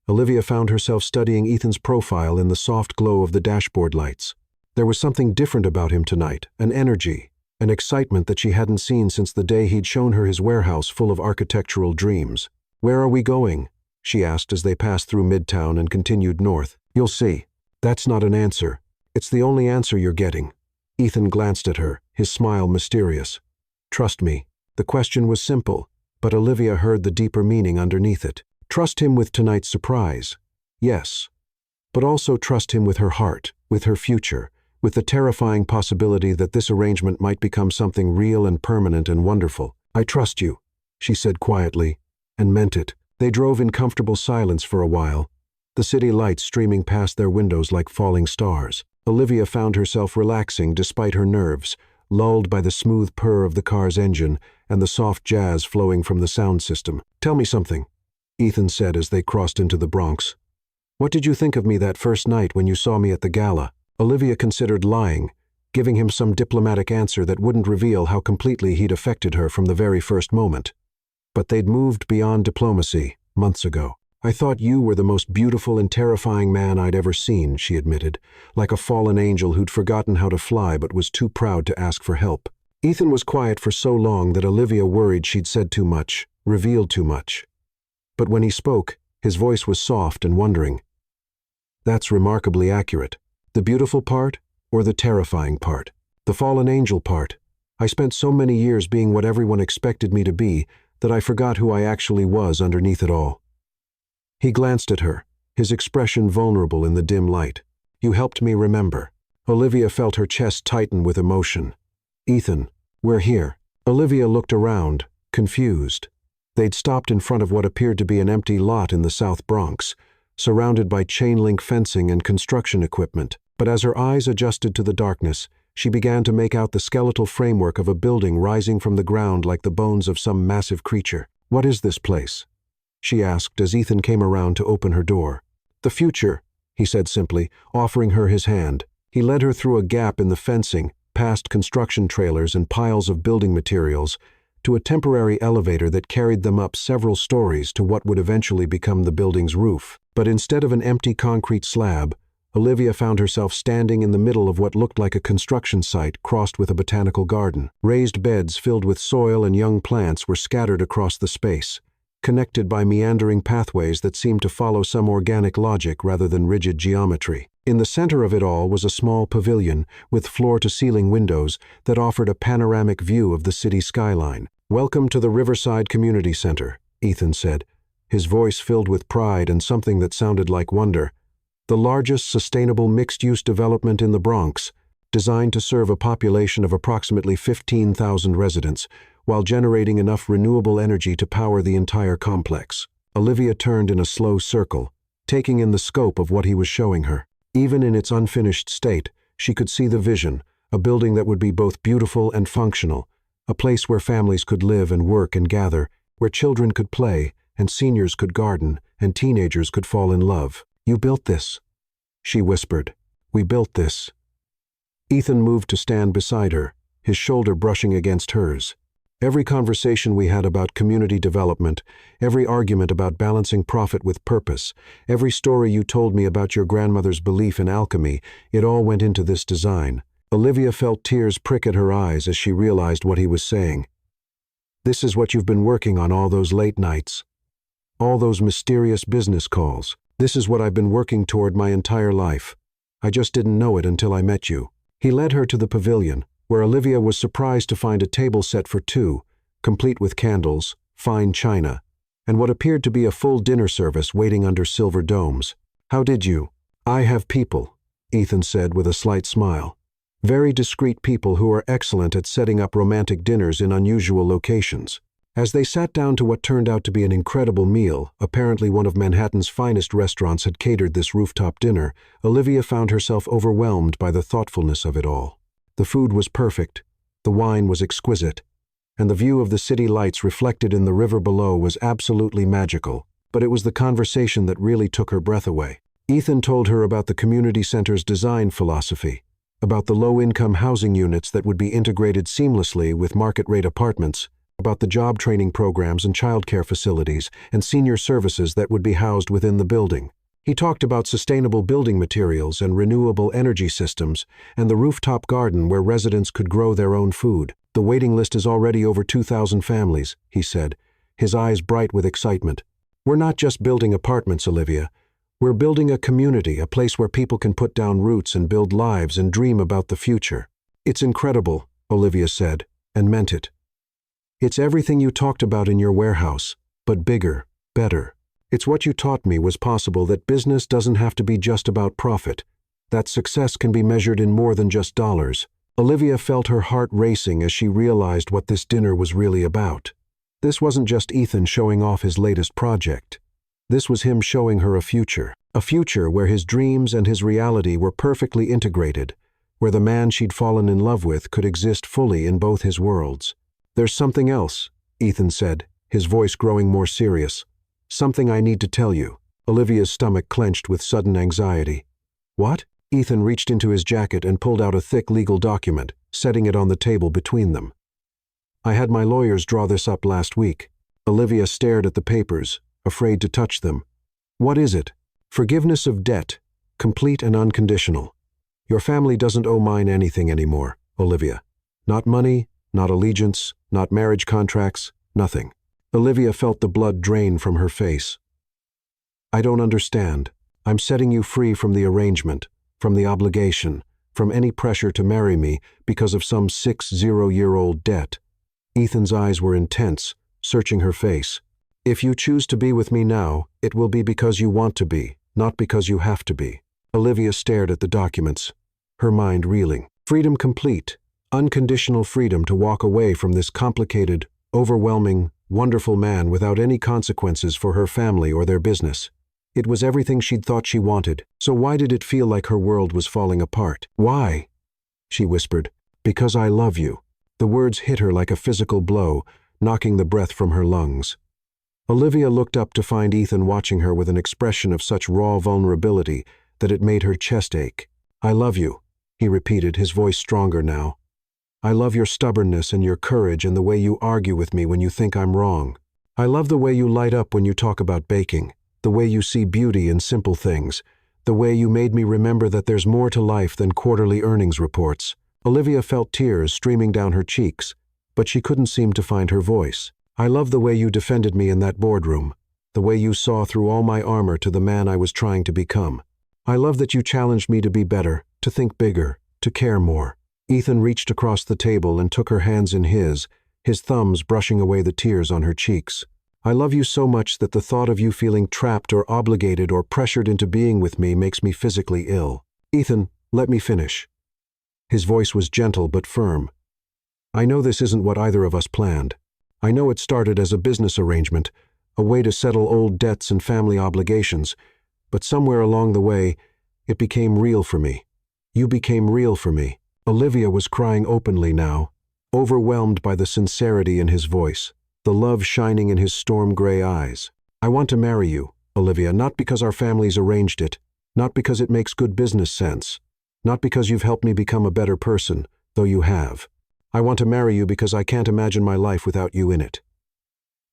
Olivia found herself studying Ethan's profile in the soft glow of the dashboard lights. There was something different about him tonight, an energy, an excitement that she hadn't seen since the day he'd shown her his warehouse full of architectural dreams. Where are we going? She asked as they passed through Midtown and continued north. You'll see. That's not an answer. It's the only answer you're getting. Ethan glanced at her, his smile mysterious. Trust me. The question was simple, but Olivia heard the deeper meaning underneath it. Trust him with tonight's surprise. Yes. But also trust him with her heart, with her future, with the terrifying possibility that this arrangement might become something real and permanent and wonderful. I trust you, she said quietly, and meant it. They drove in comfortable silence for a while, the city lights streaming past their windows like falling stars. Olivia found herself relaxing despite her nerves, lulled by the smooth purr of the car's engine and the soft jazz flowing from the sound system. Tell me something, Ethan said as they crossed into the Bronx. What did you think of me that first night when you saw me at the gala? Olivia considered lying, giving him some diplomatic answer that wouldn't reveal how completely he'd affected her from the very first moment. But they'd moved beyond diplomacy, months ago. I thought you were the most beautiful and terrifying man I'd ever seen, she admitted, like a fallen angel who'd forgotten how to fly but was too proud to ask for help. Ethan was quiet for so long that Olivia worried she'd said too much, revealed too much. But when he spoke, his voice was soft and wondering. That's remarkably accurate. The beautiful part or the terrifying part? The fallen angel part. I spent so many years being what everyone expected me to be that I forgot who I actually was underneath it all. He glanced at her, his expression vulnerable in the dim light. You helped me remember. Olivia felt her chest tighten with emotion. Ethan, we're here. Olivia looked around, confused. They'd stopped in front of what appeared to be an empty lot in the South Bronx, surrounded by chain-link fencing and construction equipment. But as her eyes adjusted to the darkness, she began to make out the skeletal framework of a building rising from the ground like the bones of some massive creature. What is this place? She asked as Ethan came around to open her door. The future, he said simply, offering her his hand. He led her through a gap in the fencing, past construction trailers and piles of building materials, to a temporary elevator that carried them up several stories to what would eventually become the building's roof. But instead of an empty concrete slab, Olivia found herself standing in the middle of what looked like a construction site crossed with a botanical garden. Raised beds filled with soil and young plants were scattered across the space, connected by meandering pathways that seemed to follow some organic logic rather than rigid geometry. In the center of it all was a small pavilion with floor-to-ceiling windows that offered a panoramic view of the city skyline. "Welcome to the Riverside Community Center," Ethan said, his voice filled with pride and something that sounded like wonder. "The largest sustainable mixed-use development in the Bronx, designed to serve a population of approximately 15,000 residents, while generating enough renewable energy to power the entire complex." Olivia turned in a slow circle, taking in the scope of what he was showing her. Even in its unfinished state, she could see the vision, a building that would be both beautiful and functional, a place where families could live and work and gather, where children could play, and seniors could garden, and teenagers could fall in love. "You built this," she whispered. "We built this." Ethan moved to stand beside her, his shoulder brushing against hers. "Every conversation we had about community development, every argument about balancing profit with purpose, every story you told me about your grandmother's belief in alchemy, it all went into this design." Olivia felt tears prick at her eyes as she realized what he was saying. "This is what you've been working on all those late nights, all those mysterious business calls. This is what I've been working toward my entire life. I just didn't know it until I met you." He led her to the pavilion, where Olivia was surprised to find a table set for two, complete with candles, fine china, and what appeared to be a full dinner service waiting under silver domes. "How did you?" "I have people," Ethan said with a slight smile. "Very discreet people who are excellent at setting up romantic dinners in unusual locations." As they sat down to what turned out to be an incredible meal, apparently one of Manhattan's finest restaurants had catered this rooftop dinner, Olivia found herself overwhelmed by the thoughtfulness of it all. The food was perfect, the wine was exquisite, and the view of the city lights reflected in the river below was absolutely magical. But it was the conversation that really took her breath away. Ethan told her about the community center's design philosophy, about the low-income housing units that would be integrated seamlessly with market-rate apartments, about the job training programs and childcare facilities and senior services that would be housed within the building. He talked about sustainable building materials and renewable energy systems, and the rooftop garden where residents could grow their own food. "The waiting list is already over 2,000 families," he said, his eyes bright with excitement. "We're not just building apartments, Olivia. We're building a community, a place where people can put down roots and build lives and dream about the future." "It's incredible," Olivia said, and meant it. "It's everything you talked about in your warehouse, but bigger, better. It's what you taught me was possible, that business doesn't have to be just about profit, that success can be measured in more than just dollars." Olivia felt her heart racing as she realized what this dinner was really about. This wasn't just Ethan showing off his latest project. This was him showing her a future where his dreams and his reality were perfectly integrated, where the man she'd fallen in love with could exist fully in both his worlds. "There's something else," Ethan said, his voice growing more serious. "Something I need to tell you." Olivia's stomach clenched with sudden anxiety. "What?" Ethan reached into his jacket and pulled out a thick legal document, setting it on the table between them. "I had my lawyers draw this up last week." Olivia stared at the papers, afraid to touch them. "What is it?" "Forgiveness of debt, complete and unconditional. Your family doesn't owe mine anything anymore, Olivia. Not money, not allegiance, not marriage contracts, nothing." Olivia felt the blood drain from her face. "I don't understand. I'm setting you free from the arrangement, from the obligation, from any pressure to marry me because of some 60-year-old debt." Ethan's eyes were intense, searching her face. "If you choose to be with me now, it will be because you want to be, not because you have to be." Olivia stared at the documents, her mind reeling. Freedom complete, unconditional freedom to walk away from this complicated, overwhelming, wonderful man without any consequences for her family or their business. It was everything she'd thought she wanted, so why did it feel like her world was falling apart? "Why?" she whispered. "Because I love you." The words hit her like a physical blow, knocking the breath from her lungs. Olivia looked up to find Ethan watching her with an expression of such raw vulnerability that it made her chest ache. "I love you," he repeated, his voice stronger now. "I love your stubbornness and your courage and the way you argue with me when you think I'm wrong. I love the way you light up when you talk about baking, the way you see beauty in simple things, the way you made me remember that there's more to life than quarterly earnings reports." Olivia felt tears streaming down her cheeks, but she couldn't seem to find her voice. I love the way you defended me in that boardroom, the way you saw through all my armor to the man I was trying to become. I love that you challenged me to be better, to think bigger, to care more. Ethan reached across the table and took her hands in his thumbs brushing away the tears on her cheeks. I love you so much that the thought of you feeling trapped or obligated or pressured into being with me makes me physically ill. Ethan, let me finish. His voice was gentle but firm. I know this isn't what either of us planned. I know it started as a business arrangement, a way to settle old debts and family obligations, but somewhere along the way, it became real for me. You became real for me. Olivia was crying openly now, overwhelmed by the sincerity in his voice, the love shining in his storm-gray eyes. I want to marry you, Olivia, not because our families arranged it, not because it makes good business sense, not because you've helped me become a better person, though you have. I want to marry you because I can't imagine my life without you in it.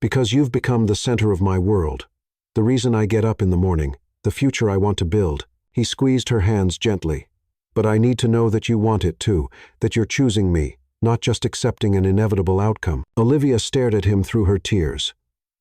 Because you've become the center of my world, the reason I get up in the morning, the future I want to build. He squeezed her hands gently. But I need to know that you want it too, that you're choosing me, not just accepting an inevitable outcome. Olivia stared at him through her tears.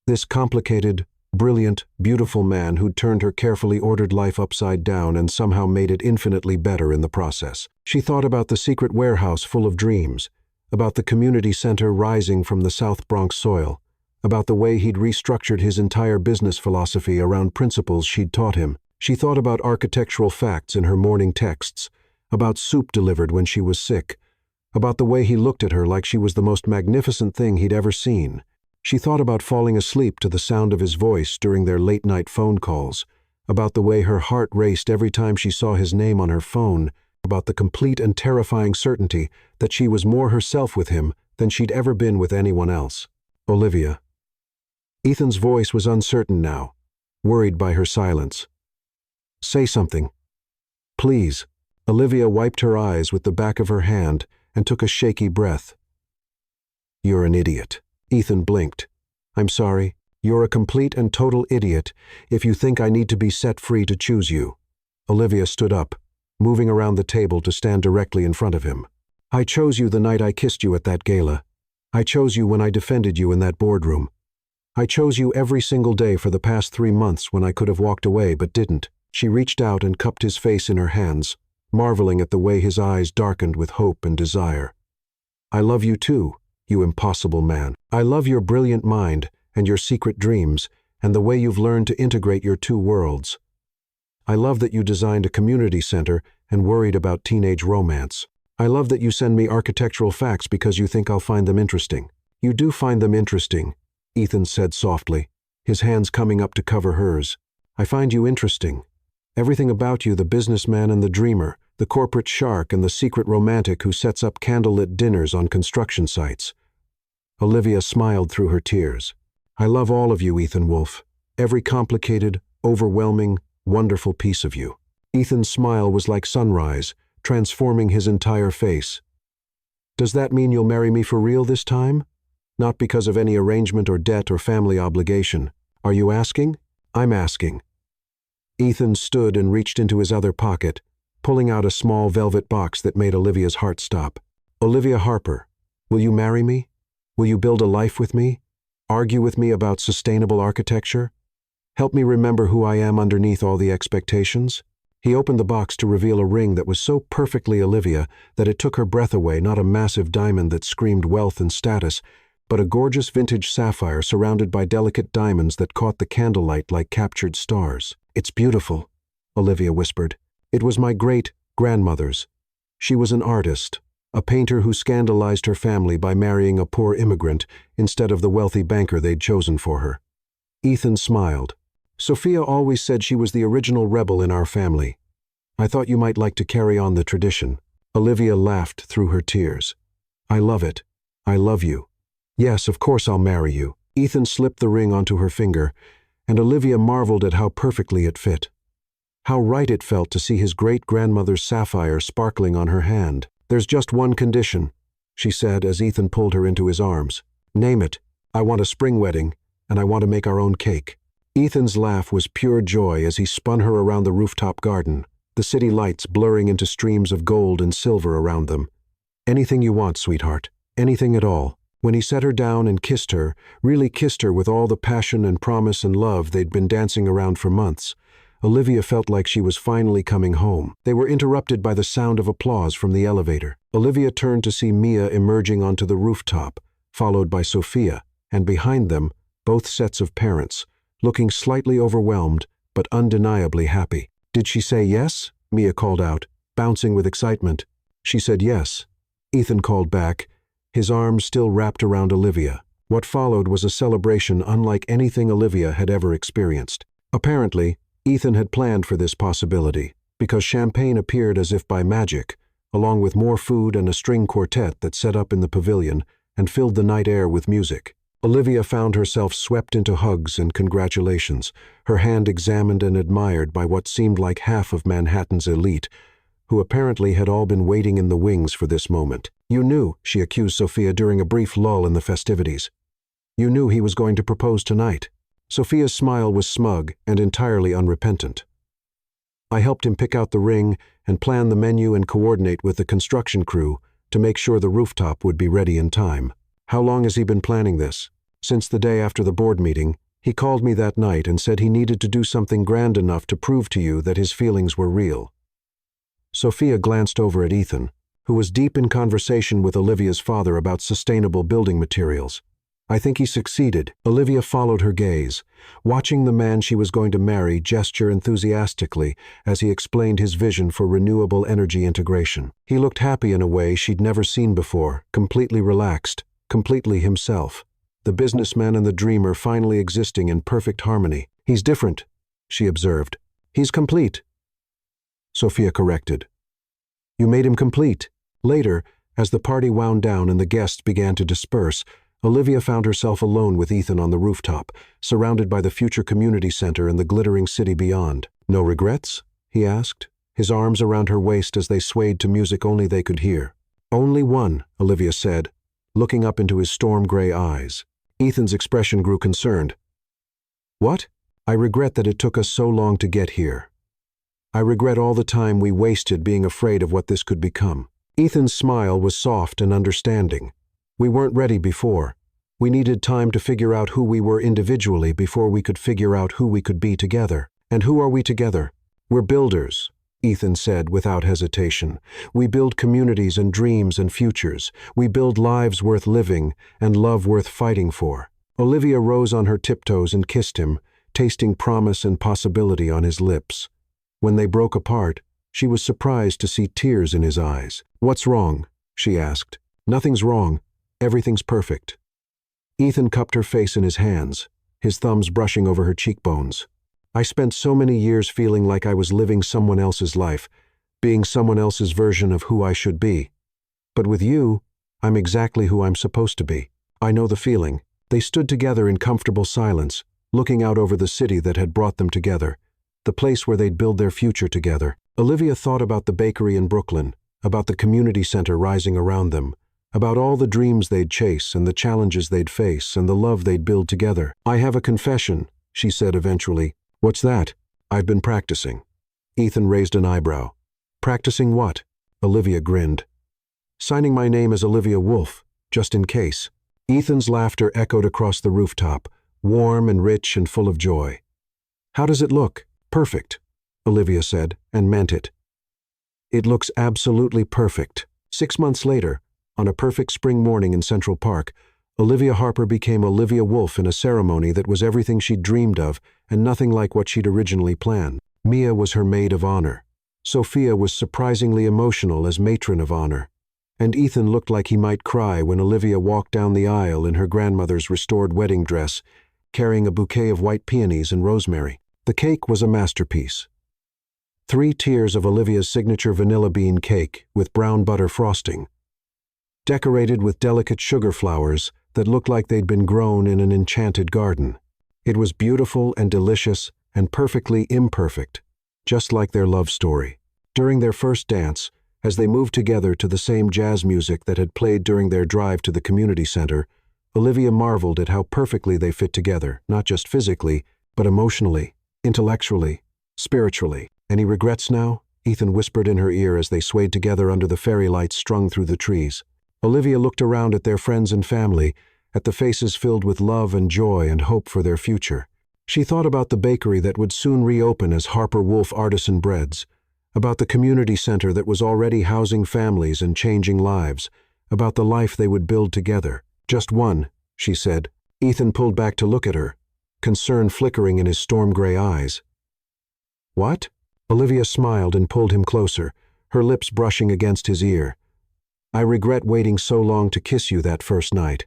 This complicated, brilliant, beautiful man who'd turned her carefully ordered life upside down and somehow made it infinitely better in the process. She thought about the secret warehouse full of dreams, about the community center rising from the South Bronx soil, about the way he'd restructured his entire business philosophy around principles she'd taught him. She thought about architectural facts in her morning texts, about soup delivered when she was sick, about the way he looked at her like she was the most magnificent thing he'd ever seen. She thought about falling asleep to the sound of his voice during their late-night phone calls, about the way her heart raced every time she saw his name on her phone, about the complete and terrifying certainty that she was more herself with him than she'd ever been with anyone else. Olivia. Ethan's voice was uncertain now, worried by her silence. Say something. Please. Olivia wiped her eyes with the back of her hand and took a shaky breath. You're an idiot. Ethan blinked. I'm sorry. You're a complete and total idiot if you think I need to be set free to choose you. Olivia stood up, moving around the table to stand directly in front of him. I chose you the night I kissed you at that gala. I chose you when I defended you in that boardroom. I chose you every single day for the past 3 months when I could have walked away but didn't. She reached out and cupped his face in her hands, marveling at the way his eyes darkened with hope and desire. I love you too, you impossible man. I love your brilliant mind and your secret dreams and the way you've learned to integrate your two worlds. I love that you designed a community center and worried about teenage romance. I love that you send me architectural facts because you think I'll find them interesting. You do find them interesting, Ethan said softly, his hands coming up to cover hers. I find you interesting. Everything about you, the businessman and the dreamer, the corporate shark and the secret romantic who sets up candlelit dinners on construction sites. Olivia smiled through her tears. I love all of you, Ethan Wolfe. Every complicated, overwhelming, wonderful piece of you. Ethan's smile was like sunrise, transforming his entire face. Does that mean you'll marry me for real this time? Not because of any arrangement or debt or family obligation. Are you asking? I'm asking. Ethan stood and reached into his other pocket, pulling out a small velvet box that made Olivia's heart stop. Olivia Harper, will you marry me? Will you build a life with me? Argue with me about sustainable architecture? Help me remember who I am underneath all the expectations? He opened the box to reveal a ring that was so perfectly Olivia that it took her breath away, not a massive diamond that screamed wealth and status, but a gorgeous vintage sapphire surrounded by delicate diamonds that caught the candlelight like captured stars. It's beautiful, Olivia whispered. It was my great-grandmother's. She was an artist, a painter who scandalized her family by marrying a poor immigrant instead of the wealthy banker they'd chosen for her. Ethan smiled. Sophia always said she was the original rebel in our family. I thought you might like to carry on the tradition. Olivia laughed through her tears. I love it. I love you. Yes, of course I'll marry you. Ethan slipped the ring onto her finger, and Olivia marveled at how perfectly it fit. How right it felt to see his great-grandmother's sapphire sparkling on her hand. There's just one condition, she said as Ethan pulled her into his arms. Name it. I want a spring wedding, and I want to make our own cake. Ethan's laugh was pure joy as he spun her around the rooftop garden, the city lights blurring into streams of gold and silver around them. Anything you want, sweetheart. Anything at all. When he set her down and kissed her, really kissed her with all the passion and promise and love they'd been dancing around for months, Olivia felt like she was finally coming home. They were interrupted by the sound of applause from the elevator. Olivia turned to see Mia emerging onto the rooftop, followed by Sophia, and behind them, both sets of parents, looking slightly overwhelmed but undeniably happy. "Did she say yes?" Mia called out, bouncing with excitement. "She said yes," Ethan called back, his arms still wrapped around Olivia. What followed was a celebration unlike anything Olivia had ever experienced. Apparently, Ethan had planned for this possibility, because champagne appeared as if by magic, along with more food and a string quartet that set up in the pavilion and filled the night air with music. Olivia found herself swept into hugs and congratulations, her hand examined and admired by what seemed like half of Manhattan's elite, who apparently had all been waiting in the wings for this moment. "You knew," she accused Sophia during a brief lull in the festivities. "You knew he was going to propose tonight." Sophia's smile was smug and entirely unrepentant. "I helped him pick out the ring and plan the menu and coordinate with the construction crew to make sure the rooftop would be ready in time." "How long has he been planning this?" "Since the day after the board meeting. He called me that night and said he needed to do something grand enough to prove to you that his feelings were real." Sophia glanced over at Ethan, who was deep in conversation with Olivia's father about sustainable building materials. "I think he succeeded." Olivia followed her gaze, watching the man she was going to marry gesture enthusiastically as he explained his vision for renewable energy integration. He looked happy in a way she'd never seen before, completely relaxed, completely himself. The businessman and the dreamer finally existing in perfect harmony. "He's different," she observed. "He's complete," Sophia corrected. "You made him complete." Later, as the party wound down and the guests began to disperse, Olivia found herself alone with Ethan on the rooftop, surrounded by the future community center and the glittering city beyond. "No regrets?" he asked, his arms around her waist as they swayed to music only they could hear. "Only one," Olivia said, looking up into his storm-gray eyes. Ethan's expression grew concerned. "What?" "I regret that it took us so long to get here. I regret all the time we wasted being afraid of what this could become." Ethan's smile was soft and understanding. "We weren't ready before. We needed time to figure out who we were individually before we could figure out who we could be together. And who are we together? We're builders," Ethan said without hesitation. "We build communities and dreams and futures. We build lives worth living and love worth fighting for." Olivia rose on her tiptoes and kissed him, tasting promise and possibility on his lips. When they broke apart, she was surprised to see tears in his eyes. "What's wrong?" she asked. "Nothing's wrong. Everything's perfect." Ethan cupped her face in his hands, his thumbs brushing over her cheekbones. "I spent so many years feeling like I was living someone else's life, being someone else's version of who I should be. But with you, I'm exactly who I'm supposed to be. I know the feeling." They stood together in comfortable silence, looking out over the city that had brought them together, the place where they'd build their future together. Olivia thought about the bakery in Brooklyn, about the community center rising around them, about all the dreams they'd chase and the challenges they'd face and the love they'd build together. "I have a confession," she said eventually. "What's that?" "I've been practicing." Ethan raised an eyebrow. "Practicing what?" Olivia grinned. "Signing my name as Olivia Wolfe, just in case." Ethan's laughter echoed across the rooftop, warm and rich and full of joy. "How does it look?" "Perfect," Olivia said, and meant it. "It looks absolutely perfect." 6 months later, on a perfect spring morning in Central Park, Olivia Harper became Olivia Wolfe in a ceremony that was everything she'd dreamed of and nothing like what she'd originally planned. Mia was her maid of honor. Sophia was surprisingly emotional as matron of honor. And Ethan looked like he might cry when Olivia walked down the aisle in her grandmother's restored wedding dress, carrying a bouquet of white peonies and rosemary. The cake was a masterpiece. 3 tiers of Olivia's signature vanilla bean cake with brown butter frosting, decorated with delicate sugar flowers that looked like they'd been grown in an enchanted garden. It was beautiful and delicious and perfectly imperfect, just like their love story. During their first dance, as they moved together to the same jazz music that had played during their drive to the community center, Olivia marveled at how perfectly they fit together, not just physically, but emotionally, intellectually, spiritually. "Any regrets now?" Ethan whispered in her ear as they swayed together under the fairy lights strung through the trees. Olivia looked around at their friends and family, at the faces filled with love and joy and hope for their future. She thought about the bakery that would soon reopen as Harper Wolf Artisan Breads, about the community center that was already housing families and changing lives, about the life they would build together. "Just one," she said. Ethan pulled back to look at her, concern flickering in his storm-gray eyes. "What?" Olivia smiled and pulled him closer, her lips brushing against his ear. "I regret waiting so long to kiss you that first night.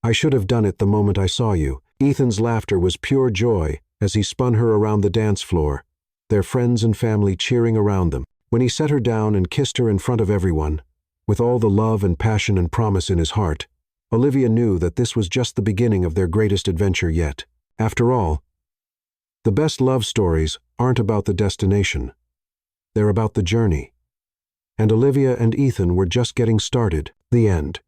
I should have done it the moment I saw you." Ethan's laughter was pure joy as he spun her around the dance floor, their friends and family cheering around them. When he set her down and kissed her in front of everyone, with all the love and passion and promise in his heart, Olivia knew that this was just the beginning of their greatest adventure yet. After all, the best love stories aren't about the destination. They're about the journey. And Olivia and Ethan were just getting started. The end.